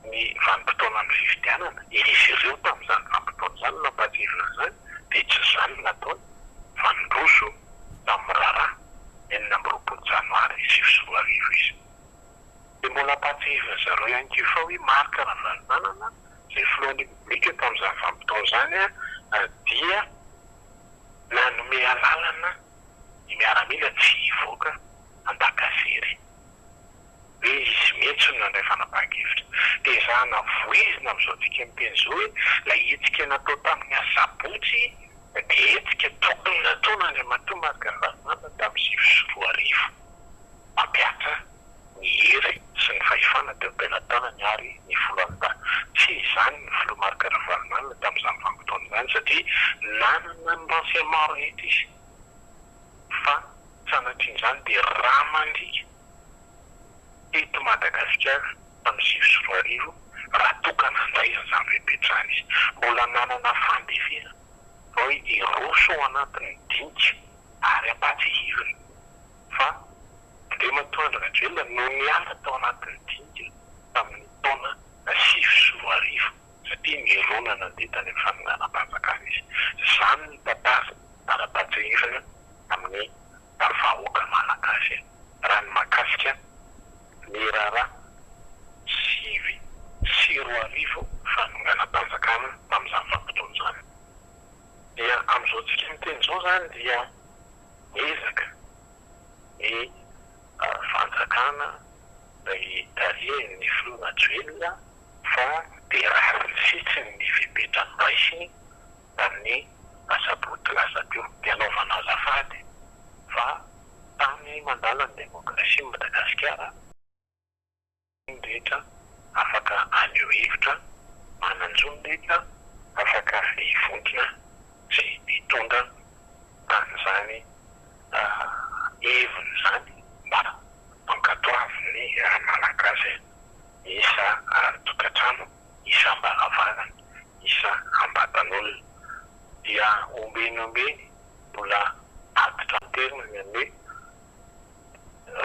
ny vanim-potoana ny fifidianana izy ireo tamin'izany vanim-potoana izany nampatevina zany dia tsy zany nataony fa nindroso tamin'ny rara 9 Janoary 2020 izy. Dia mbola ampatevina zareo ihany koa fa hoe Marc Ravalomanana izay filohan'ny republika tamin'izany vanim-potoana izany dia nanome lalana ny miaramila tsy hivoaka andakasery hoe izy mihitsy no nandray fanapahan-kevitra. Dia zahana voizina amin'izao tsika miteny izao hoe ilay hetsika natao tamin'ny asabotsy dia hetsika tokony nataon'andriamato Marc Ravalomanana tamin'ny 2020 mampiatra ny hery sy ny fahefana teo am-pelantanany ary ny folanta tsy izany ny filoha Marc Ravalomanana tamin'izany vanim-potoana izany satria nanana ny renseignement rehetra izy fa sanatrian'izany dia raha mandrika eto Madagasikara tamin'ny 2020 raha tokana andray izany repetrany izy mbola nanana fandefera fa hoe iroso anatin'ny dinika ary ampatsihiviny fa de matoandro rajoelona no niala tao anatin'ny dinika tamin'ny taona 2010 satria nironana de tany amin'ny fanonganam-panjakana izy zany ny tantara ara-patsihivana amin'ny vahoaka malagasy raha ny makasika ny rara 2010 fanonganam-panjakana tamin'izany vanim-potoana zany dia amin'izao tsika miteny zao zany dia ezaka ny fanjakana ilay tarihin'ny filoha joelona fa de rariny sitsiny ny fipetrany raisiny tamin'ny asaboty lasa teo de anaovana azafady fa tamy mandala ny demokrasia Madagasikara rehetra afaka aneo hevitra mananjony rehetra afaka hivondrona sy hitondra tan'izany heviny zany mba mankatoavy ny malagasy isa tokatrano isa ambaravarana isa ambatan'olona dia ombeny mbola atitra anterina ny hoe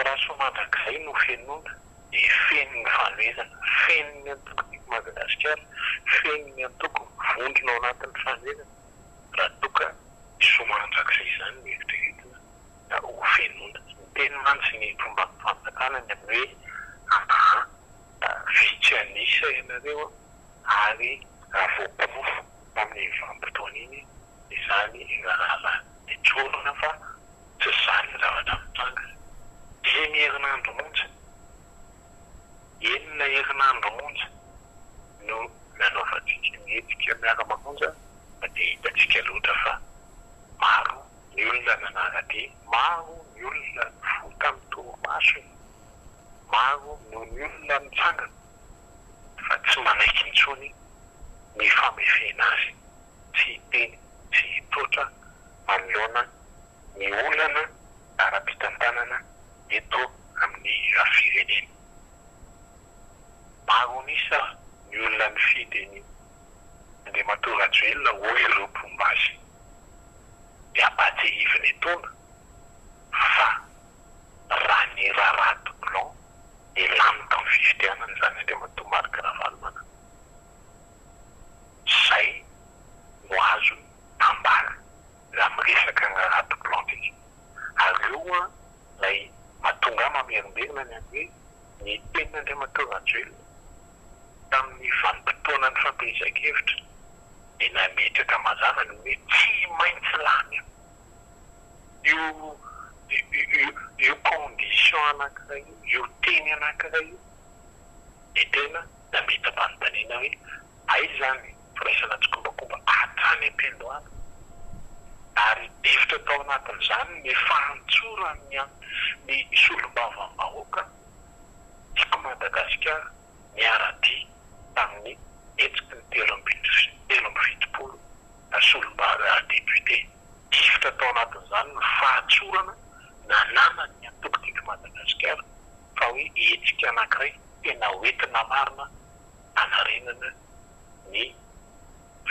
raha somandrak'izay no fenona de feniny fanoezana feniny antoko Madagasikara feniny antoko vondrona ao anatin'ny fanoezana raha toka somandrak'izay zany mieritrretina da ho fenona teny mantsy ny fomba fanjakana ny amin'ny hoe vitsy anisa ianareo ary voakomofo amin'ny vanim-potoana iny izany raha itsorona fa tsy zany zavatra mitranga dimy herinandro monja enina herinandro monja no nanaovantsika mihetsika Miara-Manonja de hitatsika loatra fa maro ny olona nanarady maro ny olona fota amin'ny toromasony maro no ny olona mitsangana fa tsy manaiky intsony ny famefena azy tsy hiteny tsy hitotra manoloana ny olana ara-pitantanana eto amin'ny firenena maro nisa ny olona mifidy ny andriamatora joelona ho ireo mpombazy de ampatsihiviny etona fa raha ny rarato blanc elamika amin'ny fifidianana zany andriamatora marika ravalomana zay no azo tambara raha miresaka ny rarato blanc izy ary io lay mahatonga mamerimberina ny hoe ny tenin'andriamatora joelona tamin'ny vanim-potoana ny fampirizan-kevitra de nametraka mazana ny hoe tsy maintsy lany io condition anankiray io teny anankiray io de tena nametam-panontaniana hoe ay zany firaisana tsokombakomba hatrany am-piandohana ary devitra tao anatin'izany ny fahantsorany ny solombavam-bahoaka tiako Madagasikara miara-dia tamin'ny hetsiky ny telo amby fitopolo solomba-député devitra tao anatin'izany ny fahatsorana nananany antoko tiako Madagasikara fa hoe hetsika anankiray tena hoentina marina anarenana ny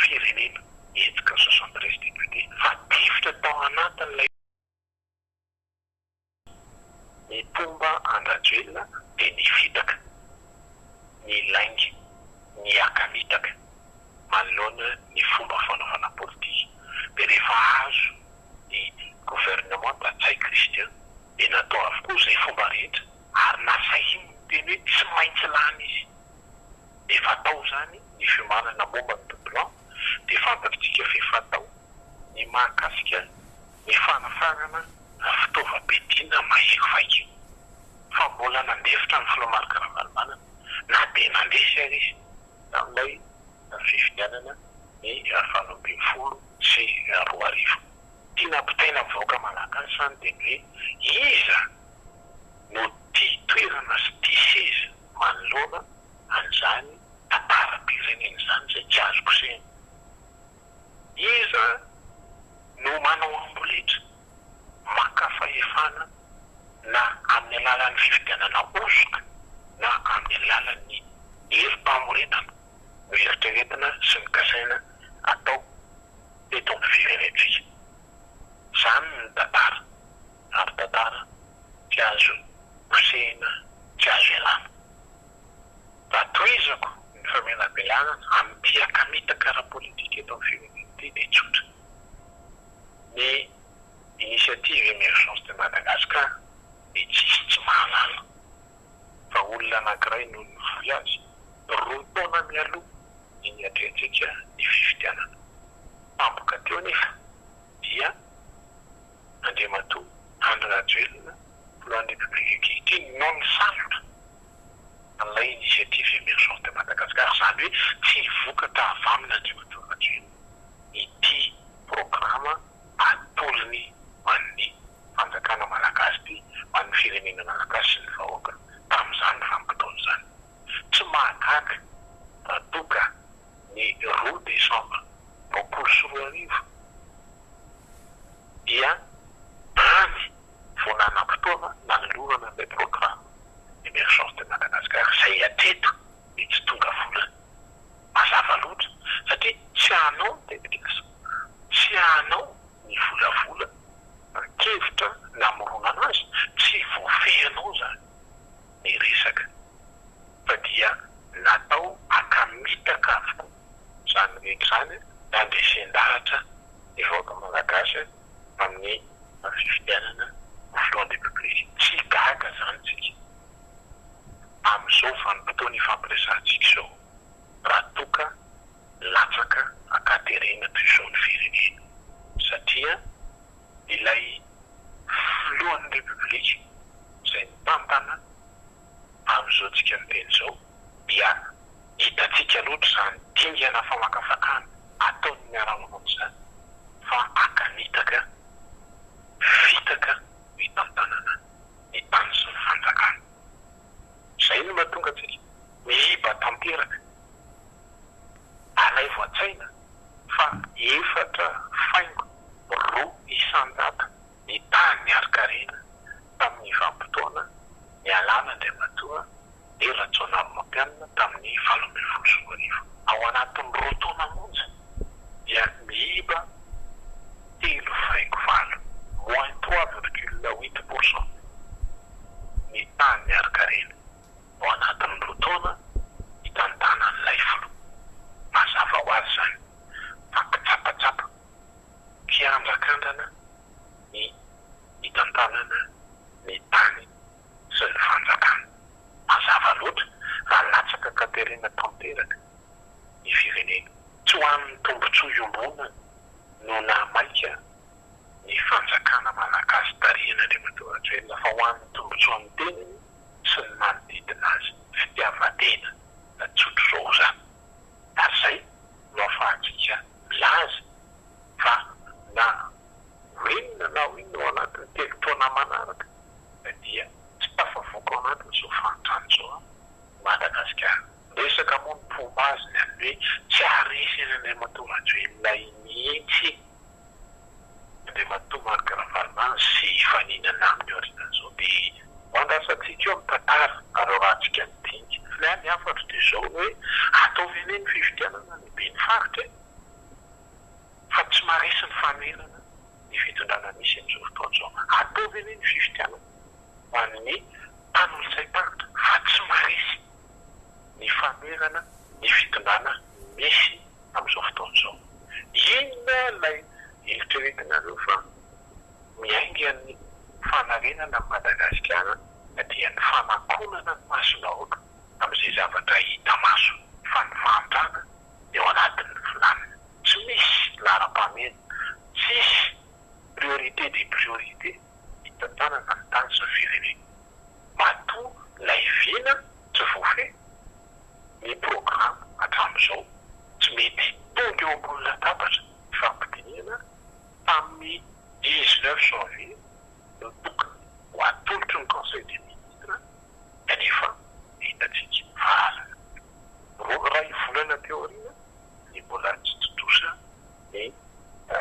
firenena hetsika 73 député fa devitra tao anatin'ilay ny pomba andrajoelona de ny fitaka ny laingy ny akamitaka manoloana ny fomba fanaovana politika de rehefa azo ny gouvernement Tatsay Christian de natao avokoa zay fomba rehetra ary nasahiny teny hoe tsy maintsy lany izy de fatao zany ny fimanana momba ny blanc de fantatritsika fefatao ny mahakasika ny fanafarana fitaovam-piadiana mahery vaika fa mbola nandefitra ny filomarika ravalomana na de nandesy ary izy amin'ilay fifidianana ny 2020 sy 2010 tia nampitaina mivahoaka malagasy zany de ny hoe iza no tia toerana sy tia seza manoloana an'izany tantara-pirenena zany zay tsy azo kosehina iza no manao amboletra maka fahefana na amin'ny alalan'ny fifidianana osoka na amin'ny alalan'ny herim-pamoretana no eritreretina sy ny kasaina atao de eto amin'ny firenentsika. Izany ny tantara, ary tantara tsy azo kosehina, tsy azo ialana. Raha toizako ny famelabelana amin'ny akamitaka ara-politika eto amin'ny firenena ity dia tsotra. Ny initiative émergence de Madagascar dia tsy mahalala fa olona anankiray no nivoy azy 2 taona mialoha iny atrentsika ny fifidianana. Tampoka teo nefa dia Andriamatoa Andry Rajoelina Président République ankehitriny no nisalotra an'ilay initiative émergence de Madagascar, izany hoe tsy vokatra avy amina Andriamatoa Rajoelina ity programa atolony man'ny fanjakana malagasy ity, man'ny firenena malagasy sy ny vahoaka tamin'izany vanim-potoana izany. Tsy mahagaga raha toka ny 2 Desambra 2024 dia any voananam-potoana nanolorana ilay programa émergence de Madagascar izay atreto ny tsy tonga volana. Mazava loatra satria tsy anao ny tetikasa, tsy anao ny volavola kevitra namorona anazy, tsy voafehinao zany ny resaka fa dia natao akamitaka avokoa. Izany rehetra izany nandresen-dahatra ny vahoaka malagasy amin'ny fifidianana Président République. Tsy gaga zany tsika amin'izao vanim-potoana ifampiresantsika izao raha toka latsaka akaterena toy izao ny firenena, satria ilay filohan'ny République izay nitantana amin'izao tsika ny teny izao dia hitatsika loatra izany dingana famakafakana ataon'ny Miara-Manonja fa akanitaka fitaka hitantanana ny tany sy ny fanjakana. Izay no mahatonga antsika mihiba tanteraka alay voatsaina fa 4 faingo 2 isan-data ny tany miarikarena tamin'ny vanim-potoana ny alana Andriamatoa dia Rajaonamampianina tamin'ny 2018. Ao anatin'ny 2 taona monja dia mihiba 3,4 moins 3,8% ny tany miarikarena ao anatin'ny 2 taona hitantanan'ilay filoha. Mazava ho azy izany fa kitsapatsapa kiandrakandrana ny hitantanana ny tany sy ny fanjakana. Mazava loatra raha latsaka katerena tanteraka ny firenena. Tsy ho an'ny tombotsoa iombonana no namaika ny fanjakana malagasy tarihina Andriamatoa Rajoelina fa ho an'ny tombotsoa amin'ny teniny sy ny manodidina azy fitiavan-tena na tsotro izao zany. Ary izay no ahafahantsika milaza fa na inona na inona ao anatin'ny 3 taona manaraka dia tsy tafavoaka ao anatin'izao fanontany izao Madagasikara. Resaka moa ny pombaziny amin'ny hoe tsy haresy Andriamatoa Rajoelina mihitsy Andriamatoa Marc Ravalomanana sy faninana amin'ny orinan'izao dia mandrasantsika eo amin'ny tantara ary rahantsika midinika. Ilay ny afatra dia izao hoe ataovy eny ny fifidianana ny be ny faritra fa tsy maharesy ny famerana ny fitondrana misy amin'izao fotoana izao. Ataovy eny ny fifidianana ho an'ny mpanolo-tsaim-paritra fa tsy maharesy ny famerana ny fitondrana misy amin'izao fotoana izao. Inona ilay eritreretinareo fa miainga ny fanarenana amin'ny Madagasikara dia ny fanakonana ny masonahoaka amin'izay zavatra hita maso fa ny fahantrana eo anatin'ny filanina. Tsy misy laram-pamena, tsisy priorité des priorités hitantanana ny tany sy ny firenena. Matoa ilay vina tsy voafehy ny programa hatramin'izao tsy mety tonga eo ambony latabatra fampidinihana tamin'ny 19 janvier no tokony ho atolotry ny conseil des ministres kanefa hitatsika farazana. Raha ivolana teo aoriana ny mbola tsy totosa ny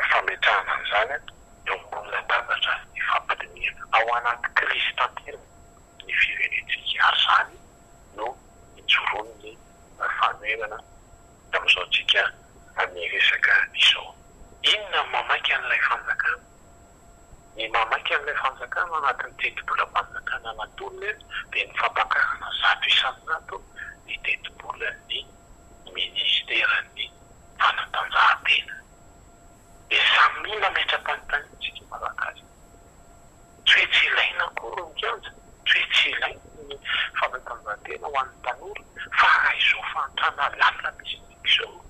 fametrahana an'izany eo ambony latabatra ny fampidinihana ao anaty crise tanteraka ny firenentsika. Ary izany no ijoroan'ny famerana amin'izao tsika amin'ny resaka izao. Inona an'ilay fanjakana anatin'ny teti-bola-panjakana natolony dia ny fampakarana 100 isan'ato ny teti-bolan'ny ministeran'ny fanatanjahantena. Dia samy mila metra-panontany tsika malagasy. Tsy hoe tsy ilaina akory ny kianja, tsy hoe tsy ilaina ny fanatanjahantena ho an'ny tanora, fa raha izao fantrana lalina misy izao.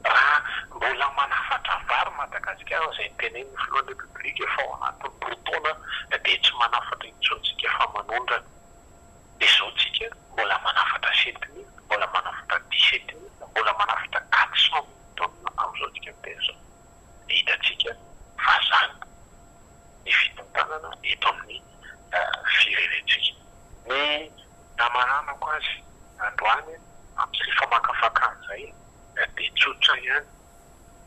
Raha mbola manafatra vary Madagasikara izay tenen'ny filohan'ny repoblika efa ao anatin'ny botaona dia tsy manafatra intsontsika fa manondrana. Dia izao tsika mbola manafatra 7 000, mbola manafatra 17 000, mbola manafatra 400 000 taona amin'izao tsika miteny izao. Hitatsika fa zany ny fitontanana eto amin'ny firenentsika. Ny namaranako azy androany amin'ny famakafaka an'izay dia tsotra ihany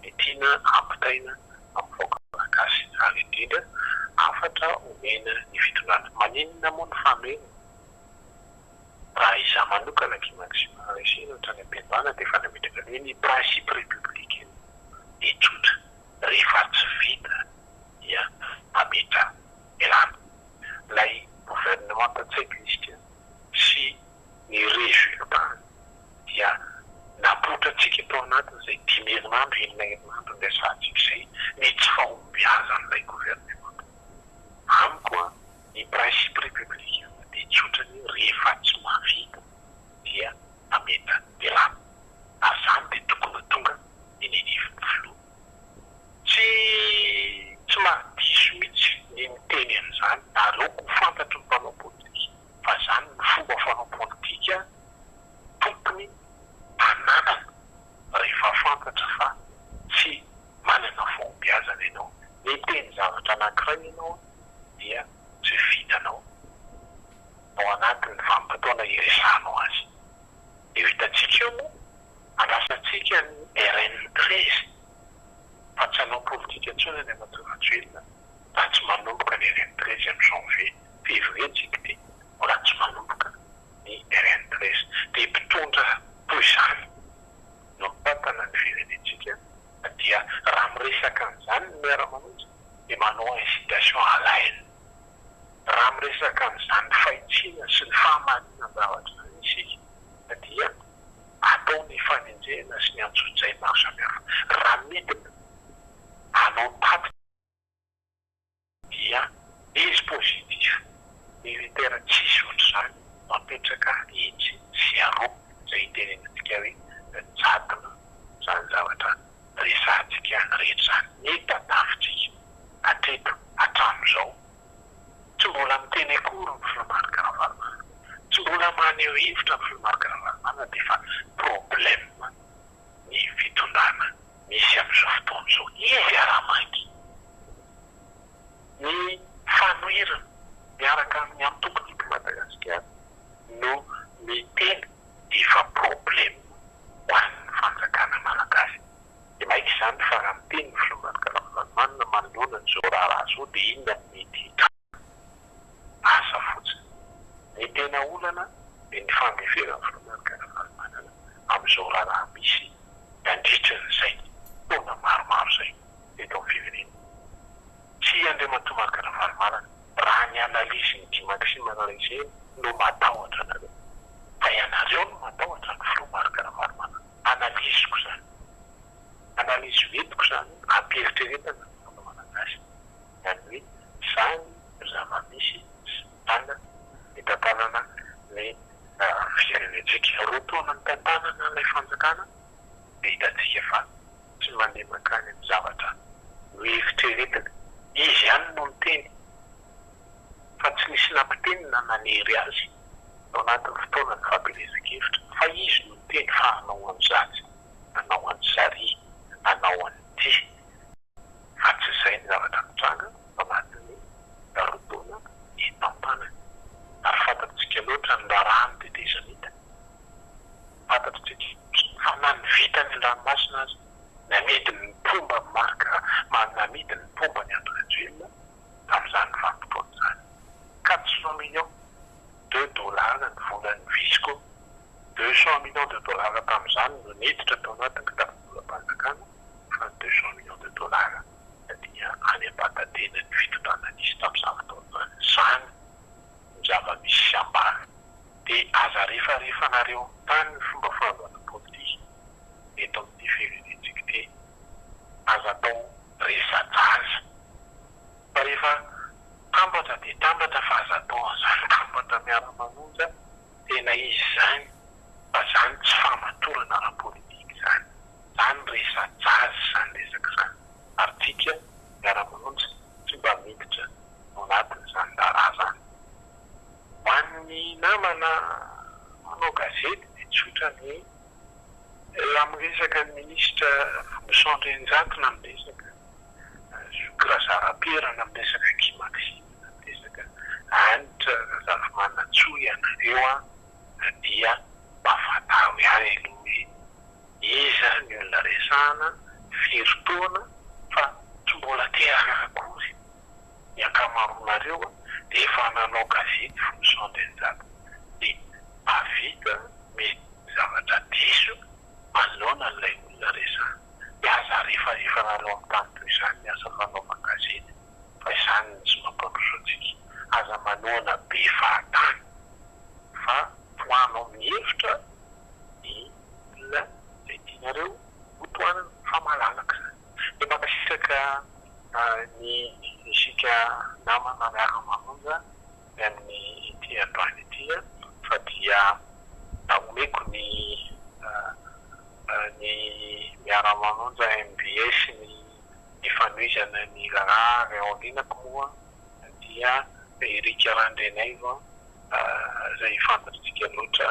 ny tiana ampitaina amin'ny vahoaka malagasy ary indrindra afatra omena ny fitondrana. Maninona moa ny famena? Raha izaho manokana kimaksima resina hatrany am-piadana dia efa nametraka hoe ny principe républicain dia tsotra. Rehefa tsy vita dia mametra elana. Ilay gouvernement tsaikisika sy ny résultat dia napotratsika tao anatin'izay 10 herinandro, 9 herinandro ndesatsika izay ny tsy fahombiazan'ilay gouvernement. Amiko ny principe républicain dia tsotra ny rehefa tsy mavita dia mametra elana. Ary zany dia tokony tonga nininivin'ny filoha. Tsy mahadiso mihitsy ny miteny an'izany aleoko fantatry ny mpanao politika fa zany ny fomba fanao politika tokony hananana rehefa fantatra fa tsy manana fahombiazana ianao. Miteny zavatra anankiray ianao dia tsy vitanao ao anatin'ny vanim-potoana iresanao azy. Dia hitatsika eo moa andrasantsika ny RN13 fa tsy hanao politika intsony ny amatoroatsoelona raha tsy manomboka ny RN13 amin'ny janvier février tsika dia mbola tsy manomboka ny RN13. Dia mpitondra toy izany no mipatana ny firenentsika dia raha miresaka an'izany ny Miara-Manonja dia manao incitation à la haine. Raha miresaka an'izany ny fahitsiana sy ny fahamanina zavatra isika dia atao ny fanenjehana sy ny antsoinjay maro samihafa. Raha midina anao taty dia izy positif militaire tsisy ohatr'izany mapetraka itsy sy aroa izay hitenenantsika hoe jadona zany zavatra resantsika rehetra zany. Mitadavitsika hatreto hatramin'izao tsy mbola miteny akory ny filomarika ravalomana, tsy mbola maneho hevitra ny filomarika ravalomana dia fa problème ny fitondrana misy amin'izao fotoana izao. Izy ara-mangy ny fanoirana miaraka amin'ny antokon'iko Madagasikara no miteny dia fa problème ho an'ny fanjakana malagasy. Dia maika izany fa raha miteny ny filomarika ravalomana manoloana n'izao raharaha izao dia inona no mety hitranga asa fotsiny. Ny tena olana dia ny fandeferan'ny filomarika ravalomana amin'izao raharaha misy andritran'izay taona maromaro izay eto amin'ny firenena. Tsy andriamatomarika ravalomana raha ny analizy ny dimaksima narezeny no matahotra anareo, fa ianareo no matahotra ny filomarika ravalomana. Analiziko izany, analizy vetiko izany, ampieritrretana ny fomba malagasy izany hoe izany zava-misy tana ny tantanana ny firenentsika. Roa taona ny tantanana ilay fanjakana dia hitatsika fa tsy mandeha makany amin'ny zavatra no eritreretana. Izy ihany no miteny fa tsy nisy nampitenina nanery azy ao anatin'ny fotoana ny fampelezan-kevitra, fa izy no miteny fa hanao an'izany, hanao an'zary, hanao an'ity. Fa tsy izay ny zavatra mitranga ao anatin'ny rotaona entam-panany. Ary fantatritsika loatra ny raharaha ny tetezanita. Fantatritsika fa na ny vitany ny ranomasina azy namidy ny pomba marika namidy ny pomba ny androanjelona tamin'izany vanim-potoana izany. 400 millions de dollars ny volan'ny visco, 200 millions de dollars tamin'izany no niditra tao anatin'ny kitapobolam-panjakana, fa 200 millions de dollars dia any am-patatena ny fitondrana nisy tamin'izany. fanareo tany ny fomba fanaovana politika eto amin'ny firenentsika ity aza atao resadraza fa rehefa tambatra dia tambatra fa aza atao zany tambatra Miara-Manonja tena izy zany fa zany tsy famatorana ara-politika zany zany resadraza zany resaka zany ary tsika Miara-Manonja tsy mba miditra ao anatin'izany darazany ho an'ny namana manao gazety dia tsotra ny amin'ny resaka ny minisitra Vosandrenjatona amin'ny resaka Zokirazarapirana amin'ny resaka Kimaksina amin'ny resaka anitra zavamanana tsoy ianareo dia mba fatao ihany aloha hoe iza ny olona resahana firy-taona fa tsy mbola teraka akory ny ankamaroanareo dia efa nanao gazety Vosandrenjatona dia avita mety zavatra diso manoloana n'ilay olona resahana miasa rehefa nanao amin'ny tany toy izany miasa fanaovana gazety fa izany ny tsy mampandroso antsika aza manoana be fahatany fa toanao amin'ny hevitra ny olona izay tianareo hotoanana fa malalaka zany dia mankasitraka ny isika namana Miara-Manonja amin'ny ity androany ity fa dia omeko ny Miara-Manonja MBS ny fanoizana ny lalàna ao aorianako moa dia Erika Randrenaivo izay fantatritsika loatra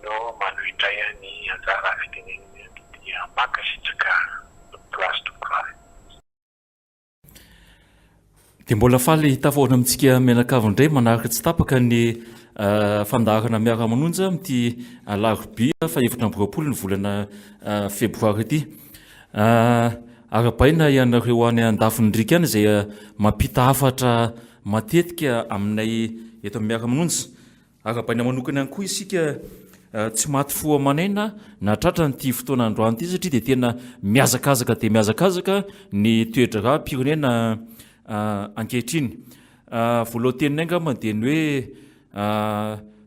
no manohitray ny anjara fitenenana dia mankasitraka plasy tokoray. Dia mbola faly tafoana amintsika mianakavy indray manaraka tsy tapaka ny fandaharana Miara-Manonja amin'ity Alarobia fa 2020 ny volana Febroary ity. Arabaina ianareo any an-dafindrika any izay mampita hafatra matetika aminay eto amin'ny Miara-Manonja. Arabaina manokana ihany koa isika tsy maty fo amanaina na tratra nyity fotoana androany ity satria dia tena miazakazaka dia miazakazaka ny toe-dra-pirenena ankehitriny. Voalohany tenina angamba dia ny hoe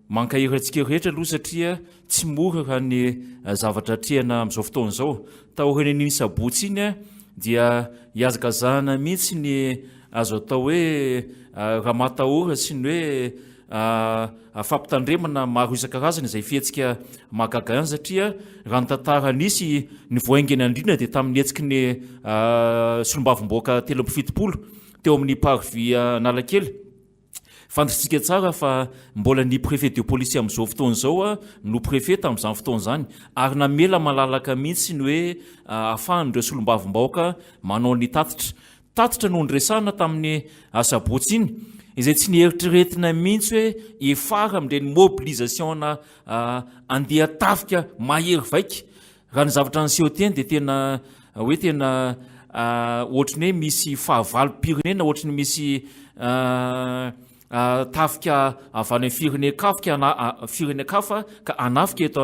mankahirantsika rehetra aloha satria tsy mora raha ny zavatra trehana amin'izao fotoana izao. Tahorany ny sabotsy iny dia hiazakazahana mihitsy ny azo atao hoe raha matahora sy ny hoe fampitandremana maro isan-karazany izay fihetsika mahagaga any satria raha ny tantara nisy ny voaingany andrina dia tamin'ny hetsiky ny solombavim-boaka 17 teo amin'ny parvis Analakely. Fantatritsika tsara fa mbola ny préfet de police amin'izao fotoana izao no préfet tamin'izany fotoana izany ary namela malalaka mihitsy ny hoe ahafahan'ireo solombavim-bahoaka manao ny tatitra no nyresahana tamin'ny sabotsy iny izay tsy nieritriretina mihitsy hoe efara amin'ireny mobilisation andeha tafika mahery vaika. Raha ny zavatra niseho teny dia tena hoe tena ohatrany hoe misy fahavalo-pirenena ohatrany misy tafika avy any firenekafa ka anafika eto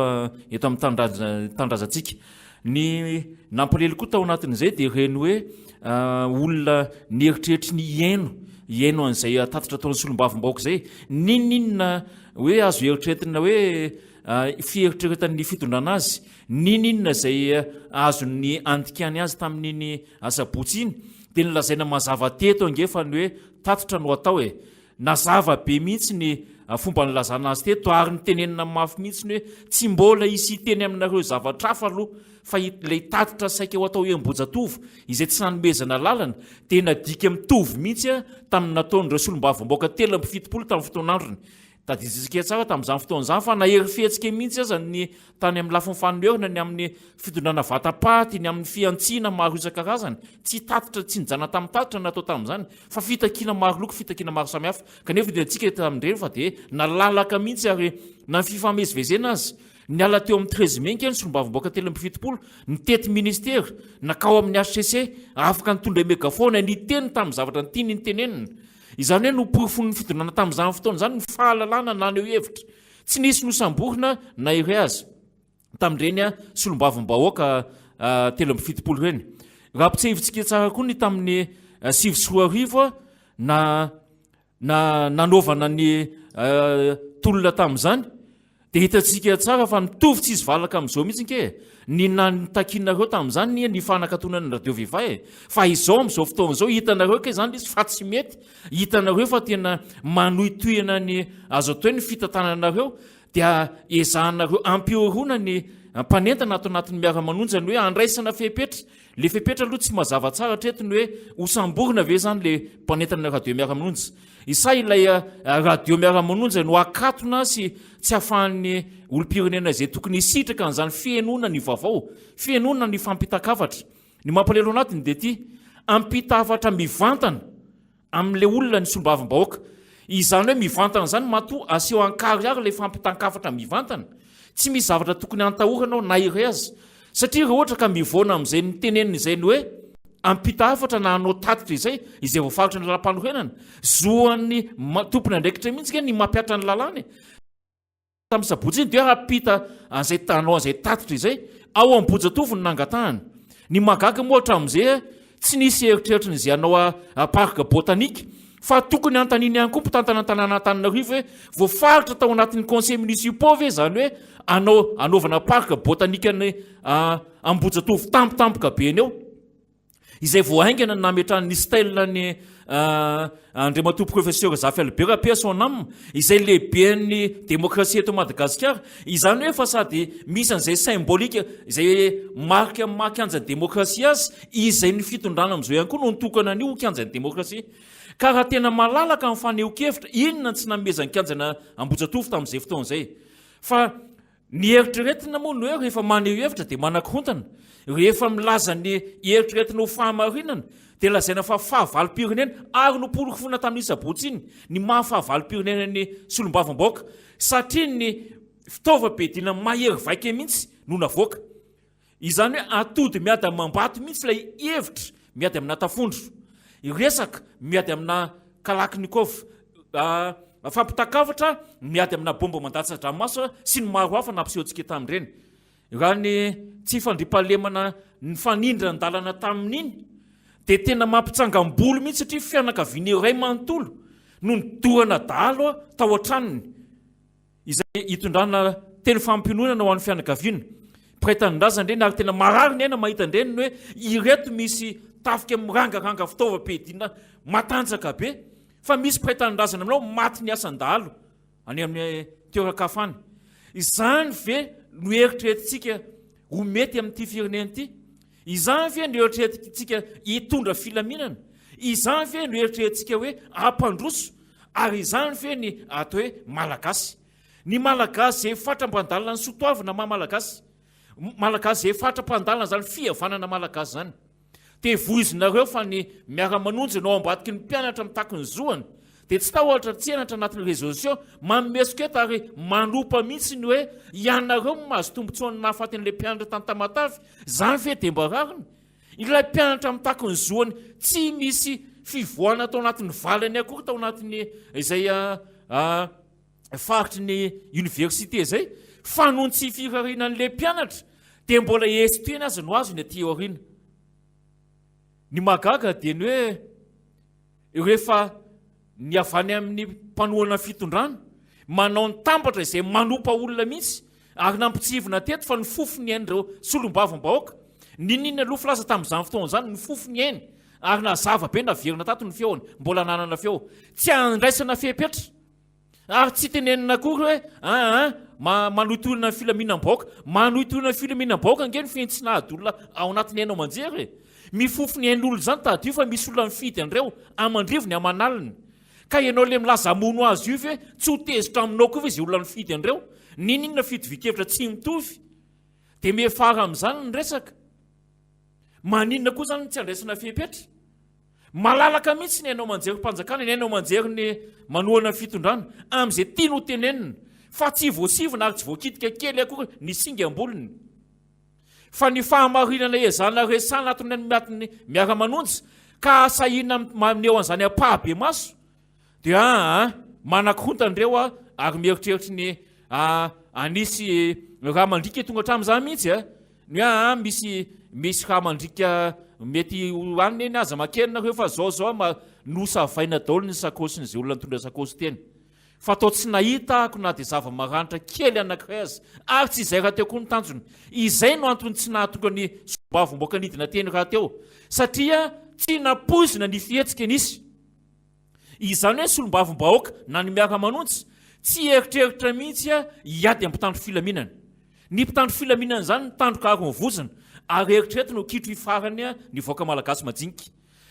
amin'ny tandrazantsika. Ny nampalely koa tao anatin'izay dia ireny hoe olona nieritreritra ny hiaino an'izay tatitra ataon'ny solombavim-bahoaka izay ninona hoe azo eritreretina hoe fieritreretan'ny fitondrana azy ninona izay azony andikany azy tamin'iny sabotsy iny dia nilazaina mazava teto angefa ny hoe tatitra no atao nazava be mihitsy ny fomba nilazana azy teto ary ny tenenina mafy mihitsy ny hoe tsy mbola isy teny aminareo zavatra hafa aloha fa ilay tatitra saika ho atao embojatovo izay tsy nanomezana lalana dia nadika mitovy mihitsy tamin'ny nataon'ireo solombavim-bahoaka 17 tamin'ny fotoan'androny. Tadiditsika tsara tamin'izany fotoana izany fa nahery fihetsika mihitsy aza ny tany amin'ny lafiny fanomerina ny amin'ny fitondrana vatapaty ny amin'ny fiantsiana maro isan-karazany tsy tatitra tsy nijana tamin'ny tatitra natao tamin'izany fa fitakiana maro loko fitakiana maro samihafa kanefa dia antsika tamin'ireny fa dia nalalaka mihitsy ary na ny fifamezivezena azy niala teo amin'ny 13 mai ny solombavim-bahoaka 17 nitety ministera nakao amin'ny HCC afaka nitondra megafona niteny tamin'ny zavatra nytiany nitenenina. Izany hoe no porofony fitondrana tamin'izany fotoana izany ny fahalalana naneo hevitra tsy nisy nosamborina na iray azy tamin'ireny solombavim-bahoaka 17 ireny. Raha pitsehivitsika tsara koa ny tamin'ny 7 na nanaovana ny tolona tamin'izany dia hitantsika tsara fa mitovy tsy izy valaka amin'izao mihitsy nke ny natakinareo tamin'izany ny fanakatonana radio viva fa izao amin'izao fotoan'izao hitanareo ke zany izy fa tsy mety hitanareo fa tena manohitohana ny azo atao hoe ny fitantananareo dia ezahanareo ampiorona ny mpanentana ato anatin'ny miara-manonja ny hoe andraisana fepetra le fepetra aloha tsy mazava tsara tretiny hoe hosamborona ve zany le mpanentana radio miara-manonja isa ilay radio miara-manonja no akatona sy tsy hahafahan'ny olom-pirenena izay tokony hisitraka n'izany fienona ny vaovao fienona ny fampitakavatra ny mampalelo anatiny dia ty ampitavatra mivantana amin'le olona ny solombavam-bahoaka izany hoe mivantana zany mato aseho ankary ary le fampitakavatra mivantana tsy misy zavatra tokony antahoranao na iray azy satria raha ohatra ka mivoana amin'izay ny tenenina izay ny hoe ampitahafatra na hanao tatitra izay voafaritra ny lalam-panorenana zoan'ny tompony andraikitra mihitsy ke ny mampiatra ny lalàny tamin'ny sabotsy iny dia apita an'izay tanao an'izay tatitra izay ao am-bojatovy ny nangatahany ny magaga mohatra amin'izay tsy nisy eritreritra n'izay anao parka botanika fa tokony antaniny ihany koa mpitantana tanàna Antananarivo hoe voafaritra tao anatin'ny conseil municipal ve zany hoe anaovana parka botanika ny ambojatovo tampotampoka be eny eo izay voahaingana nametrany style ny andriamatompo professeur Zafy Albert Personnam izay lehiben'ny démocratie eto Madagasikara izany hoe fa sady misy an'izay symbolique izay marika makianjan'ny démocratie azy izay ny fitondrana amin'izao ihany koa no nitokana an'io kianjan'ny démocratie ka raha tena malalaka amin'ny faneho-kevitra inona tsy namezan'ny kianjana ambojatovo tamin'izay fotoan'izay fa ny eritreretina moa no hoe rehefa maneho hevitra dia manan-korontana rehefa milaza ny eritreretina ho fahamarinana dia lazaina fa fahavalo-pirenena ary no polokofona tamin'ny sabotsy iny ny mahafahavalo-pirenena ny solombavam-baoaka satria ny fitaovam-piadiana mahery vaika mihitsy no navoaka izany hoe atody miady amin'ny mambato mihitsy ilay hevitra miady amina tafondro resaka miady amina kalaknikov fampitakavatra miady amina bomba mandatsy-dranomaso sy ny maro hafa nampisehoantsika tamin'ireny raha ny tsy fandripahalemana ny fanindra ny dalana tamin'iny dia tena mampitsangam-bolo mihitsy satria fianakaviana iray manontolo no nidorana dalo tao an-tranony izay hitondrana teny fampinonana ho an'ny fianakaviana praitanindrazany ireny ary tena marary ny aina mahita indreny ny hoe ireto misy tafika mirangaranga fitaovam-piadiana matanjaka be fa misy praitanindrazana aminao maty ny asan-dalo any amin'ny toeran-kafany izany ve no eritreretintsika ho mety amin'ity firenena ity izany ve no eritreretintsika hitondra filaminana izany ve no eritreretintsika hoe ampandroso ary izany ve ny atao hoe malagasy ny malagasy zay fatram-pandalana ny sotoavana malagasy zay fatram-pandalana zany fihavanana malagasy zany dia voizinareo fa ny miara-manonja no ao ambadiky ny mpianatra mitako ny zoany dia tsy tahotra tsenatra anatin'ny réseaux sociaux mamesoketa ary manompa mihitsy ny hoe ianareo mahazo tombontsoany nahafatin'ilay mpianatra tantamatavy zany ve dia mba rariny ilay mpianatra mitako ny zoany tsy misy fivoana tao anatin'ny valany akory tao anatin'ny izay faritry ny université zay fa noho ny tsy firarinan'ilay mpianatra dia mbola esitoena azy no azo ny aty aoriana ny magaga dia ny hoe rehefa ny avany amin'ny mpanohana fitondrana manao ny tambatra izay manompa olona mihitsy ary nampitsivona teto fa ny fofony ain'ireo solombavam-bahoaka ninina aloha filaza tamin'izany fotoan'izany ny fofony ainy ary nazava be naverina tato ny feony mbola nanana feo tsy andraisana fepetra ary tsy tenenina akory hoe manohitolana ny filaminam-bahoaka manohitolana ny filaminam-bahoaka ange ny fientsinahady olona ao anatin'ny ainao manjery mifofony ain'olona zany tadio fa misy olona mifidy an'ireo amandrivony amanaliny ka ianao le milaza amono azy io ve tsy ho tezitra aminao koa fa izy olona mifidy an'ireo ninina fidivikevitra tsy mitovy dia mihafara amin'izany ny resaka maninona koa zany tsy andraisana fepetra malalaka mihitsy ny ainao manjery mpanjakana ny ainao manjery ny manohana fitondrana amin'izay tia no tenenina fa tsy voasivona ary tsy voakitika kely akory ny singa ambolony fa ny fahamarinana ezana resana atony miatiny miara-manonja ka asahina maneho an'izany apahabe maso dia manan-korontanyireo ary mieritreritra ny anisy raha mandrika tonga hatramin'izany mihitsy ny misy raha mandrika mety hoaniny eny aza makenina reo fa zao nosavaina daholo ny sakosiny izay olona nitondra sakosy teny fa atao tsy nahitaako na dia zava-maranitra kely anankiray azy ary tsy izay raha teo koa ny tanjony. Izay no antony tsy nahatonga ny sombavomboaka nidina teny raha teo satria tsy napoizina ny fihetsika nisy. Izany hoe solombavombahoaka na ny miara-manontsy tsy eritreritra mihitsy hiady amin'ny mpitandro filaminana. Ny mpitandro filaminana zany ny tandroka ary mivozana ary eritreritra no kitro ifarany ny voaka malagasy majinika.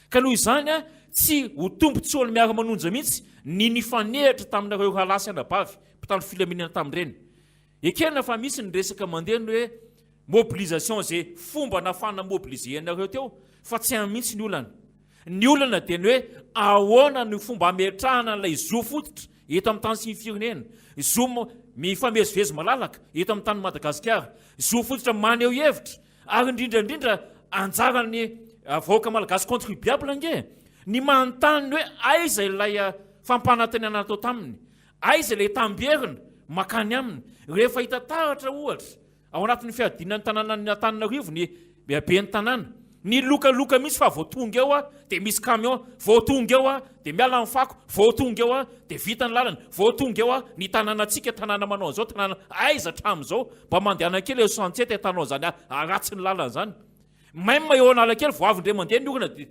Ka noho izany tsy ho tombontsoa ny miara-manonja mihitsy ny nifanehitra taminareo halasy anabavy mpitandro filaminana tamin'ireny. Ekerina fa misy ny resaka mandeha ny hoe mobilisation zay fomba nafana mobiliser anareo teo fa tsy amin'ny mihitsy ny olana. Ny olana dia ny hoe ahoana ny fomba ametrahana n'ilay zo fototra eto amin'ny tany sy ny firenena. Zo mifamezivezy malalaka eto amin'ny tany Madagasikara. Zo fototra maneho hevitra ary indrindrandrindra anjarany vahoaka malagasy contribuable nge. Ny manontany hoe aiza ilay fampanantenana atao taminy, aiza ilay tamberina makany aminy rehefa hita taratra ohatra ao anatin'ny fiadinan'ny tanàna ny Antananarivo ny be ny tanàna. Ny lokaloka misy fa voatonga eo dia misy camion, voatonga eo dia miala amin'ny fako, voatonga eo dia vita ny lalana, voatonga eo ny tanànantsika tanàna manao an'izao, tanàna aiza hatramin'izao mba mandeha kely eo santsety hatanao zany aratsy ny lalana zany. Même eo analakely vao avy ndray mandeha ny orana dia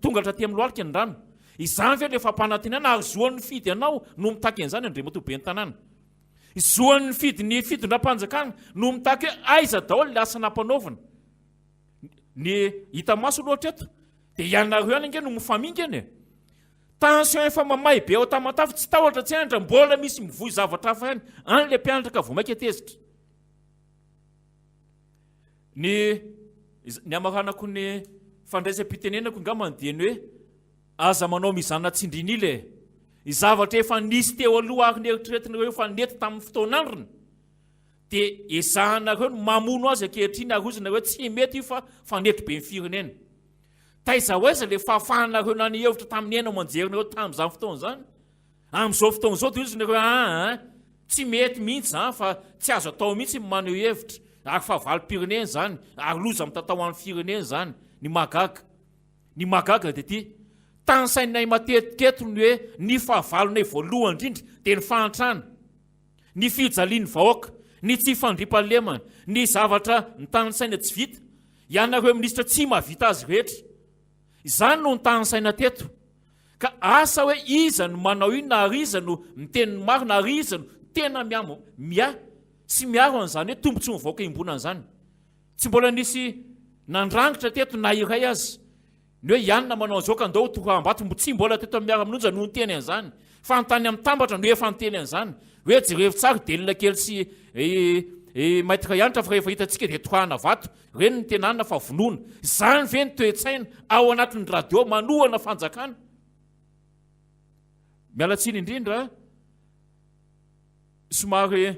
tonga hatraty amin'ny lohalika ny rano. Izany ve ilay fampanantenana ary zoan'ny fidy anao no mitaky an'izany Andriamatoa be ny tanàna. Zoan'ny fidy ny fitondram-panjakana no mitaky hoe aiza daholo ilay asa nampanaovana. Ny hita maso loatra eto dia ianareo ihany ange no mifamingana. Tension efa mamay be ao tamatafy tsy tahotra tsy andra mbola misy mivoy zavatra hafa ihany an'ilay mpianatra ka vao maika tezitra. Ny amaranako ny fandraisam-pitenenako ngambany dia ny hoe aza manao mizana tsindrin'ile zavatra efa nisy teo aloha ary ny eritreretinareo efa nety tamin'ny fotoan'androny dia ezahanareo mamono azy ankehitriny ary ozy nareo tsy mety io fa fanetry be ny firenena. Taiza hoaiza ilay fahafahanareo na ny hevitra tamin'ny ena manjerinareo tamin'izany fotoana izany. Amin'izao fotoana izao dia ozy nareo tsy mety mihitsy fa tsy azo atao mihitsy maneho hevitra ary fa valim-pirenena zany ary loza mitatao amin'ny firenena zany. Ny magaga dia ty tansainay matetika ny hoe ny fahavalonay voalohany indrindra dia ny fahantrana, ny fijalian'ny vahoaka, ny tsy fandriam-pahalemana, ny zavatra ny tansaina tsy vita. Ianareo minisitra tsy mahavita azy rehetra. Izany no ny tansaina teto. Ka asa hoe iza no manao iny na ary iza no miteny marina ary iza no tena sy miaro an'izany hoe tombontsoa ny vahoaka imbonan'izany. Tsy mbola nisy nandrangitra teto na iray azy ny hoe ianona manao an'izao ka andao torambato tsy mbola teto amin'ny miara-manonja no niteny an'izany fa nytany amin'ny tambatra no efa niteny an'izany hoe jerevitsary delina kely sy maître ianitra fa rehefa hitantsika dia tohana vato reny ny tenanina fa vonoana. Izany ve ny toe-tsaina ao anatin'ny radio manohana fanjakana. Mialatsiny indrindra somary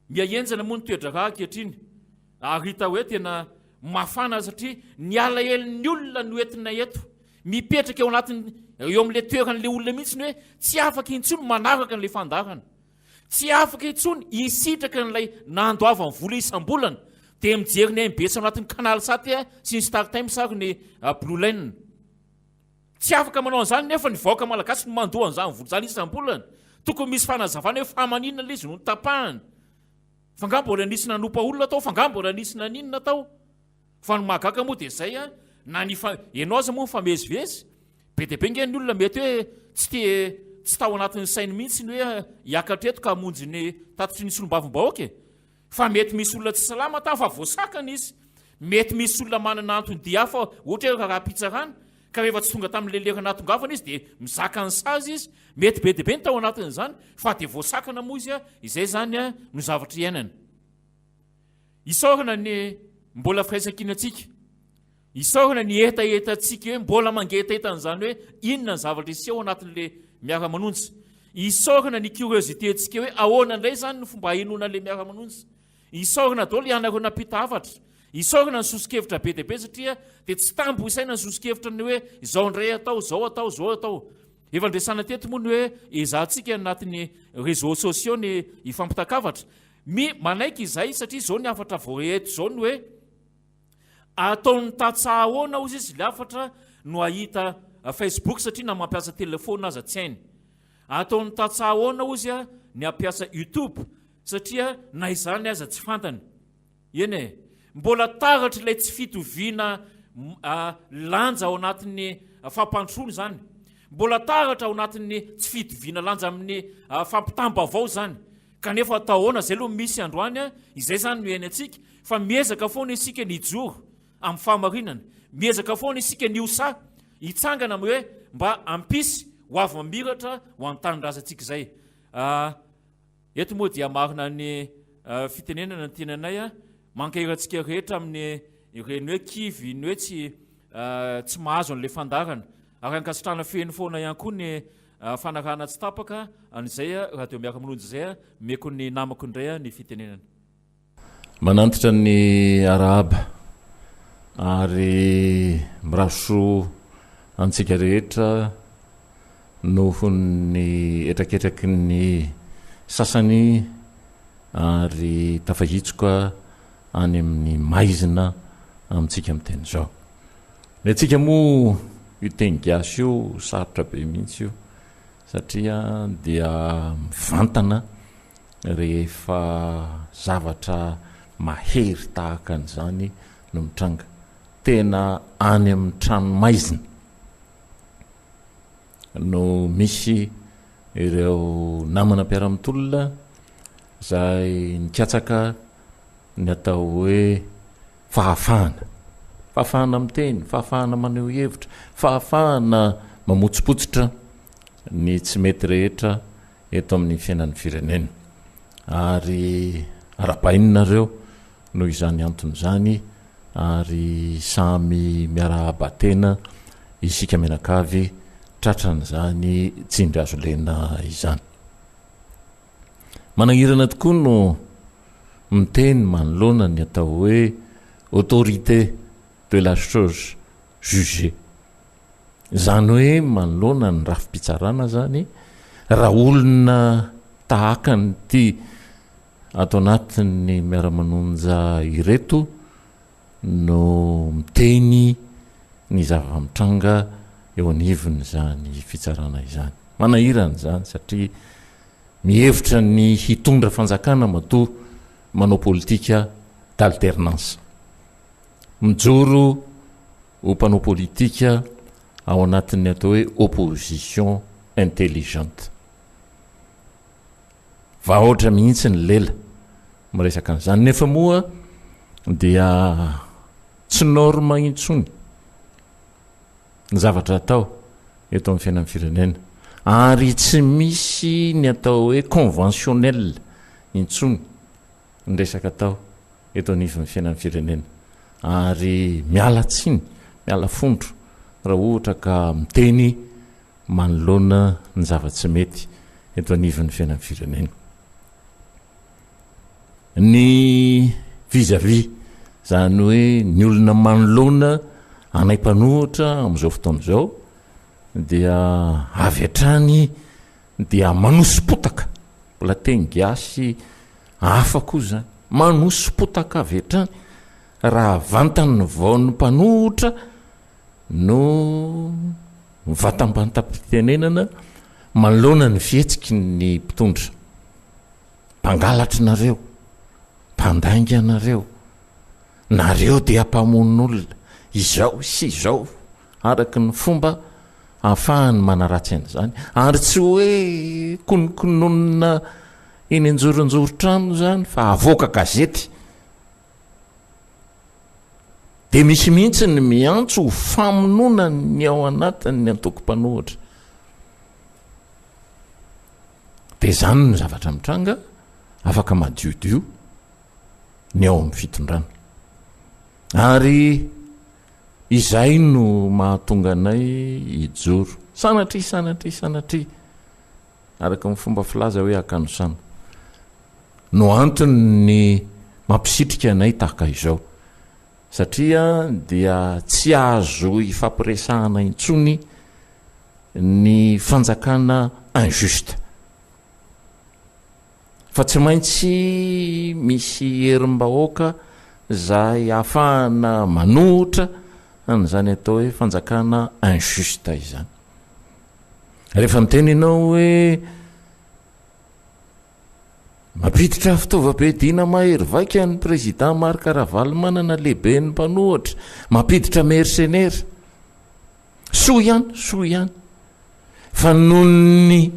miaenjana moa ny toedra raha ankehitriny ary hita hoe tena mafana satria ny alahelin'ny olona no entina eto mipetraka eo anatiny eo amin'ilay toeran'ilay olona mihitsy ny hoe tsy afaka intsony manaraka n'ilay fandarana, tsy afaka intsony hisitraka n'ilay nandoavany vola isam-bolana dia mijery ny MBS ao anatin'ny canal saty sy ny Star Times ary ny Blue Line. Tsy afaka manao an'izany nefa ny vahoaka malagasy no mandoa an'izany vola zany isam-bolana. Tokony misy fanazavana hoe famaninana ilay izy no tapahana. Fangambola nisy nanompa olona tao, fangambola nisy naninona tao. Fa ny mahagaga moa dia izay na ianao aza moa mifamezivezy be dia be nge ny olona mety hoe tsy tao anatin'ny sainy mihitsy ny hoe hiakatreto ka hamonjy ny tatitry ny solombavombahoaka. Fa mety misy olona tsy salama ta fa voasakana izy. Mety misy olona manana antony dia hafa ohatra hoe raha-pitsarana ka rehefa tsy tonga tamin'ilay lera natongavana izy dia mizaka ny sazy izy. Mety be dia be ny tao anatin'izany fa dia voasakana moa izy izay zany no zavatra iainana. Isaorana ny mbola firaisan-kinantsika, isaorana ny etaetantsika hoe mbola mangetaheta an'izany hoe inona ny zavatra iseho anatin'ilay miara-manonja. Isaorana ny curiosité-ntsika hoe ahoana indray zany no fomba hahenoana ilay miara-manonja. Isaorana daholo ianareo nampita hafatra. Isaorana ny sosikevitra be dia be satria dia tsy tambo isaina ny sosikevitra ny hoe izao indray atao, zao atao, zao atao. Efa ndresana teto moa ny hoe ezahantsika anatin'ny réseaux sociaux ny ifampitakavatra. Manaiky izay satria izao ny hafatra voaeto izao ny hoe ataony tatsaha ahoana ozy izy ilay hafatra no ahita Facebook satria na mampiasa telefona aza tsy hainy. ataony tatsahaona ozy a ny ampiasa youtube satria na izany aza tsy fantany eny mbola taratra ilay tsy fitoviana lanja ao anatin'ny fampandrosoany zany mbola taratra ao anatin'ny tsy fitoviana lanja amin'ny fampitamba avao zany kanefa atahoana zay aloha misy androany a izay zany no eny atsika fa miezaka foana isika ny ijoro amin'ny fahamarinana miezaka foana isika ny osa hitsangana hoe mba ampisy ho avy mamiratra ho antanindrazantsika zay eto moa dia marina ny fitenenana ny tenanay a mankerantsika rehetra amin'ny ireny hoe kivy ny hoe tsy mahazo an'ilay fandarana ary ankasitrana feny foana ihany koa ny fanarana tsy tapaka an'izay raha teo miara-manonja zay a meko ny namako indray a ny fitenenana manantitra ny arahaba ary miraso antsika rehetra noho ny etraketraky ny sasany ary tafahitsoka any amin'ny maizina amintsika am'teny zao ny atsika moa io teny gasy io sarotra be mihitsy io satria dia mivantana rehefa zavatra mahery tahaka an'izany no mitranga tena any amin'ny trano maizina no misy ireo namana mpiara-mitolona zay nikatsaka ny atao hoe fahafahana miteny fahafahana maneho hevitra fahafahana mamotsopotsitra ny tsy mety rehetra eto amin'ny fiainan'ny firenena ary ara-bahininareo noho izany antony zany ary samy miara-batena isika menakavy tratran'izany tsindry azo lena izany manahirana tokoa no miteny manoloana ny atao hoe autorité de la chose jugée zany hoe manoloana ny rafi-pitsarana zany raha olona tahaka ny ty atao anatin'ny miara-manonja ireto no miteny ny zava-mitranga eo anivony zany fitsarana izany manahirana zany satria mihevitra ny hitondra fanjakana matoa manao politika d'alternance mijoro ho mpanao politika ao anatin'ny atao hoe opposition intelligente vahoatra mihitsy ny lela miresaka an'izany nefa moa dia tsy norma intsony ny zavatra atao eto amin'ny fiainan'ny firenena ary tsy misy ny atao hoe conventionnel intsony ny resaka atao eto anivon'ny fiainan'ny firenena ary miala tsiny miala fondro raha ohatra ka miteny manoloana ny zava-tsy mety eto anivon'ny fiainan'ny firenena ny vis-à-vis zany hoe ny olona manoloana anay mpanohitra am'izao fotoana zao dia avy atrany dia manosopotaka mbola teny gasy hafa koa zany manosopotaka avy atrany raha vantany vaon'ny mpanohitra no vatam-pantam-pitenenana manoloana ny fihetsiky ny mpitondra mpangalatra nareo mpandainga nareo nareo dia mpamon'olona izao sy izao araky ny fomba ahafahany manaratsy an'izany ary tsy hoe konokononona eny anjoronjoro-trano zany fa avoaka gazety de misy mihitsy ny miantso ho famonona ny ao anatin'ny antoko-panohatra de zany ny zavatra mitranga afaka madiodio ny ao amin'ny fitondrana ary izay no mahatonga anay ijoro sanatry araka ny fomba filaza hoe akanosana no antony ny mampisitrika anay tahaka izao satria dia tsy azo ifampiresahana intsony ny fanjakana injuste fa tsy maintsy misy herim-bahoaka zay ahafahana manohitra an'izany atao hoe fanjakana injuste izany rehefa miteny ianao hoe mampiditra fitaovabe dina mahery vaika ny président markaravaly manana lehibe ny mpanohatra mampiditra mercenaire soa ihany fa noho ny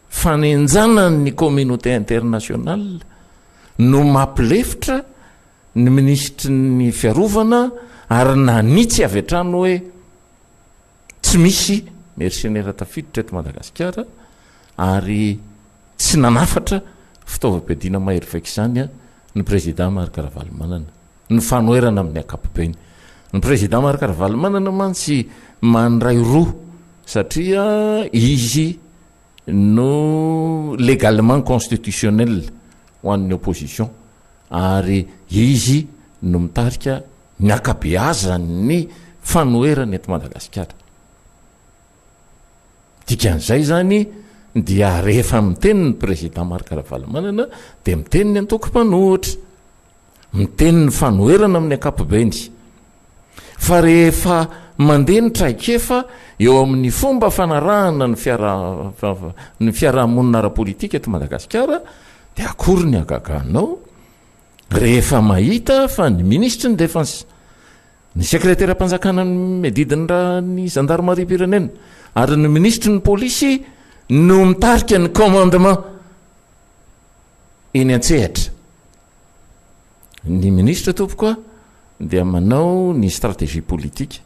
fanenjana ny communauté internationale no mampilefitra ny ministry ny fiarovana ary nanitsy avy atrano hoe tsy misy mercenaire tafiditra eto Madagasikara ary tsy nanafatra fitaovam-piadiana mahery vaika izany ny président markaravaly manana ny fanoerana amin'ny ankapobeny ny président markaravaly manana mantsy mandray roa satria izy no légalement constitutionnel ho an'ny opposition ary izy no mitarika ny akabeazany fanoerana eto Madagasikara dikan'izay zany dia rehefa miteny ny président markaravaly manana dia miteny ny antoko-mpanohatra miteny ny fanoerana amin'ny ankapobeny fa rehefa mandeha ny traikefa eo amin'ny fomba fanarahana ny fiarahamonina ara-politika eto Madagasikara dia akory ny agaganao rehefa mahita fa ny ministre ny défense ny secrétaire mpanjakana medidiny ny gendarmerie pirenena ary ny ministre ny polisy no mitarika ny commandement eny an-tsehatra ny ministre tompoka dia manao ny stratégie politique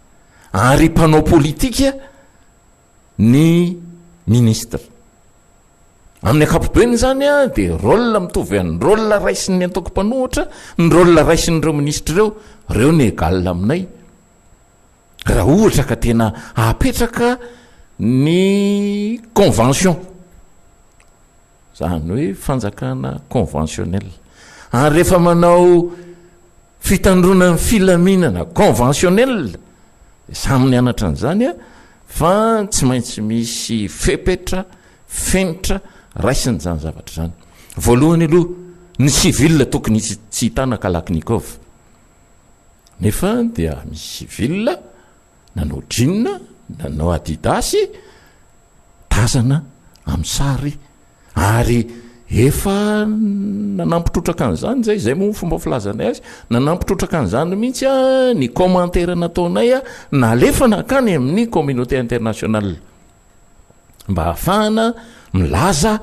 ary mpanao politika ny ministre amin'ny ankapobeny zany dia rôle mitovy any rôle raisin'ny antoko-mpanohatra ny rôle raisin'ireo ministre reo ny égal aminay raha ohatra ka tena apetraka ny convention zany hoe fanjakana conventionnel ary rehefa manao fitandronan'ny filaminana conventionnel saminy anatra an'izany fa tsy maintsy misy fepetra fenitra raisiny zany zavatra zany voalohany aloha ny civil tokony tsy hitana kalaknikov nefa dia misy civil nanao jean nanao adidasy tazana amin'ny sary ary efa nanampitrotraka an'izany zay moa fomba filazanay azy nanampitrotraka an'izany mihitsy ny commentaire nataonay nalefana akany amin'ny communauté internationale mba hahafahana milaza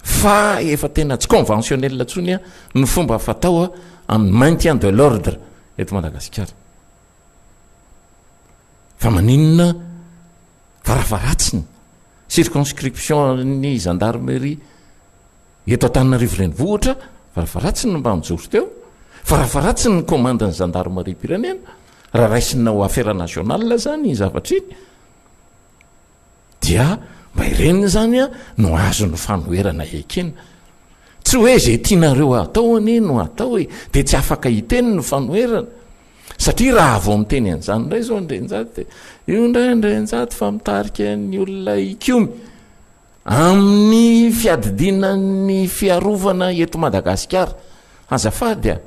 fa efa tena tsy conventionnel ntsony ny fomba fatao amin'ny maintien de l'ordre eto Madagasikara fa maninona faravaratsiny circonscription ny gendarmerie eto Antananarivo renivohitra faravaratsiny mba mijoro teo faravaratsiny ny commandany gendarmerie pirenena raha raisina ho affaire nationale zany zavatra iny dia mba ireniny zany no azo ny fanoerana ekena tsy hoe zay tianareo atao any no atao hoe dia tsy afaka hiteny ny fanoerana satria raha vao miteny an'izany indray zao ndrenjaty io ndrendrenjaty fa mitarika ny olona ikomy amin'ny fiadidinany fiarovana eto Madagasikara azafady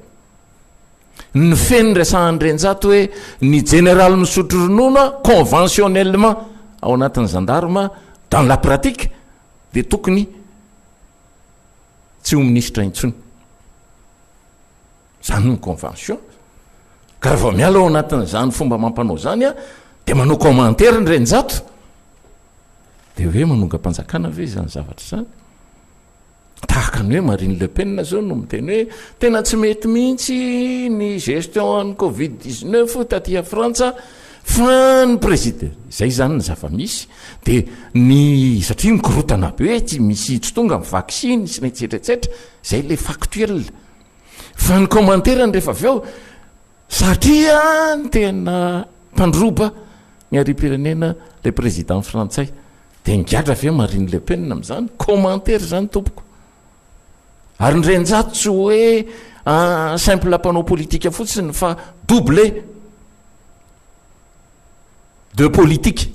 ny feny resahandrenjato hoe ny général misotro ronono conventionnellement ao anatin'ny gendarme dans la pratique dia tokony tsy ho ministre intsony zany ny convention ka raha vao miala ao anatin'izany fomba mampanao zany dia manao commentaire ndrenjato dia hoe manonga-mpanjakana ve zany zavatra zany tahaka ny hoe Marine Le Pen zao no miteny hoe tena tsy mety mihitsy ny gestion ny Covid-19 taty Frantsa fa ny président zay zany ny zava-misy dia ny satria mikorotana be hoe tsy misy tsy tonga amin'ny vaccine sy netsetretsetra zay le factuel fa ny commentaire ny rehefa avy ao satria ny tena mpandroba ny ari-pirenena le président frantsay dia ngiadra avy Marine Le Pen amin'izany commentaire zany tompoko ary nyrenjato tsy hoe simple mpanao politika fotsiny fa doublé de politique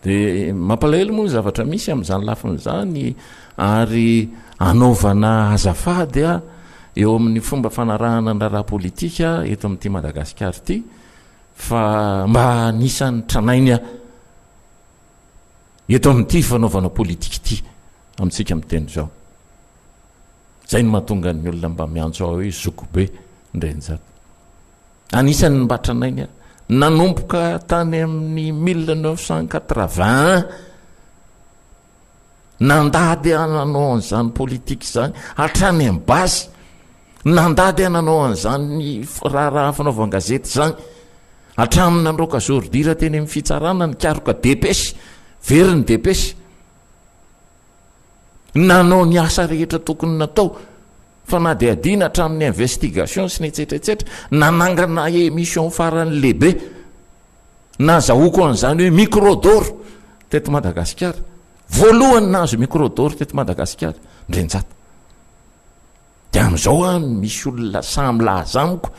dia mampalahelo moa ny zavatra misy amin'izany lafin'izany ary anaovana azafady eo amin'ny fomba fanarahana ny raha politika eto amin'ity Madagasikara ity fa mba nisan'ny tranainy eto amin'ity fanaovana politika ity amintsika miteny zao zay no mahatonga ny olona mba miantso ao hoe zokobe ndrenjato anisan'ny mba tranainy nanomboka tany amin'ny 1980 nandady ananao an'izany politika zany hatrany amin'ny basy nandady ananao an'izany raharaha fanaovan-gazety zany hatraminy nandroka zordira teny amin'ny fitsarana ny karoka depesy veriny depesy nanao ny asa rehetra tokony natao fa na dia adina hatramin'ny investigation sy ny etsetretsetra nanangana émission farany lehibe nazahoako an'izany hoe microdor teto Madagasikara voalohany nazo microdor teto Madagasikara ndrenjata dia amin'izao a misy olona samy laza amiko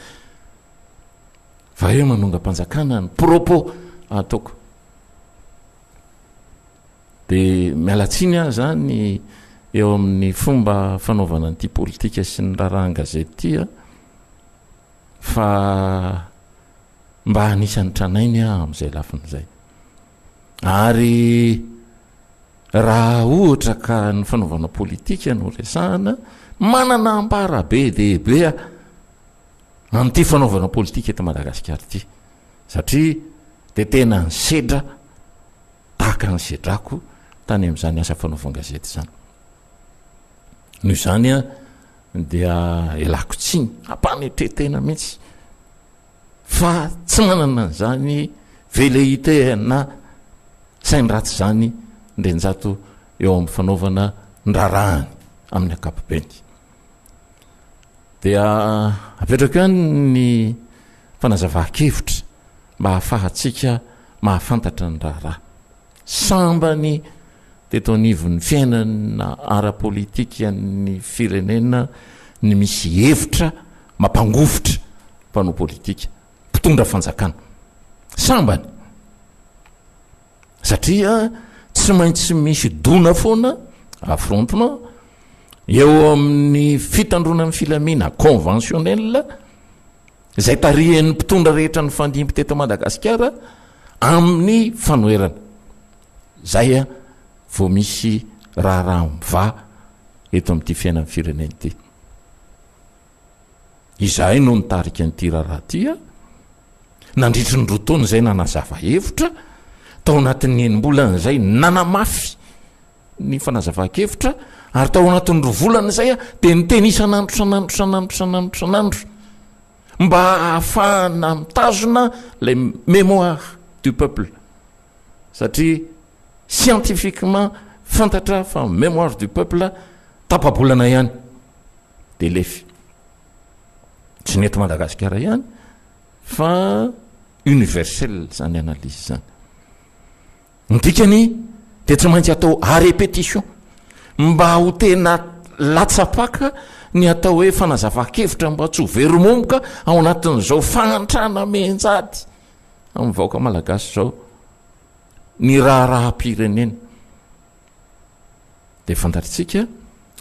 fa eo manonga-panjakana ny propos ataoko dia mialatsiny aho zany eo amin'ny fomba fanaovana an'ity politika sy ny raharahan-gazety tya fa mba anisan'ny tranainy aho amin'izay lafin'izay ary raha ohatra ka ny fanaovana politika no resahana manana ampara be dehibe amin'ity fanaovana politika eto Madagasikara ity satria dia tena ny sedra tahaka ny sedrako tany amin'izany asa fanaovan-gazety zany noho izany dia elako tsiny hampanetretena mihitsy fa tsy manana an'izany velléité na saindratsy zany ndrenjato eo amin'ny fanaovana ndrarahany amin'ny ankapobeny dia apetraka eo ny fanazava-kevitra mba hahafahatsika mahafantatra ny raharaha sambany teto anivon'ny fiainana ara-politika ny firenena ny misy hevitra mampangofotra mpanao politika mpitondra fanjakana sambany satria tsy maintsy misy dona foana affrontement eo amin'ny fitandrona amin'ny filamina conventionnel zay tarihan'ny mpitondra rehetra ny fandimby teto Madagasikara amin'ny fanoerana zay vao misy raharaha miva eto amin'ity fiainan'ny firenena ity izahay no nitarika n'ity raharaha tya nandritry ny rotaony zay nanazava hevitra tao anatin'ny enim-bolan'izay nanamafy ny fanazava-kevitra ary tao anatin'ny rovolana izay dia niteny isan'andro mba ahafahana mitazona lay mémoire du peuple satria scientifiquement fantatra fa mémoire du peuple tapabolana ihany dia lefy tsy neto Madagasikara ihany fa universel zany analyse zany ndikany dia tsy maintsy atao à répétition mba ho tena latsapaka ny atao hoe fanazava-kevitra mba tsy ho veromomoka ao anatin'izao fanantrana menjady amin'ny vahoaka malagasy zao ny raharaha-pirenena dia fantatritsika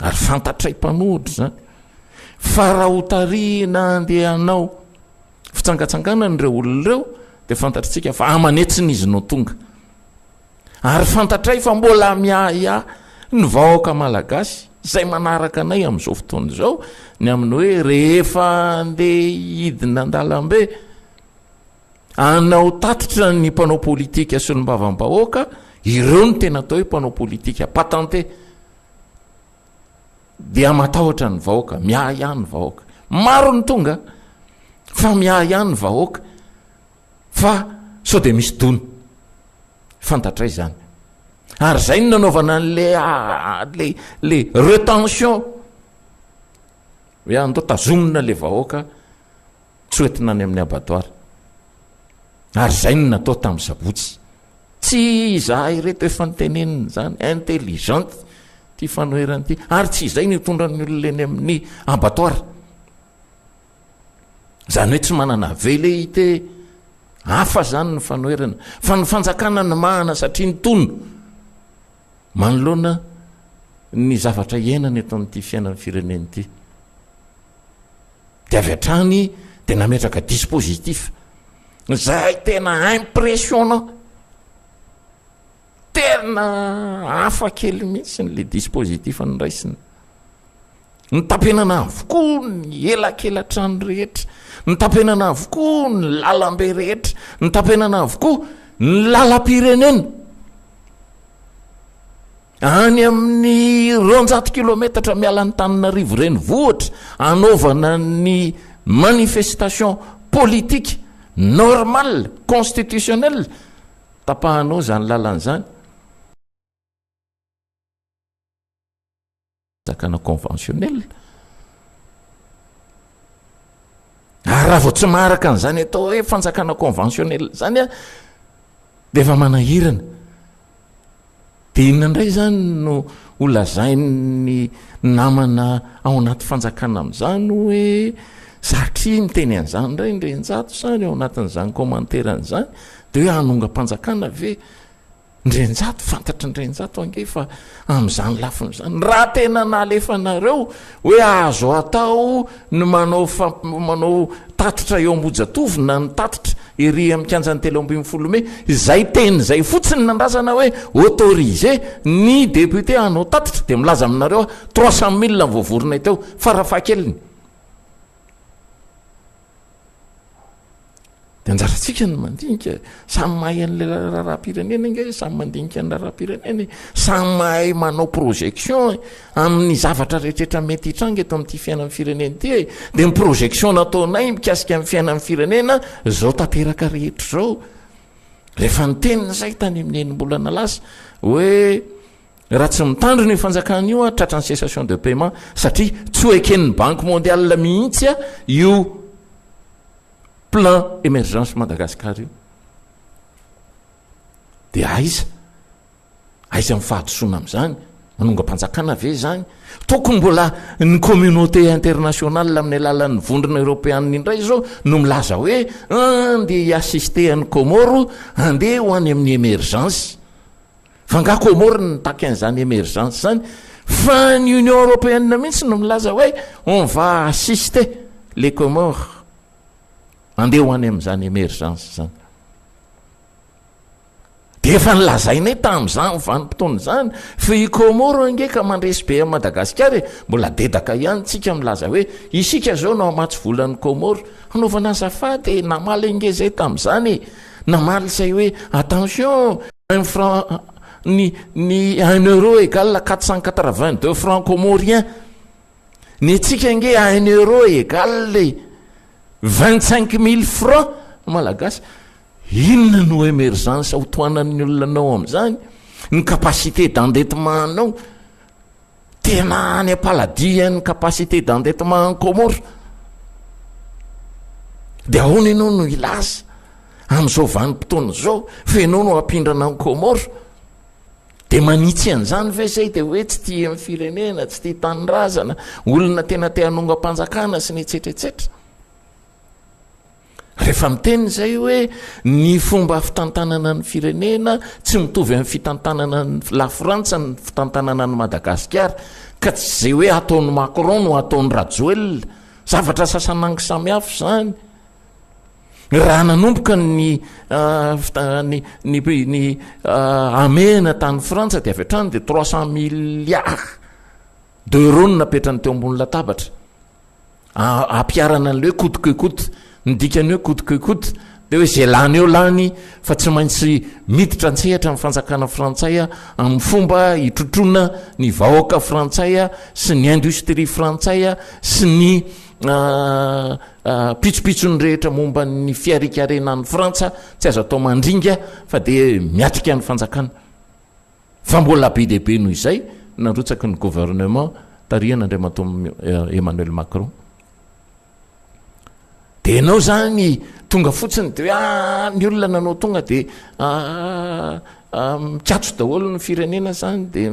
ary fantatray mpanohitra zany fa raha ho tarihina andehanao fitsangatsanganany ireo olon'ireo dia fantatritsika fa amanetsin'izy no tonga ary fantatray fa mbola miaya ny vahoaka malagasy zay manaraka anay amin'izao fotoana izao ny amin'ny hoe rehefa andeha hidina an-dalambe anao tatitra ny mpanao politika sy ny mbavam-bahoaka ireo ny tena atao hoe mpanao politika patente dia matahotra ny vahoaka miahy ihany ny vahoaka maro ny tonga fa miahy ihany ny vahoaka fa sao dia misy dona fantatray zany ary zay ny nanaovana an'le retention hoe andao tazomina le vahoaka tsy hoentina any amin'ny abattoir ary zay ny natao tamin'ny sabotsy tsy izahay reto efa nitenenina zany intelligente ty fanoherana ity ary tsy izay nitondra ny olona eny amin'ny abattoir zany hoe tsy manana velléité hafa zany ny fanoherana fa ny fanjakana ny mahana satria ny tono manoloana ny zavatra iainana eto amin'ity fiainan'ny firenena ity dia avy hatrany dia nametraka dispositif zay tena impressionnant tena hafa kely mihitsy n'le dispositif nyraisiny ny tampenana avokoa ny elakelan-trano rehetra ny tampenana avokoa ny lalambe rehetra ny tampenana avokoa ny lalam-pirenena any amin'ny 200 kilometatra miala ny taninarivo reny vohatra anaovana ny manifestation politique normal constitutionnel tapahanao zany lalan'izany zakana conventionnel raha vao tsy maharaka an'izany atao hoe fanjakana conventionnel zany a de efa manahirana de inona indray zany no olazainy namana ao anaty fanjakana amin'izany hoe satria miteny an'izany indray ndrenjato zany ao anatin'izany commentaire-n'izany de hoe hanonga-panjakana ve ndrenjato fantatry ndrenjato ange fa amin'izany lafin'izany raha tena nalefanareo hoe azo atao no manao tatitra eo ambojatovo na ny tatitra ery amikanjany telo ambin'ny folome zay teny zay fotsiny nandrazana hoe autorisé ny député hanao tatitra de milaza aminareo 300 000 voavoronay teo farafahakeliny de anjaratsika ny mandinika samy mahay an'le raharam-pirenena inge samy mandinika ny raharam-pirenena samy mahay manao projection amin'ny zavatra rehetrrehetra mety hitrangy eto amin'ity fiainan'ny firenena ity de ny projection nataonay mikasika amin'ny fiainan'ny firenena zao tanteraka rehetra zao rehefa nitenina zay tany amin'ny enim-bolana lasa hoe raha tsy mitandriny fanjakana io a tratra ny cessation de paiement satria tsy ho eken'ny banque mondiale mihitsy a io plan émergence Madagascar io de aiza amin'ny fahadisoana amin'izany manonga-panjakana ve zany tokony mbola ny communauté internationale amin'ny alalan'ny vondrona européanna indray zao no milaza hoe andeha hiassiste an'ny Comoro andeha ho any amin'ny émergence fa nga Comoro ny taky an'izany émergence zany fa ny Union européenne mihitsy no milaza hoe on va assister les Comores andeha ho any amin'izany émergence zany de efa nilazainay tamin'izany vanim-potoana zany fa i Comoro angeka mandresy be a Madagasikara mbola dedaka ihany tsika milaza hoe isika zao no amatsy volan'ny Comoro hanaovana azafady namaly inge zay tamin'izany namaly zay hoe attention un franc ny 1 euro égale 482 francs comoriens ny tsika nge 1 euro égale 25 000 francs malagasy inona no émergence ho toanan'ny olonanao amin'izany ny capacité d'endettement anao tena any apaladia ny capacité d'endettement en Comore de ahoana ianao no ilaza amin'izao vanim-potoana zao fa ianao no ampindrana ny Comore de manitsy an'izany ve zay de hoe tsy tia amin'ny firenena tsy tia tanyrazana olona tena te hanonga-panjakana sy ny etsetretsetra rehefa miteny zay hoe ny fomba fitantanana ny firenena tsy mitovy amin'ny fitantanana ny la Frantsa ny fitantanana ny Madagasikara ka tsy zay hoe ataon'ny Macron no ataon'ny Rajoelina zavatra sasanangy samihafa zany raha nanomboka ny amena tany Frantsa de avy hatrany de 300 milliards d'euros napetrany teo ambony latabatra ampiarana an'le hoe coûte que coûte ny dikany hoe coûte que coûte de hoe zay lany eo lany fa tsy maintsy miditra antsehatra amin'ny fanjakana frantsay a amin'ny fomba hitrotrona ny vahoaka frantsay a sy ny industrie frantsay a sy ny pitsopitsony rehetra momba ny fiarikarenan'ny Frantsa tsy azo atao mandringa fa de miatrika ny fanjakana fa mbola be dehibe noho izay nandrotsaky ny gouvernement tarihana andriamato Emmanuel Macron de enao zany tonga fotsiny de hoe ny olona nanao tonga de mikatso daholo ny firenena zany de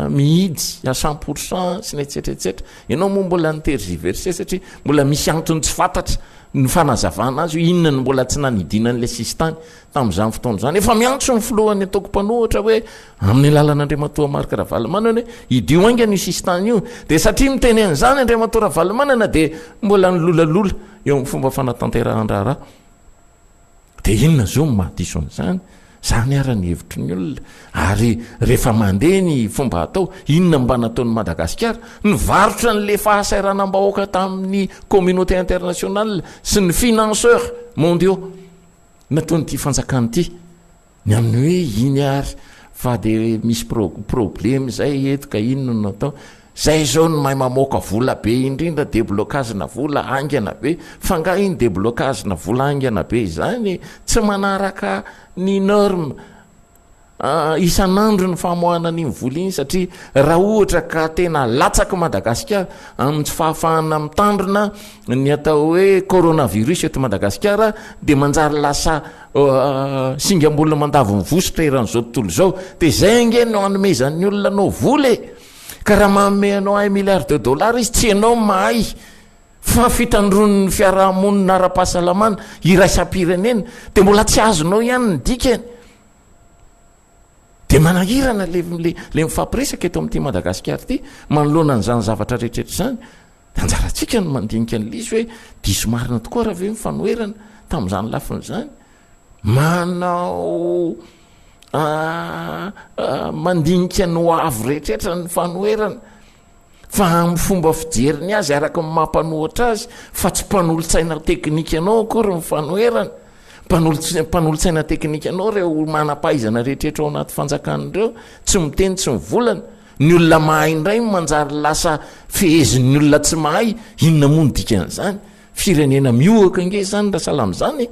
mihidy à 100% sy ny etsetretsetra ianao moa mbola nitergiverse satria mbola misy antony tsy fantatra ny fanazavana azy inona ny mbola tsy nanidinan'le sistany tamin'izany fotoana zany efa miantso ny filohan'ny ataoko mpanohatra hoe amin'ny lalan'Andriamatoa Marc Ravalomanana hoe idio ainga ny sistany io de satria miteny an'izany Andriamatoa Ravalomanana de mbola nylolalola eo amin'ny fomba fanatanterahana raharaha dia inona zao mahadisoan'izany zany ara-ny hevitry ny olona ary rehefa mandeha ny fomba atao inona mba nataon'ny Madagasikara nivarotra n'le fahasairana-bahoaka tamin'ny communauté internationale sy ny financeur mondiaux nataonyity fanjakany ity ny amin'ny hoe iny ary fa dia misy problème zay eto ka inona natao zay zao ny mahay mamoaka vola be indrindra déblocagena vola angana be fa nga iny déblocagena vola angana be izany tsy manaraka ny norme isan'andro ny famoahana n'iny vola iny satria raha ohatra ka tena latsaka Madagasikara amin'ny tsy fahafahana mitandrina ny atao hoe coronavirus eto Madagasikara dia manjary lasa singambolona mandavo mivosotra eran'izao tontolo zao dia zay nge no anomezan'ny olona nao vola ka raha mameanao 1 milliard de dollars izy tsy ianao mahay fa fitandron'ny fiarahamonina ara-pahasalamana iraisam-pirenena dia mbola tsy azonao ihany ny dikany dia manahirana le mifampiresaka eto amin'ity Madagasikara ity manoloana n'izany zavatra rehetrrehetra zany da anjarantsika no mandinika n'lizy hoe diso marina tokoa raha ve mifanoherana tamin'izany lafin'izany manao mandinika no avo rehetrrehetra ny fanoherana fa amin'ny fomba fijeriny azy araka ny mampanohatra azy fa tsy mpanolotsaina teknika anao akory ny fanoherana mpanolotsaina teknika anao reo manam-pahaizana rehetrrehetra ao anaty fanjakan'ireo tsy miteny tsy mivolana ny olona mahay indray manjary lasa fehezin'ny olona tsy mahay inona moa ny dikan'izany firenena mioaka nge zany raha sahala amin'izany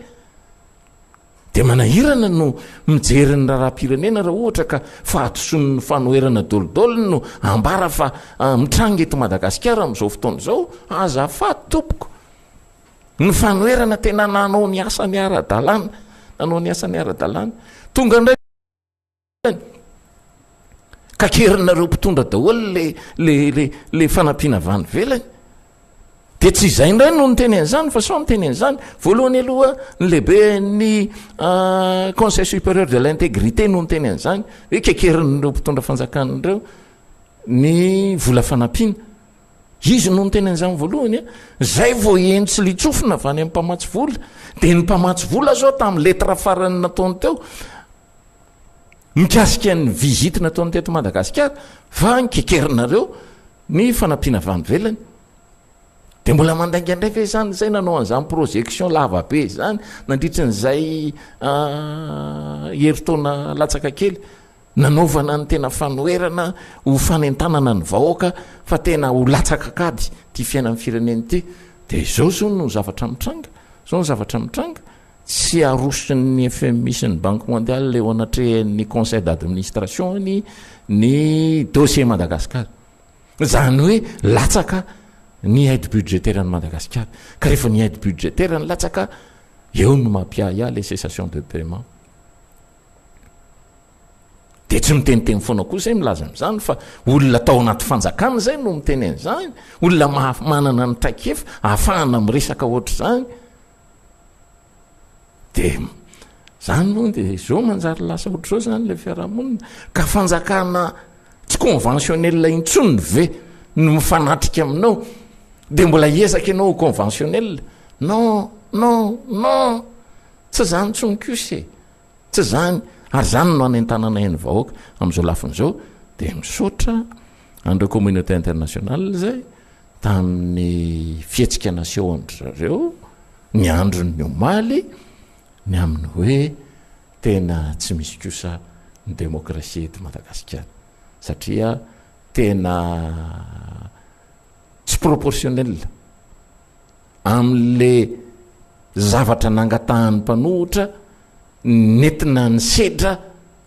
dia manahirana no mijeriny raharam-pirenena raha ohatra ka fahatoson'ny fanoherana dolodolony no ambara fa mitranga eto Madagasikara amin'izao fotoana izao azafaty tompoko ny fanoherana tena nanao ny asany ara-dalàna tonga indray kakerinareo mpitondra daholo le fanampiana vany velany dia tsy izay indray no niteny an'izany fa sao niteny an'izany voalohany aloha ny lehibe ny conseil supérieur de l'intégrité no niteny an'izany hoe kekerin'ireo mpitondra fanjakan'ireo ny vola fanampiana izy no niteny an'izany voalohany zay vo eny tsy litsofina avy any amin'ny mpamatsy vola dia ny mpamatsy vola zao tamin'ny letra farany nataony teo mikasika ny vizity nataony teto Madagasikara fa nkekerinareo ny fanampiana vany velany dia mbola mandainga indray ve zany zay nanao an'izany projection lavabe zany nandritra n'izay heritaona latsaka kely nanaovana ny tena fanoherana ho fanentanana ny vahoaka fa tena ho latsaka kady ty fiainan'ny fireneny ity dia zao no zavatra mitranga tsy arosin'ny FMI sy ny banque mondiale le ho anatrehan'ny conseil d'administration ny dossier Madagasikara zany hoe latsaka ny aide budgétaire ny Madagasikara ka rehefa ny aide budgétaire ny latsaka eo no mampiaya les cessation de paiement dia tsy miteniteny foana koa zay milaza amin'izany fa olona tao anaty fanjakana zay no miteny an'izany olona manana ny traikefa ahafahana miresaka ohatr' zany dia zany moa dia zao manjary lasa ohatr'izao zany le fiarahamonina ka fanjakana tsy conventionnel intsony ve no mifanatrika aminao dia mbola hiezaka ianao conventionnel non tsy zany tsony kose tsy zany ary zany no anentanana eny vahoaka amin'izao lafin'izao dia misaotra an'ireo communauté internationale zay tamin'ny fietsika nasehondry zareo ny androny omaly ny amin'ny hoe tena tsy misy kosa ny démocratie eto Madagasikara satria tena tsy proportionnel amin'le zavatra nangatahan'ny mpanohitra nentina ny sedra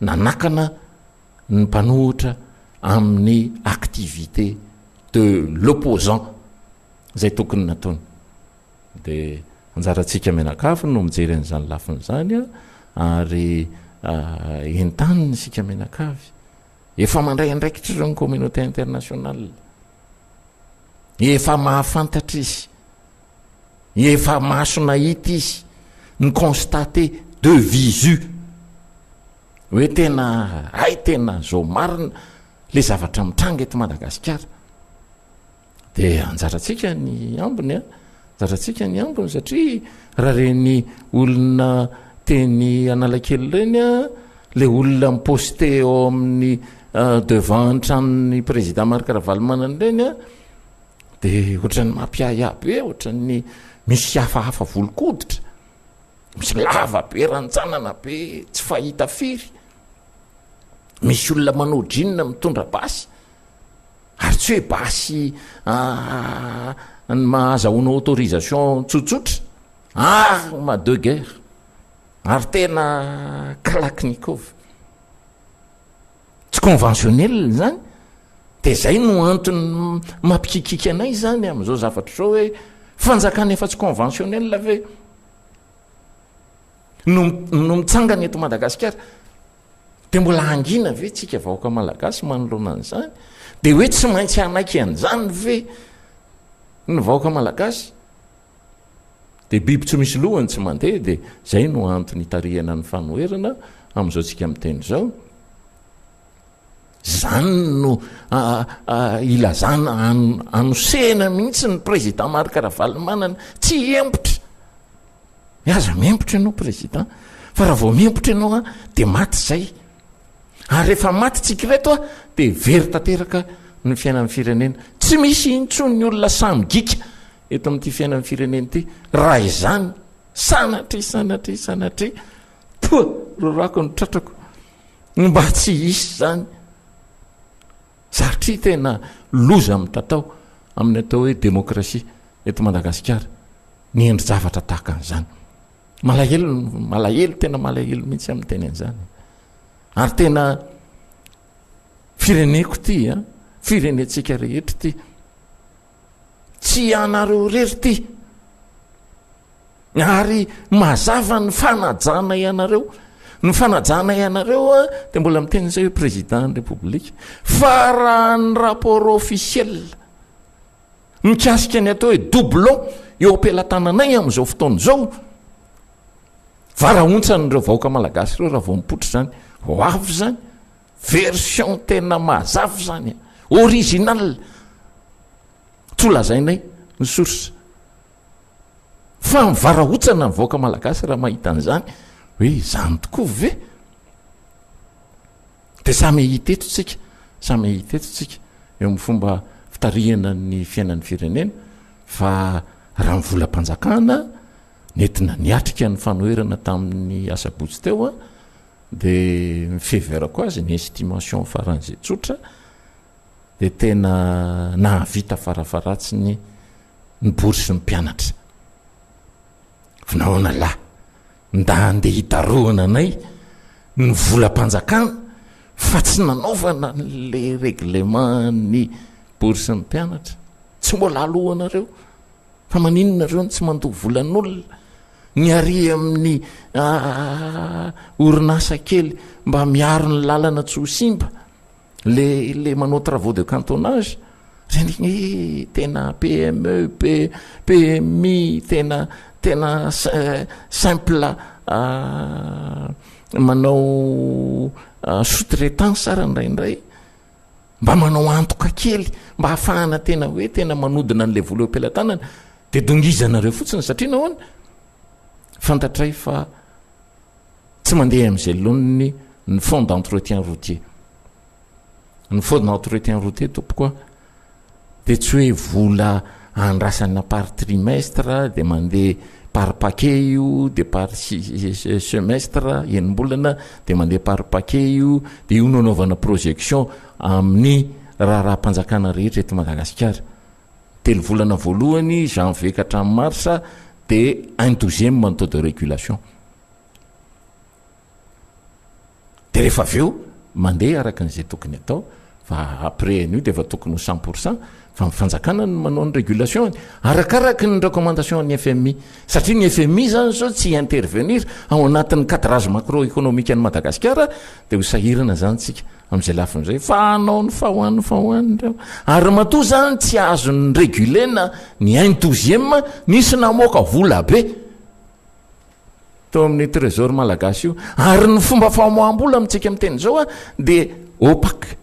nanakana ny mpanohitra amin'ny activité de l'opposant zay tokony nataony dia anjarantsika menakafy no mijery an'izany lafin'izany ary entaniny sika menakavy efa mandray andraikitra ireo ny communauté internationale efa mahafantatra izy efa masona hita izy ny constaté de visu hoe tena tena zao marina le zavatra mitranga eto Madagasikara dia anjarantsika ny ambony satria raha reny olona teny analakely reny a le olona miposte eo amin'ny devant tranony président marikaravalmanany reny a dia ohatran'ny mampiahiaby hoe ohatran'ny misy hafahafa volokoditra misy lava be rantsanana be tsy fahita firy misy olona manao drinina mitondra basy ary tsy hoe basy mahazahoana autorisation tsotsotra ma de guerre ary tena kalaknikov tsy conventionnel zany dia zay no antony mampikikika anay zany amin'izao zavatra zao hoe fanjakana efa tsy conventionnel ve no mitsangana eto Madagasikara dia mbola angina ve tsika vahoaka malagasy manoloana an'izany dia hoe tsy maintsy anaiky an'izany ve ny vahoaka malagasy dia biby tsy misy lohany tsy mandeha dia zay no antony hitarihana ny fanoherana amin'izao tsika miteny zao zany no ilazana anosehana mihitsy ny président marikaravalmanana tsy empotra aza miempotra ianao président fa raha vao miempotra ianao dia maty zay ary rehefa maty tsika reto dia very tanteraka ny fiainan'ny firenena tsy misy intsony ny olona samy gika eto amin'ity fiainan'ny firenena ity raha izany sanatry toa rorako ny tratrako mba tsy hisy zany satria tena loza mitatao amin'ny atao hoe demokrasia eto Madagasikara ny endry zavatra tahaka an'izany malahelo tena malahelo mihitsy amin'ny teny an'izany ary tena fireneko ty firenetsika rehetra ty tsy anareo rery ty ary mazava ny fanajana ianareo ny fanajana ianareo dia mbola miteny zay hoe président ny république fa raha ny rapport officiel mikasika ny atao hoe doublon eo ampelantananay amin'izao fotoana zao varaontsanyireo vahoaka malagasy ireo raha vao mipotra zany hoavy zany version tena mazava zany original tsy olazainay ny source fa mivarahotsana ny vahoaka malagasy raha mahita an'izany hoe zany tokoa ve dia samy hiteto tsika eo amin'ny fomba fitarihana ny fiainan'ny firenena fa raha mivolam-panjakana nentina niatrika ny fanoherana tamin'ny asabotsy teo dia mifeverako azy ny estimation faran'izay tsotra dia tena nahavita farafaratsiny ny borsy ny mpianatra finahoana lahy nda andeha hitarohana anay ny volam-panjakana fa tsy nanaovana le réglement ny borsy ny mpianatra tsy mbola alohanareo fa maninonareo ny tsy mandoha volan'olona ny ary amin'ny orinasa kely mba miaro ny lalana tsy ho simba le manao travaux de cantonnage reny tena PME PMI tena simple manao sous-traitance ara indraindray mba manao antoka kely mba hahafahana tena hoe tena manodina n'le vola eo am-pelantanana dia dongizanareo fotsiny satria nahoana fantatray fa tsy mandeha amin'izay lonony ny fond d'entretien routier ny fond d'entretien routier tompokoa dia tsy hoe vola andrasana par trimestre dia mandeha par paquet io dia par semestre enim-bolana dia mandeha par paquet io dia io no anaovana projection amin'ny raha-mpanjakana rehetra eto Madagasikara 3 volana voalohany janvier ka hatramin'ny marsa dia 1/12 ny taux de régulation dia rehefa avy eo mandeha araka n'izay tokony atao fa après an'io dia efa tokony ho 100% fa mifanjakana ny manao ny régulation arakaraky ny recommandation ny FMI satria ny FMI zany zao tsy intervenir ao anatin'ny cadrage macroéconomique any Madagasikara dia ho sahirana zany tsika amin'izay lafin'izay fa anao ny fahoany reo ary matoa zany tsy azo ny régulena ny 1/12 nisy namoaka vola be tao amin'ny trésor malagasy io ary ny fomba famoaham-bola amintsika miteny zao dia opaque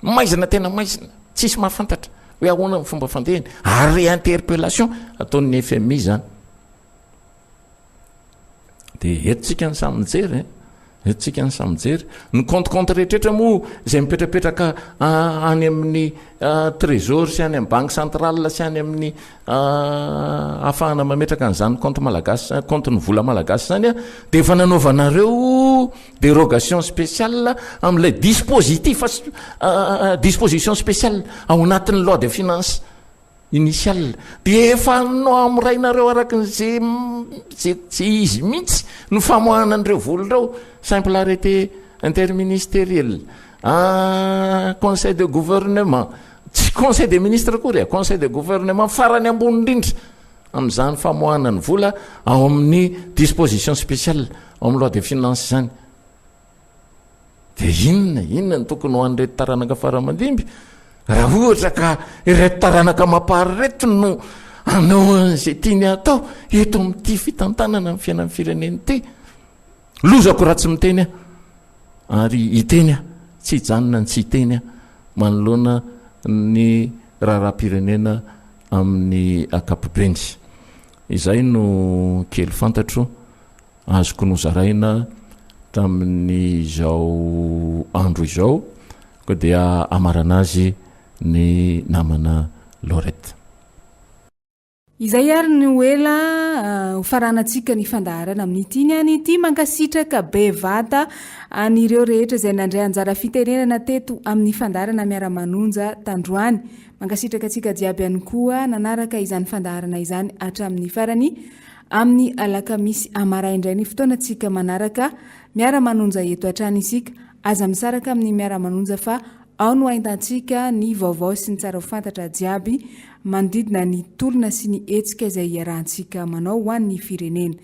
maizina tena maizina tsisy mahafantatra hoe ahoana ny fomba fandehany ary interpellation ataon'ny FMI zany dia etotsika ny samyjery etotsika ny samyjery ny compte rehetrrehetra moa izay mipetrapetraka any amin'ny trésor sy any amin'ny banque centrale sy any amin'ny ahafahana mametraka n'izany compte malagasy compte ny vola malagasy zany a dia efa nanaovanareo dérogation spéciale amin'ilay disposition spéciale ao anatin'ny loi de finance initial dia efa no amirainareo arakin'zay izy mihitsy no famohanan'ireo voloreo simple arrêté interministériel conseil de gouvernement tsy conseil des ministres koa conseil de gouvernement farany ambony indrindra amin'izany famohanany vola ao amin'ny disposition spéciale ao amin'ny loi de finance zany dia inona ny tokony ho an'reto taranaka faramandimby raha ohatra ka ireto taranaka mapary reto no anao an'izay tiany atao eto amin'ity fitantanana amin'ny fiainan'ny fireneny ty lozako raha tsy miteny ary iteny tsy hijanona ny tsy hiteny manoloana ny raharam-pirenena amin'ny akapobeny izay no kely fantatro azoko nozaraina tamin'ny zao andro izao ko dia amarana azy ny namana Lorette. Izay ary ny oela hofaranantsika ny fandaharana amin'ity niany ity mankasitraka bevata anireo rehetra izay nandray anjara fitenenana teto amin'ny fandaharana Miara-Manonja tandroany. Mankasitraka atsika jiaby ihany koa nanaraka izany fandaharana izany hatramin'ny farany amin'ny alakamisy amaraindray ny fotoanantsika manaraka Miara-Manonja eto hatrany isika aza misaraka amin'ny Miara-Manonja fa ao no ahitantsika ny vaovao sy ny tsara ho fantatra jiaby mandidina ny tolona sy ny hetsika izay iarahantsika manao ho an'ny firenena.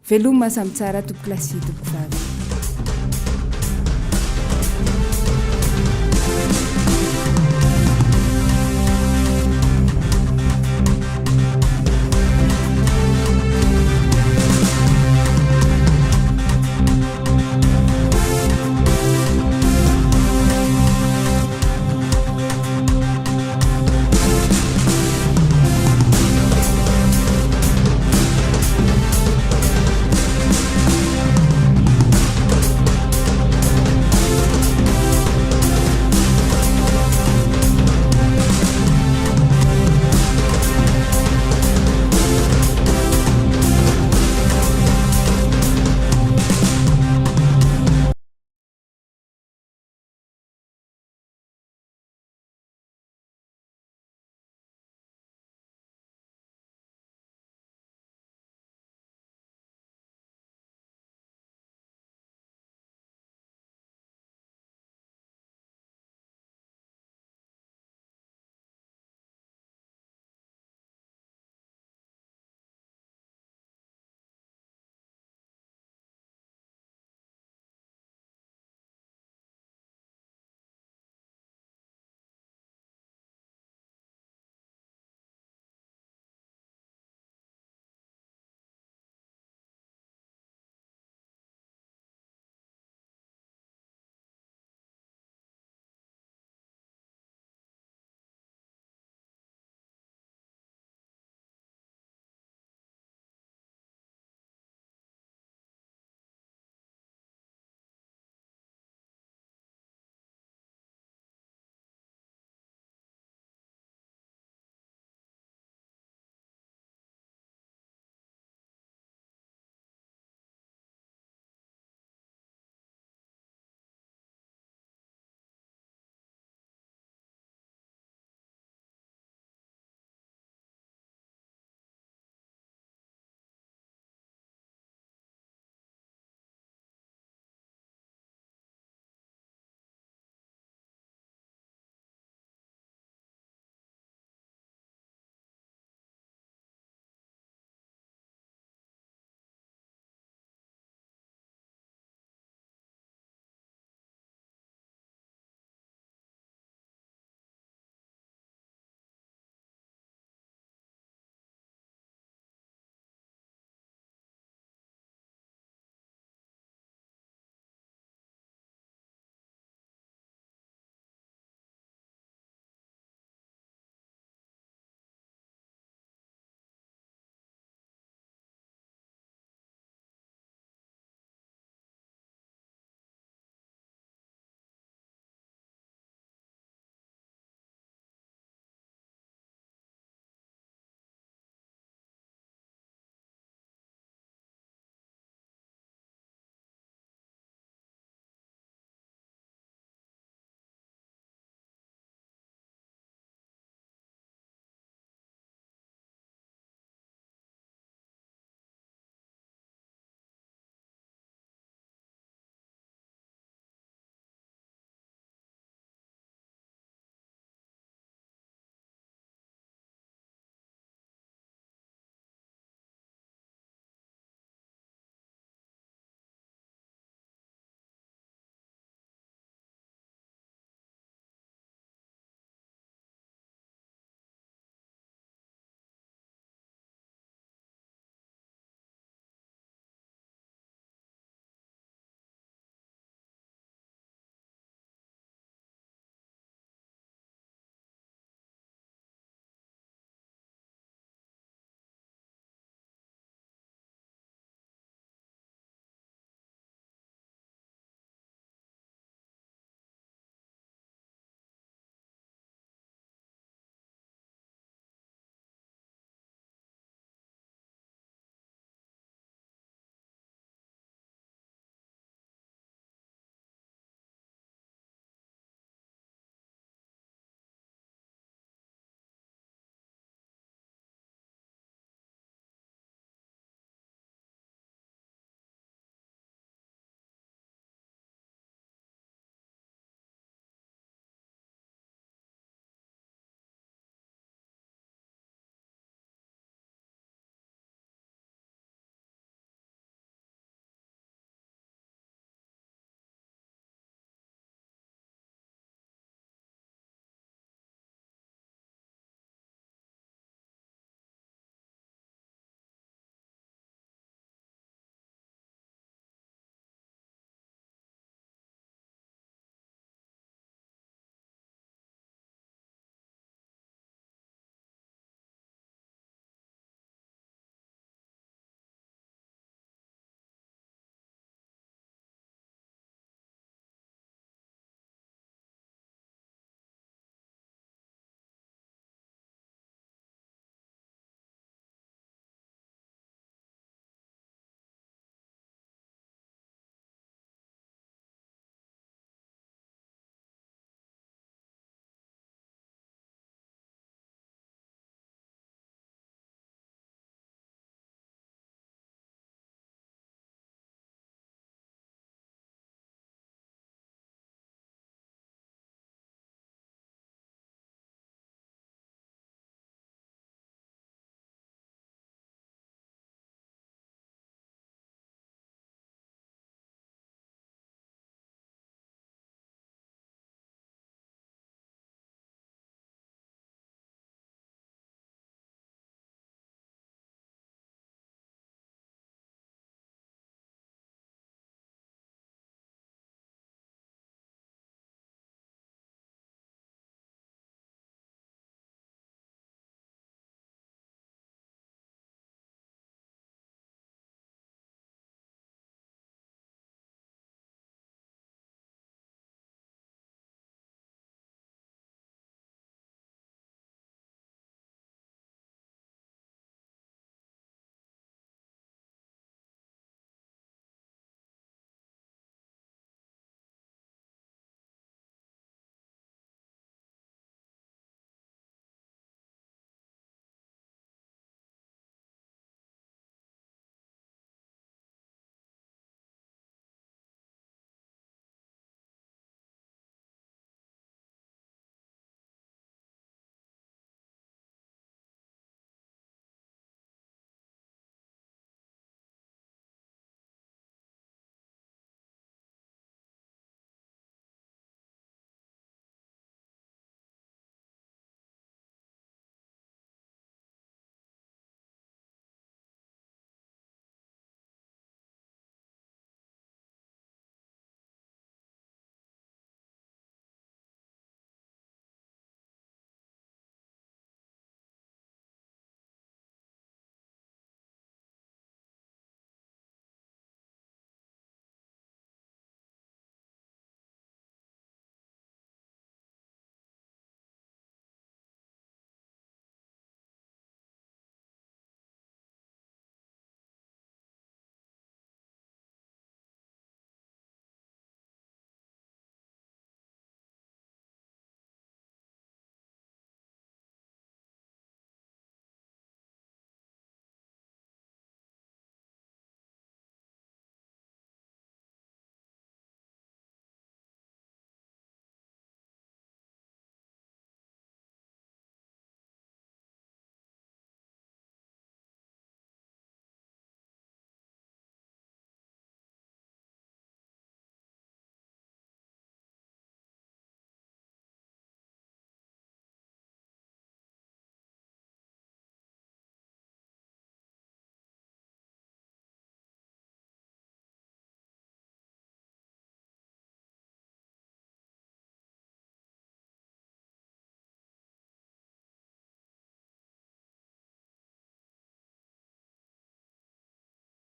Veloma samy tsara tompoklasy tompoko vavy.